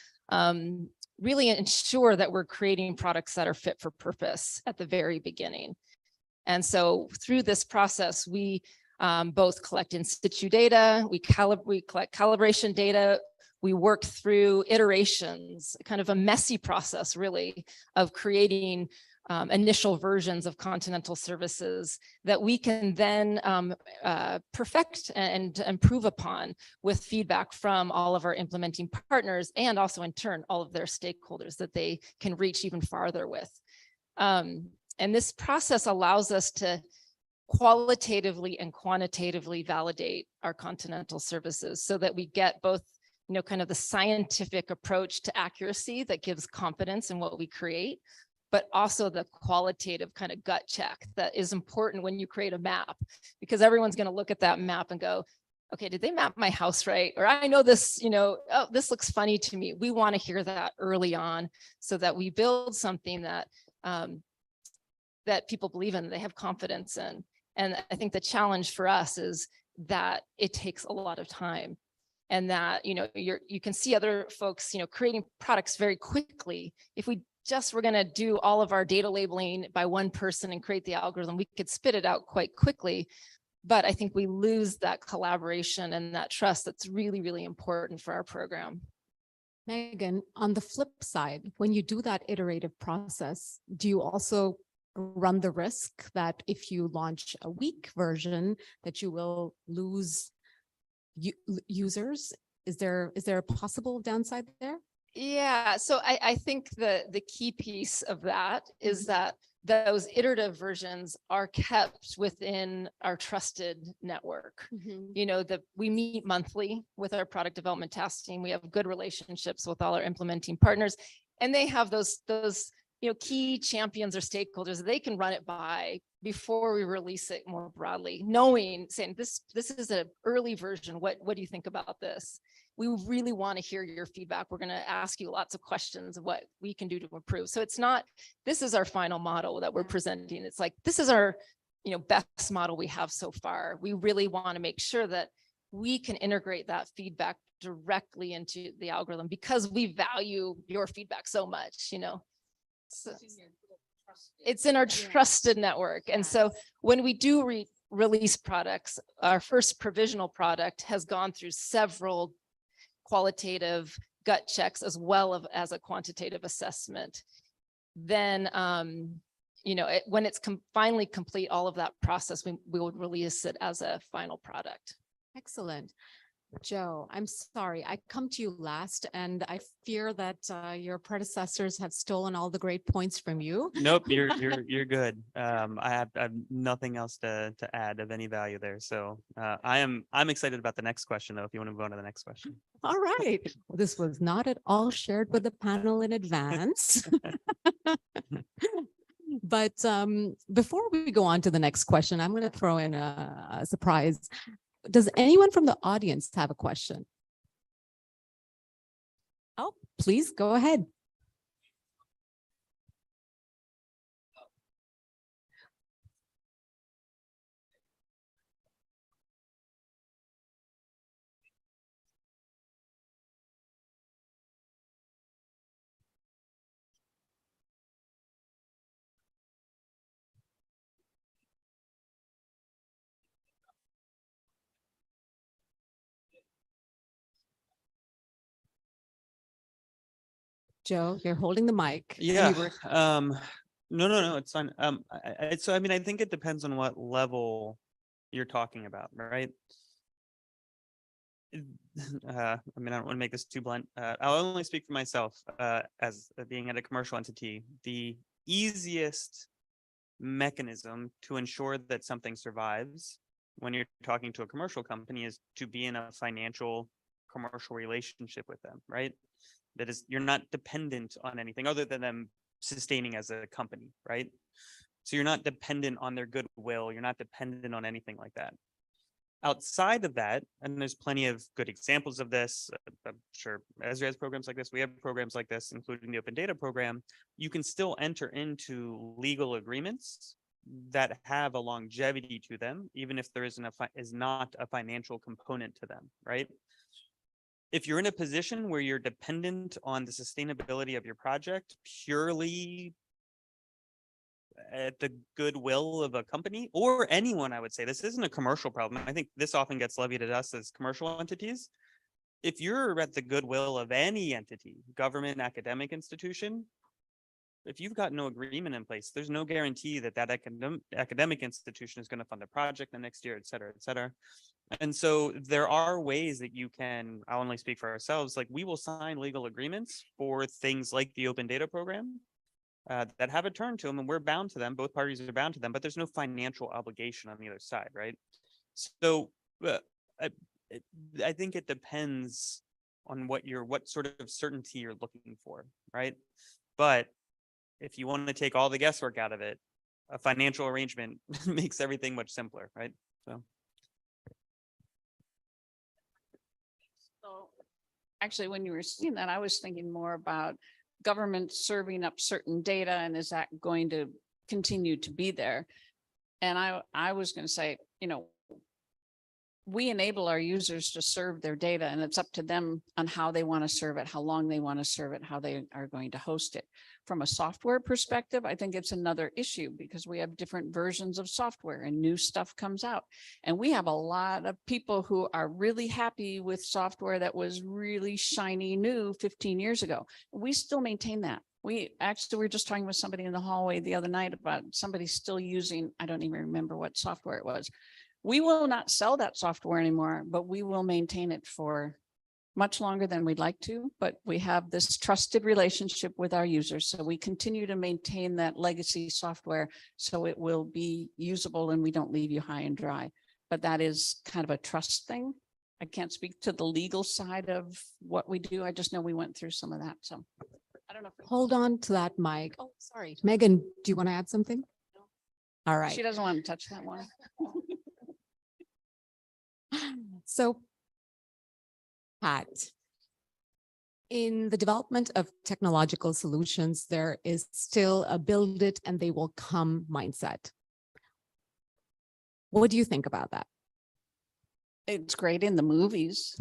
really ensure that we're creating products that are fit for purpose at the very beginning. And so through this process, we both collect in situ data, we collect calibration data, We work through iterations, kind of a messy process really of creating initial versions of continental services that we can then perfect and improve upon with feedback from all of our implementing partners, and also in turn all of their stakeholders that they can reach even farther with. And this process allows us to qualitatively and quantitatively validate our continental services so that we get both, you know, kind of the scientific approach to accuracy that gives confidence in what we create, but also the qualitative kind of gut check that is important when you create a map, because everyone's going to look at that map and go, okay, did they map my house right? Or I know this, you know, oh, this looks funny to me. We want to hear that early on so that we build something that that people believe in, they have confidence in. And I think the challenge for us is that it takes a lot of time, and that, you know, you can see other folks, you know, creating products very quickly. If we just were going to do all of our data labeling by one person and create the algorithm, we could spit it out quite quickly. But I think we lose that collaboration and that trust that's really, really important for our program. Megan, on the flip side, when you do that iterative process, do you also run the risk that if you launch a weak version that you will lose users? Is there a possible downside there? Yeah, so I think the key piece of that is that those iterative versions are kept within our trusted network. You know, that we meet monthly with our product development task team. We have good relationships with all our implementing partners, and they have those you know, key champions or stakeholders that they can run it by before we release it more broadly, saying this is an early version. What do you think about this? We really want to hear your feedback. We're going to ask you lots of questions of what we can do to improve. So it's not, this is our final model that we're presenting. It's like, this is our, you know, best model we have so far. We really want to make sure that we can integrate that feedback directly into the algorithm because we value your feedback so much, you know. So it's in our trusted network. And so when we do release products, our first provisional product has gone through several qualitative gut checks as well as a quantitative assessment. Then, you know, when it's finally complete all of that process, we will release it as a final product. Excellent. Joe, I'm sorry, I come to you last, and I fear that your predecessors have stolen all the great points from you. Nope, you're good. I have nothing else to add of any value there. So I'm excited about the next question though, if you want to go on to the next question. All right. Well, this was not at all shared with the panel in advance. But before we go on to the next question, I'm going to throw in a surprise. Does anyone from the audience have a question? Oh, please go ahead. Joe, you're holding the mic. Yeah. No, it's fine. So I mean, I think it depends on what level you're talking about, right? I mean, I don't want to make this too blunt. I'll only speak for myself as being at a commercial entity. The easiest mechanism to ensure that something survives when you're talking to a commercial company is to be in a financial commercial relationship with them, right? That is, you're not dependent on anything other than them sustaining as a company, right? So you're not dependent on their goodwill. You're not dependent on anything like that. Outside of that, and there's plenty of good examples of this, I'm sure Ezra has programs like this, we have programs like this, including the Open Data Program, you can still enter into legal agreements that have a longevity to them, even if there is not a financial component to them, right? If you're in a position where you're dependent on the sustainability of your project purely at the goodwill of a company or anyone, I would say this isn't a commercial problem. I think this often gets levied at us as commercial entities. if you're at the goodwill of any entity, government, academic institution, if you've got no agreement in place, there's no guarantee that that academic institution is going to fund a project the next year, et cetera, et cetera. And so there are ways that you can, I'll only speak for ourselves, like we will sign legal agreements for things like the open data program that have a term to them, and we're bound to them. Both parties are bound to them, but there's no financial obligation on the other side, right? So I think it depends on what sort of certainty you're looking for, right? But if you want to take all the guesswork out of it, a financial arrangement makes everything much simpler, right? So actually, when you were seeing that, I was thinking more about government serving up certain data, and is that going to continue to be there? And I was going to say, you know, we enable our users to serve their data, and it's up to them on how they want to serve it, how long they want to serve it, how they are going to host it. From a software perspective, I think it's another issue because we have different versions of software and new stuff comes out. And we have a lot of people who are really happy with software that was really shiny new 15 years ago. We still maintain that. We were just talking with somebody in the hallway the other night about somebody still using, I don't even remember what software it was. We will not sell that software anymore, but we will maintain it for much longer than we'd like to. But we have this trusted relationship with our users. So we continue to maintain that legacy software so it will be usable and we don't leave you high and dry. But that is kind of a trust thing. I can't speak to the legal side of what we do. I just know we went through some of that. So I don't know. Hold on to that, Mike. Oh, sorry. Megan, do you want to add something? All right. She doesn't want to touch that one. So, Pat, in the development of technological solutions, there is still a build it and they will come mindset. What do you think about that? It's great in the movies,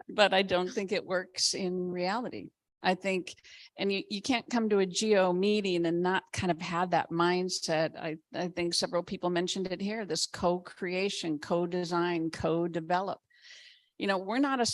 but I don't think it works in reality. I think, and you can't come to a GEO meeting and not kind of have that mindset. I think several people mentioned it here, this co-creation, co-design, co-develop. You know, we're not a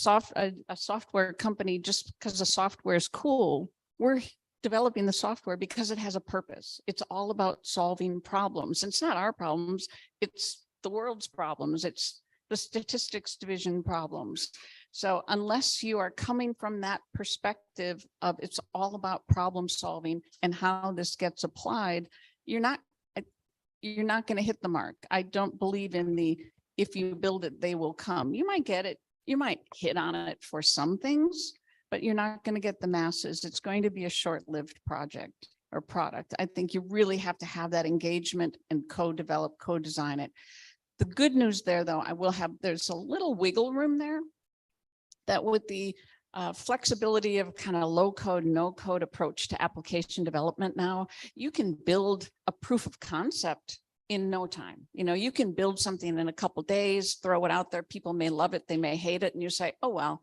software company just because the software is cool. We're developing the software because it has a purpose. It's all about solving problems. It's not our problems. It's the world's problems. It's the statistics division problems. So unless you are coming from that perspective of it's all about problem solving and how this gets applied, you're not going to hit the mark. I don't believe in the, if you build it, they will come. You might get it. You might hit on it for some things, but you're not going to get the masses. It's going to be a short-lived project or product. I think you really have to have that engagement and co-develop, co-design it. The good news there, though, there's a little wiggle room there that with the flexibility of kind of low code, no code approach to application development now, you can build a proof of concept in no time. You know, you can build something in a couple of days, throw it out there. People may love it, they may hate it. And you say, oh, well,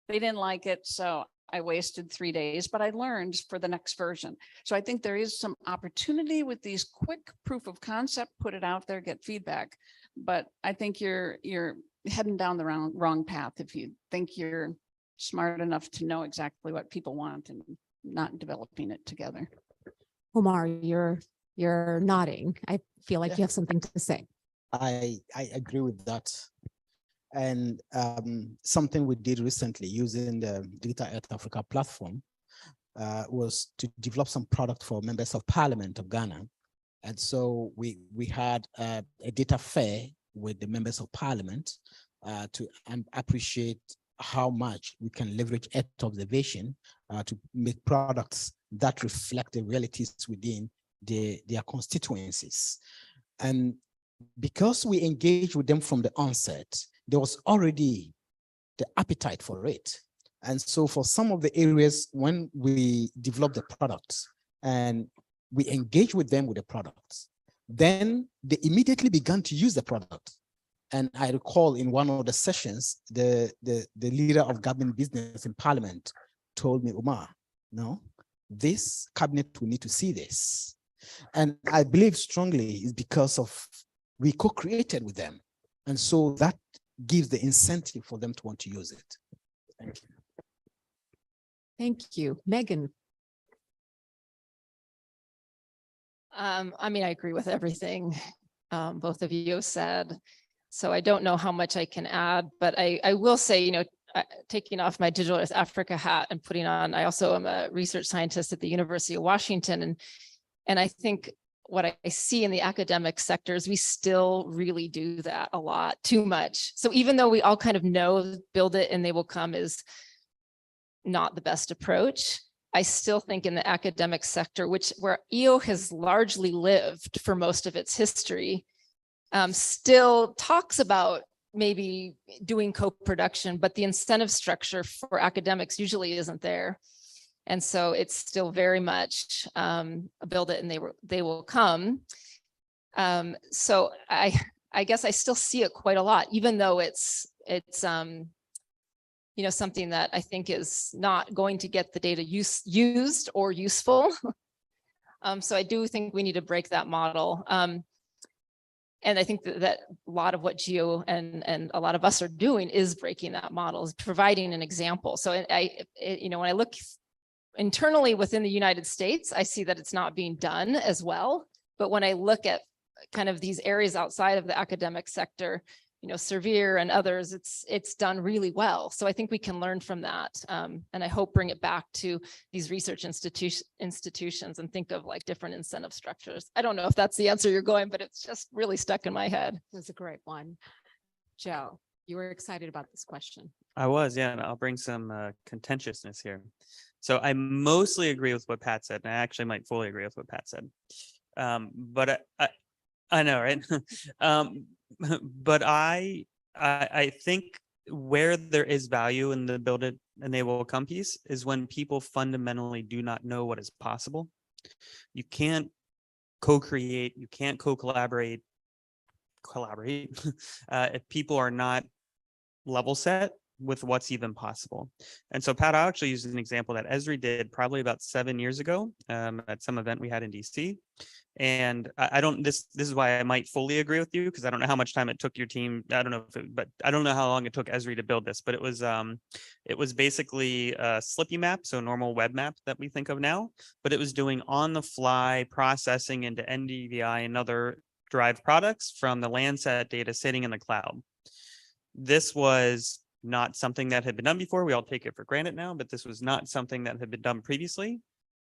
they didn't like it. So I wasted 3 days, but I learned for the next version. So I think there is some opportunity with these quick proof of concept, put it out there, get feedback. But I think you're heading down the wrong path if you think you're smart enough to know exactly what people want and not developing it together. Omar, you're nodding. I feel like you have something to say. I agree with that. And something we did recently using the Digital Earth Africa platform was to develop some product for members of Parliament of Ghana. And so we had a data fair with the members of Parliament to appreciate how much we can leverage Earth observation to make products that reflect the realities within their constituencies. And because we engaged with them from the onset, there was already the appetite for it. And so for some of the areas when we developed the products and we engaged with them with the products, then they immediately began to use the product. And I recall in one of the sessions, the leader of government business in Parliament told me, Omar, no, this cabinet will need to see this. And I believe strongly it's because of we co-created with them. And so that gives the incentive for them to want to use it. Thank you. Thank you. Megan. I mean, I agree with everything both of you said. So I don't know how much I can add, but I will say, you know, taking off my Digital Earth Africa hat and putting on, I also am a research scientist at the University of Washington. And I think what I see in the academic sectors, we still really do that a lot, too much. So even though we all kind of know build it and they will come is not the best approach, I still think in the academic sector, where EO has largely lived for most of its history, still talks about maybe doing co-production, but the incentive structure for academics usually isn't there. And so it's still very much build it and they will come. So I guess I still see it quite a lot, even though it's you know, something that I think is not going to get the data used or useful. So I do think we need to break that model. And I think that a lot of what GEO and a lot of us are doing is breaking that model, is providing an example. So you know, when I look internally within the United States, I see that it's not being done as well. But when I look at kind of these areas outside of the academic sector, you know, Servier and others, it's done really well. So I think we can learn from that. And I hope bring it back to these research institutions and think of like different incentive structures. I don't know if that's the answer you're going, but it's just really stuck in my head. That's a great one. Joe, you were excited about this question. I was, yeah, and I'll bring some contentiousness here. So I mostly agree with what Pat said, and I actually might fully agree with what Pat said. But I know, right? But I think where there is value in the build it and they will come piece is when people fundamentally do not know what is possible. You can't co-create, you can't collaborate if people are not level set with what's even possible. And so Pat, I actually used an example that Esri did probably about 7 years ago at some event we had in DC. And I don't, this is why I might fully agree with you, because I don't know how much time it took your team. I don't know if it, but I don't know how long it took Esri to build this, but it was basically a Slippy map, so a normal web map that we think of now, but it was doing on the fly processing into NDVI and other derived products from the Landsat data sitting in the cloud. This was not something that had been done before. We all take it for granted now, but this was not something that had been done previously.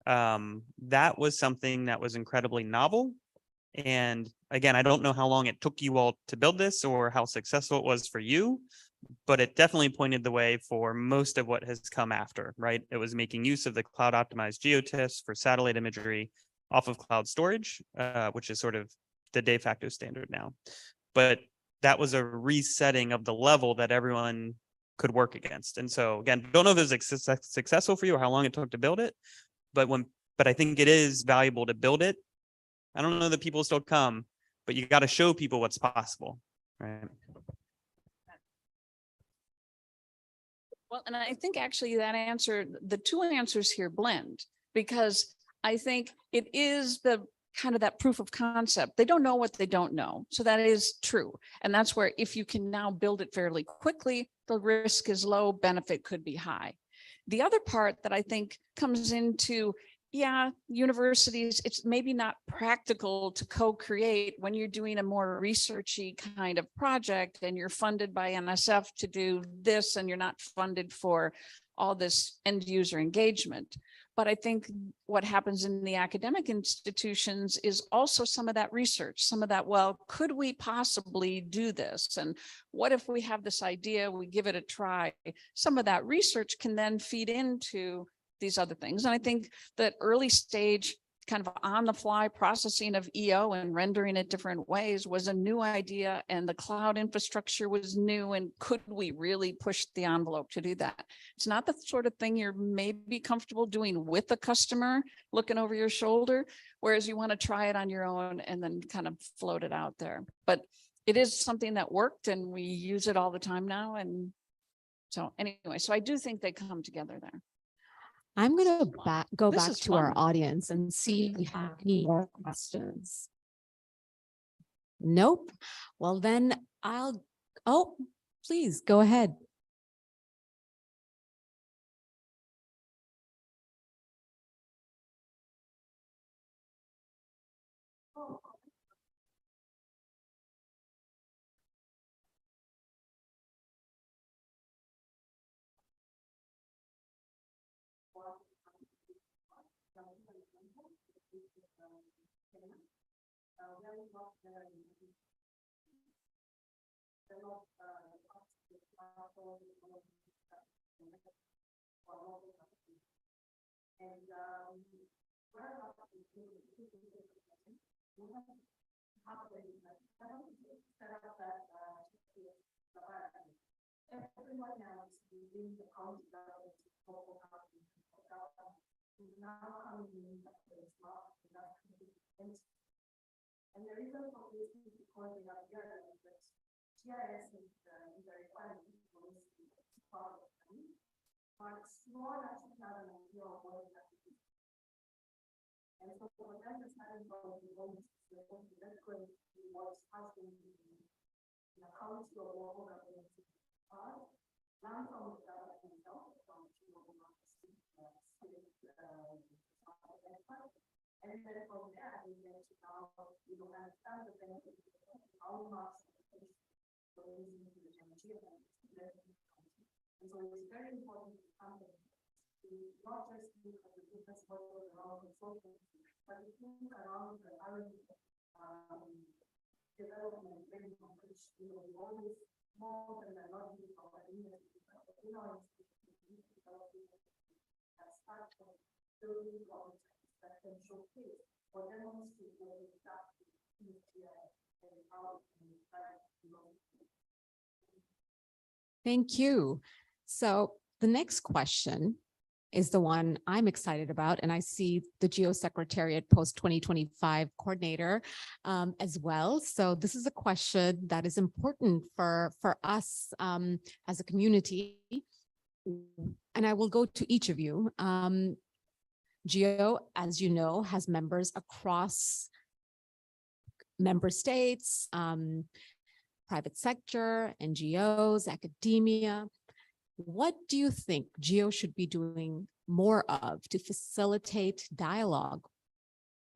That was something that was incredibly novel. And again, I don't know how long it took you all to build this or how successful it was for you, but it definitely pointed the way for most of what has come after, right? It was making use of the cloud optimized GeoTIFFs for satellite imagery off of cloud storage, which is sort of the de facto standard now. But that was a resetting of the level that everyone could work against. And so again, don't know if it was successful for you or how long it took to build it, but I think it is valuable to build it. I don't know that people still come, but you got to show people what's possible, right? Well, and I think actually that answer, the two answers here blend, because I think it is the kind of that proof of concept. They don't know what they don't know. So that is true. And that's where if you can now build it fairly quickly, the risk is low, benefit could be high. The other part that I think comes into, yeah, universities, it's maybe not practical to co-create when you're doing a more researchy kind of project and you're funded by NSF to do this and you're not funded for all this end user engagement. But I think what happens in the academic institutions is also some of that research, some of that, well, could we possibly do this? And what if we have this idea, we give it a try? Some of that research can then feed into these other things. And I think that early stage kind of on the fly processing of EO and rendering it different ways was a new idea, and the cloud infrastructure was new. And could we really push the envelope to do that? It's not the sort of thing you're maybe comfortable doing with the customer looking over your shoulder, whereas you want to try it on your own and then kind of float it out there. But it is something that worked and we use it all the time now. And so anyway, so I do think they come together there. I'm going to go back is to our fun. audience and see if we have any more questions. Nope. Well, then Please go ahead. Everyone else within the county government local government is now coming in as smart and the reason for this is because they have realized that GIS is the requirement for this part of them, but small actually have an idea of what that is. And so for them to start involved in what is that's going to be what's happening in the county or local government. Learn from the government itself, from and then from there, we get to now, understand the benefits of our marks and so it's very important to companies to not just look at the business model around consultancy, but to think around the current development framework, which always more than a lot of people are in the start from building concepts that can showcase or demonstrate what is happening and how it can Thank you. So the next question is the one I'm excited about, and I see the GEO Secretariat Post 2025 coordinator as well. So this is a question that is important for us as a community, and I will go to each of you. GEO, as you know, has members across member states, private sector, NGOs, academia. What do you think GEO should be doing more of to facilitate dialogue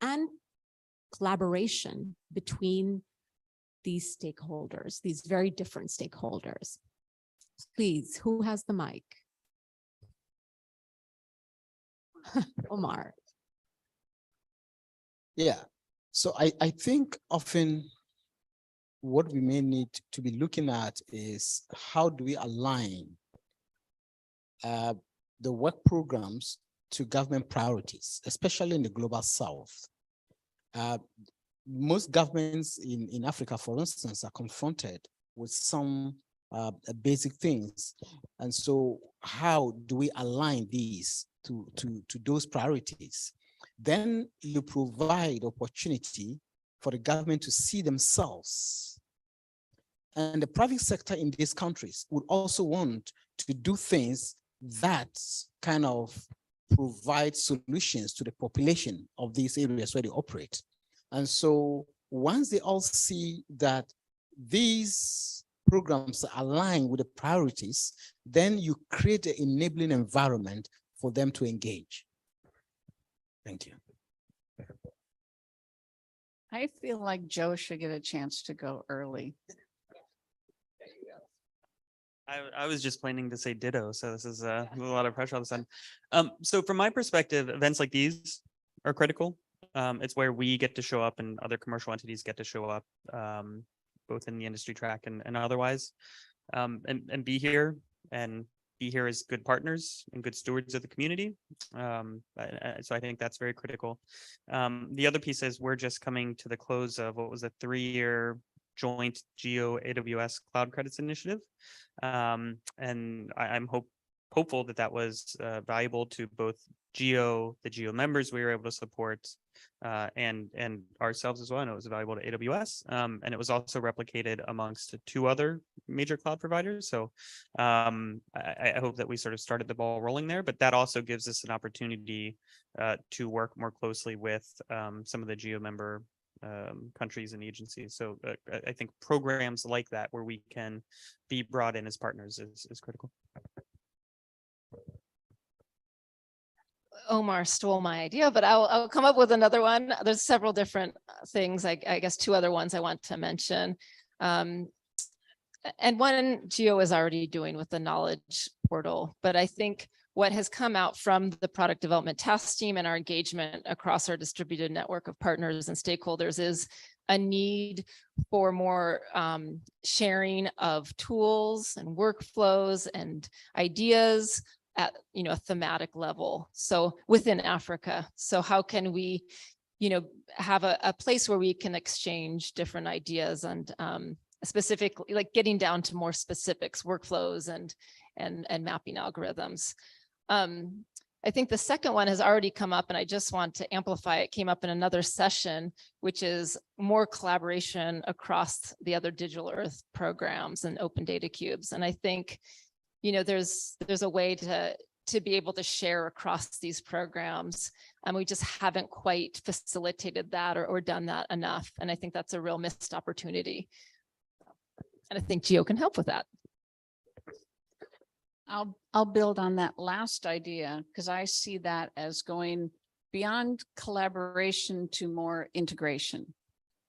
and collaboration between these stakeholders, these very different stakeholders? Please, who has the mic? Omar. Yeah, so I think often what we may need to be looking at is how do we align the work programs to government priorities, especially in the global south. Most governments in Africa, for instance, are confronted with some basic things. And so how do we align these to those priorities? Then you provide opportunity for the government to see themselves. And the private sector in these countries would also want to do things that kind of provide solutions to the population of these areas where they operate. And so once they all see that these programs align with the priorities, then you create an enabling environment for them to engage. Thank you. I feel like Joe should get a chance to go early. I was just planning to say ditto, so this is a lot of pressure all of a sudden. So from my perspective, events like these are critical. It's where we get to show up and other commercial entities get to show up, both in the industry track and otherwise, and be here as good partners and good stewards of the community. So I think that's very critical. The other piece is we're just coming to the close of what was a 3-year joint GEO AWS Cloud Credits Initiative. And I'm hopeful that was valuable to both GEO, the GEO members we were able to support, and ourselves as well. I know it was valuable to AWS, and it was also replicated amongst 2 other major cloud providers. So I hope that we sort of started the ball rolling there, but that also gives us an opportunity to work more closely with some of the GEO member countries and agencies. So I think programs like that where we can be brought in as partners is critical. Omar stole my idea, but I'll come up with another one. There's several different things. I guess two other ones I want to mention. And one GEO is already doing with the knowledge portal, but I think what has come out from the product development task team and our engagement across our distributed network of partners and stakeholders is a need for more sharing of tools and workflows and ideas at a thematic level. So within Africa, so how can we have a place where we can exchange different ideas and specifically like getting down to more specifics, workflows and mapping algorithms. I think the second one has already come up and I just want to amplify it. Came up in another session, which is more collaboration across the other Digital Earth programs and open data cubes. And I think, there's a way to be able to share across these programs. And we just haven't quite facilitated that or done that enough. And I think that's a real missed opportunity. And I think GEO can help with that. I'll build on that last idea because I see that as going beyond collaboration to more integration.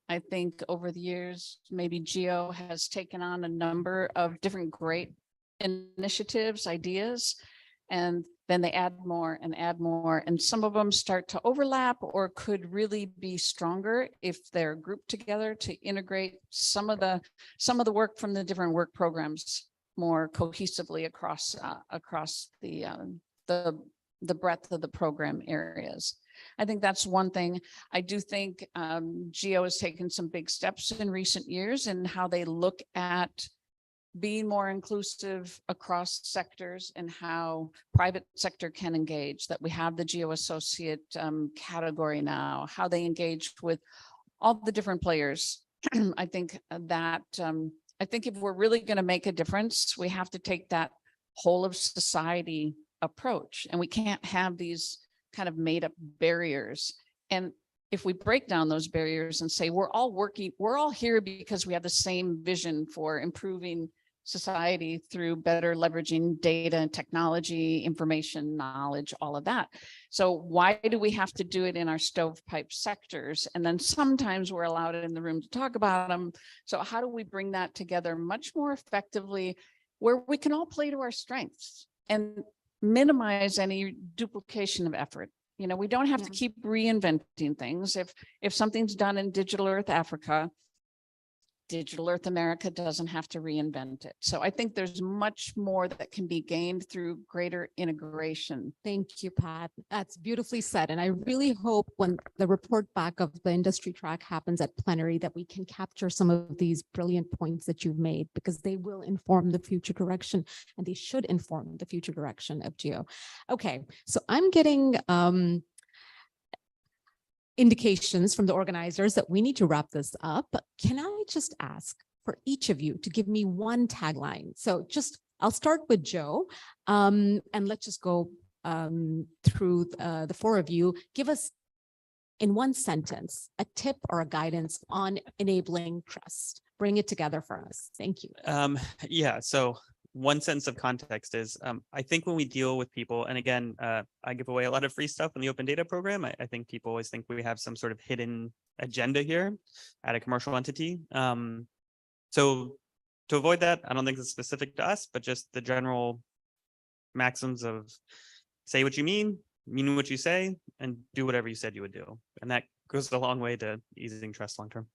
I think over the years, maybe GEO has taken on a number of different great initiatives, ideas, and then they add more, and some of them start to overlap or could really be stronger if they're grouped together to integrate some of the work from the different work programs more cohesively across the breadth of the program areas. I think that's one thing. I do think GEO has taken some big steps in recent years in how they look at being more inclusive across sectors and how private sector can engage, that we have the GEO Associate category now, how they engage with all the different players. I think that I think if we're really going to make a difference, we have to take that whole of society approach, and we can't have these kind of made up barriers. And if we break down those barriers and say, we're all here because we have the same vision for improving society through better leveraging data and technology, information, knowledge, all of that. So why do we have to do it in our stovepipe sectors? And then sometimes we're allowed in the room to talk about them. So how do we bring that together much more effectively where we can all play to our strengths and minimize any duplication of effort? We don't have to keep reinventing things. If something's done in Digital Earth Africa, Digital Earth America doesn't have to reinvent it. So I think there's much more that can be gained through greater integration. Thank you, Pat. That's beautifully said. And I really hope when the report back of the industry track happens at plenary that we can capture some of these brilliant points that you've made, because they will inform the future direction, and they should inform the future direction of GEO. Okay, so I'm getting indications from the organizers that we need to wrap this up. But can I just ask for each of you to give me one tagline? So I'll start with Joe, and let's just go through the four of you. Give us in one sentence a tip or a guidance on enabling trust. Bring it together for us. Thank you. Yeah, so one sense of context is, I think when we deal with people, and again, I give away a lot of free stuff in the open data program. I think people always think we have some sort of hidden agenda here at a commercial entity. So to avoid that, I don't think it's specific to us, but just the general maxims of say what you mean what you say, and do whatever you said you would do. And that goes a long way to easing trust long term.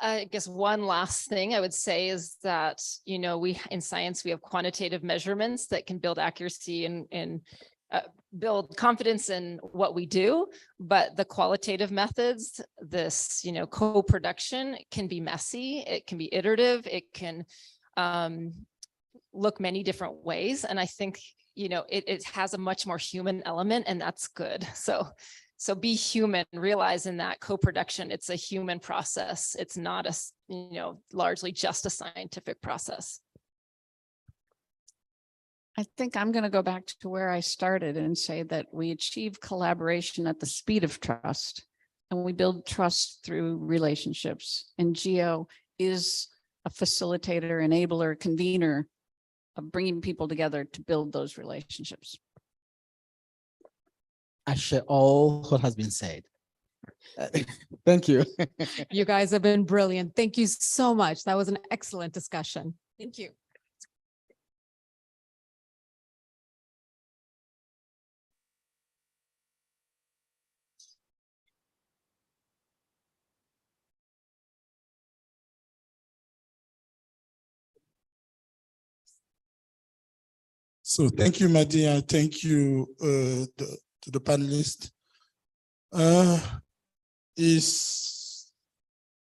I guess one last thing I would say is that, we in science, we have quantitative measurements that can build accuracy and build confidence in what we do. But the qualitative methods, this, co-production can be messy. It can be iterative. It can look many different ways. And I think, it has a much more human element, and that's good. So be human, realizing that co-production, it's a human process. It's not largely just a scientific process. I think I'm going to go back to where I started and say that we achieve collaboration at the speed of trust, and we build trust through relationships. And GEO is a facilitator, enabler, convener of bringing people together to build those relationships. I share all what has been said. Thank you. You guys have been brilliant. Thank you so much. That was an excellent discussion. Thank you. So thank you, Madia. Thank you to the panelists. It's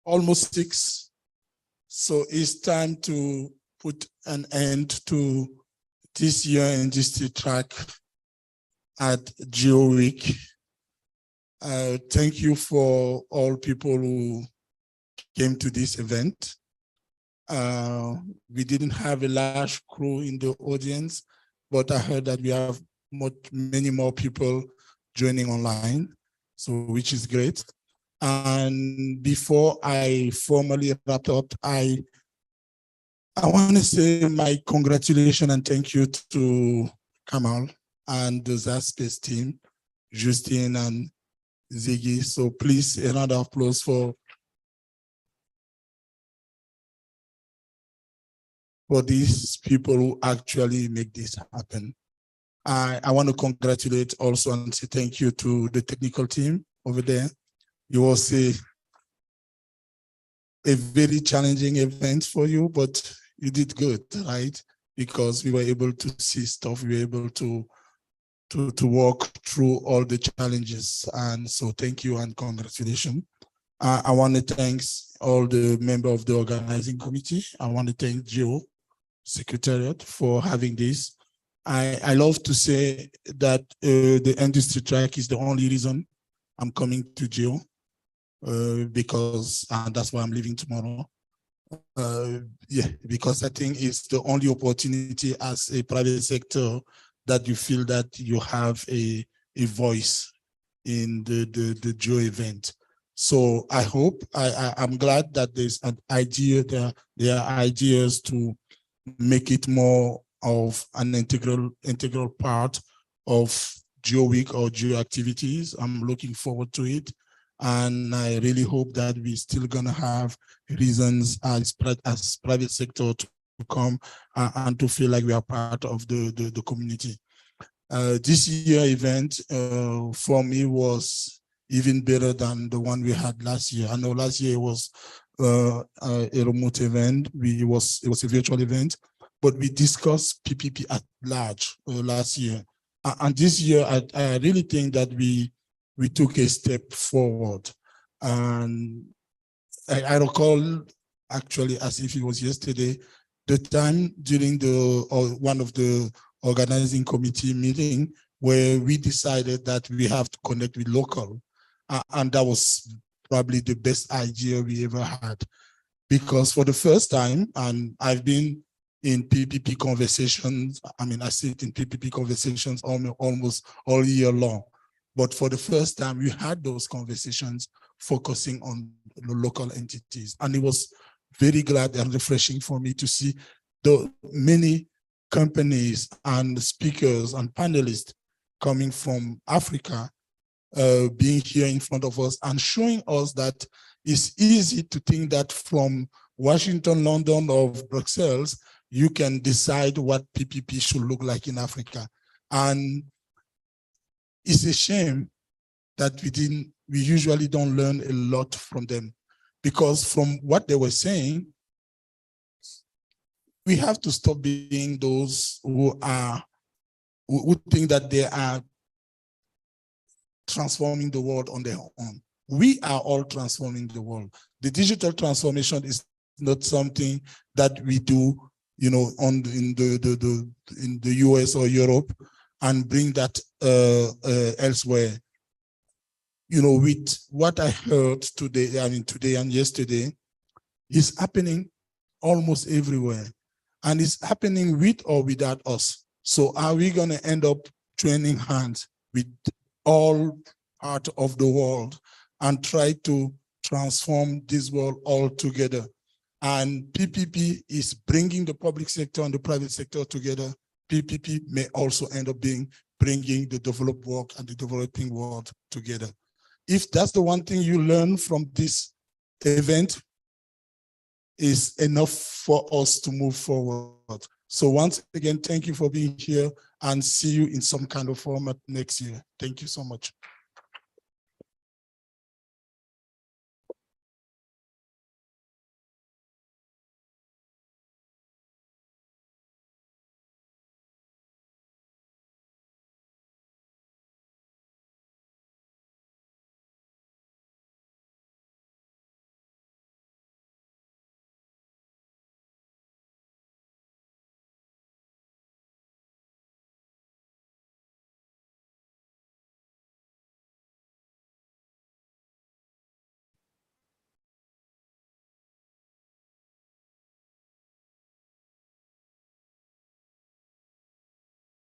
almost 6. So it's time to put an end to this year industry track at GEO Week. Thank you for all people who came to this event. We didn't have a large crew in the audience, but I heard that we have many more people joining online, so which is great. And before I formally wrap up, I want to say my congratulations and thank you to Kamal and the ZASpace team, Justine and Ziggy. So please, a round of applause for these people who actually make this happen. I want to congratulate also and say thank you to the technical team over there. You all say a very challenging event for you, but you did good, right? Because we were able to see stuff, we were able to walk through all the challenges. And so thank you and congratulations. I want to thank all the members of the organizing committee. I want to thank GEO Secretariat for having this. I love to say that the industry track is the only reason I'm coming to GEO, because that's why I'm leaving tomorrow. Yeah, because I think it's the only opportunity as a private sector that you feel that you have a voice in the GEO event. So I hope, I'm glad that there's an idea, there are ideas to make it more of an integral part of GEO Week or GEO activities. I'm looking forward to it. And I really hope that we're still gonna have reasons as private sector to come and to feel like we are part of the community. This year event for me was even better than the one we had last year. I know last year was a remote event. It was a virtual event, but we discussed PPP at large last year. And this year, I really think that we took a step forward. And I recall, actually, as if it was yesterday, the time during one of the organizing committee meeting where we decided that we have to connect with local. And that was probably the best idea we ever had. Because for the first time, and I've been in PPP conversations, I sit in PPP conversations almost all year long. But for the first time, we had those conversations focusing on the local entities. And it was very glad and refreshing for me to see the many companies and speakers and panelists coming from Africa being here in front of us and showing us that it's easy to think that from Washington, London, or Brussels, you can decide what PPP should look like in Africa. And it's a shame that we usually don't learn a lot from them, because from what they were saying, we have to stop being those who think that they are transforming the world on their own. We are all transforming the world. The digital transformation is not something that we do, in the US or Europe and bring that elsewhere. With what I heard today, today and yesterday, is happening almost everywhere. And it's happening with or without us. So are we going to end up joining hands with all part of the world and try to transform this world all together? And PPP is bringing the public sector and the private sector together. PPP may also end up bringing the developed world and the developing world together. If that's the one thing you learn from this event, is enough for us to move forward. So once again, thank you for being here, and see you in some kind of format next year. Thank you so much.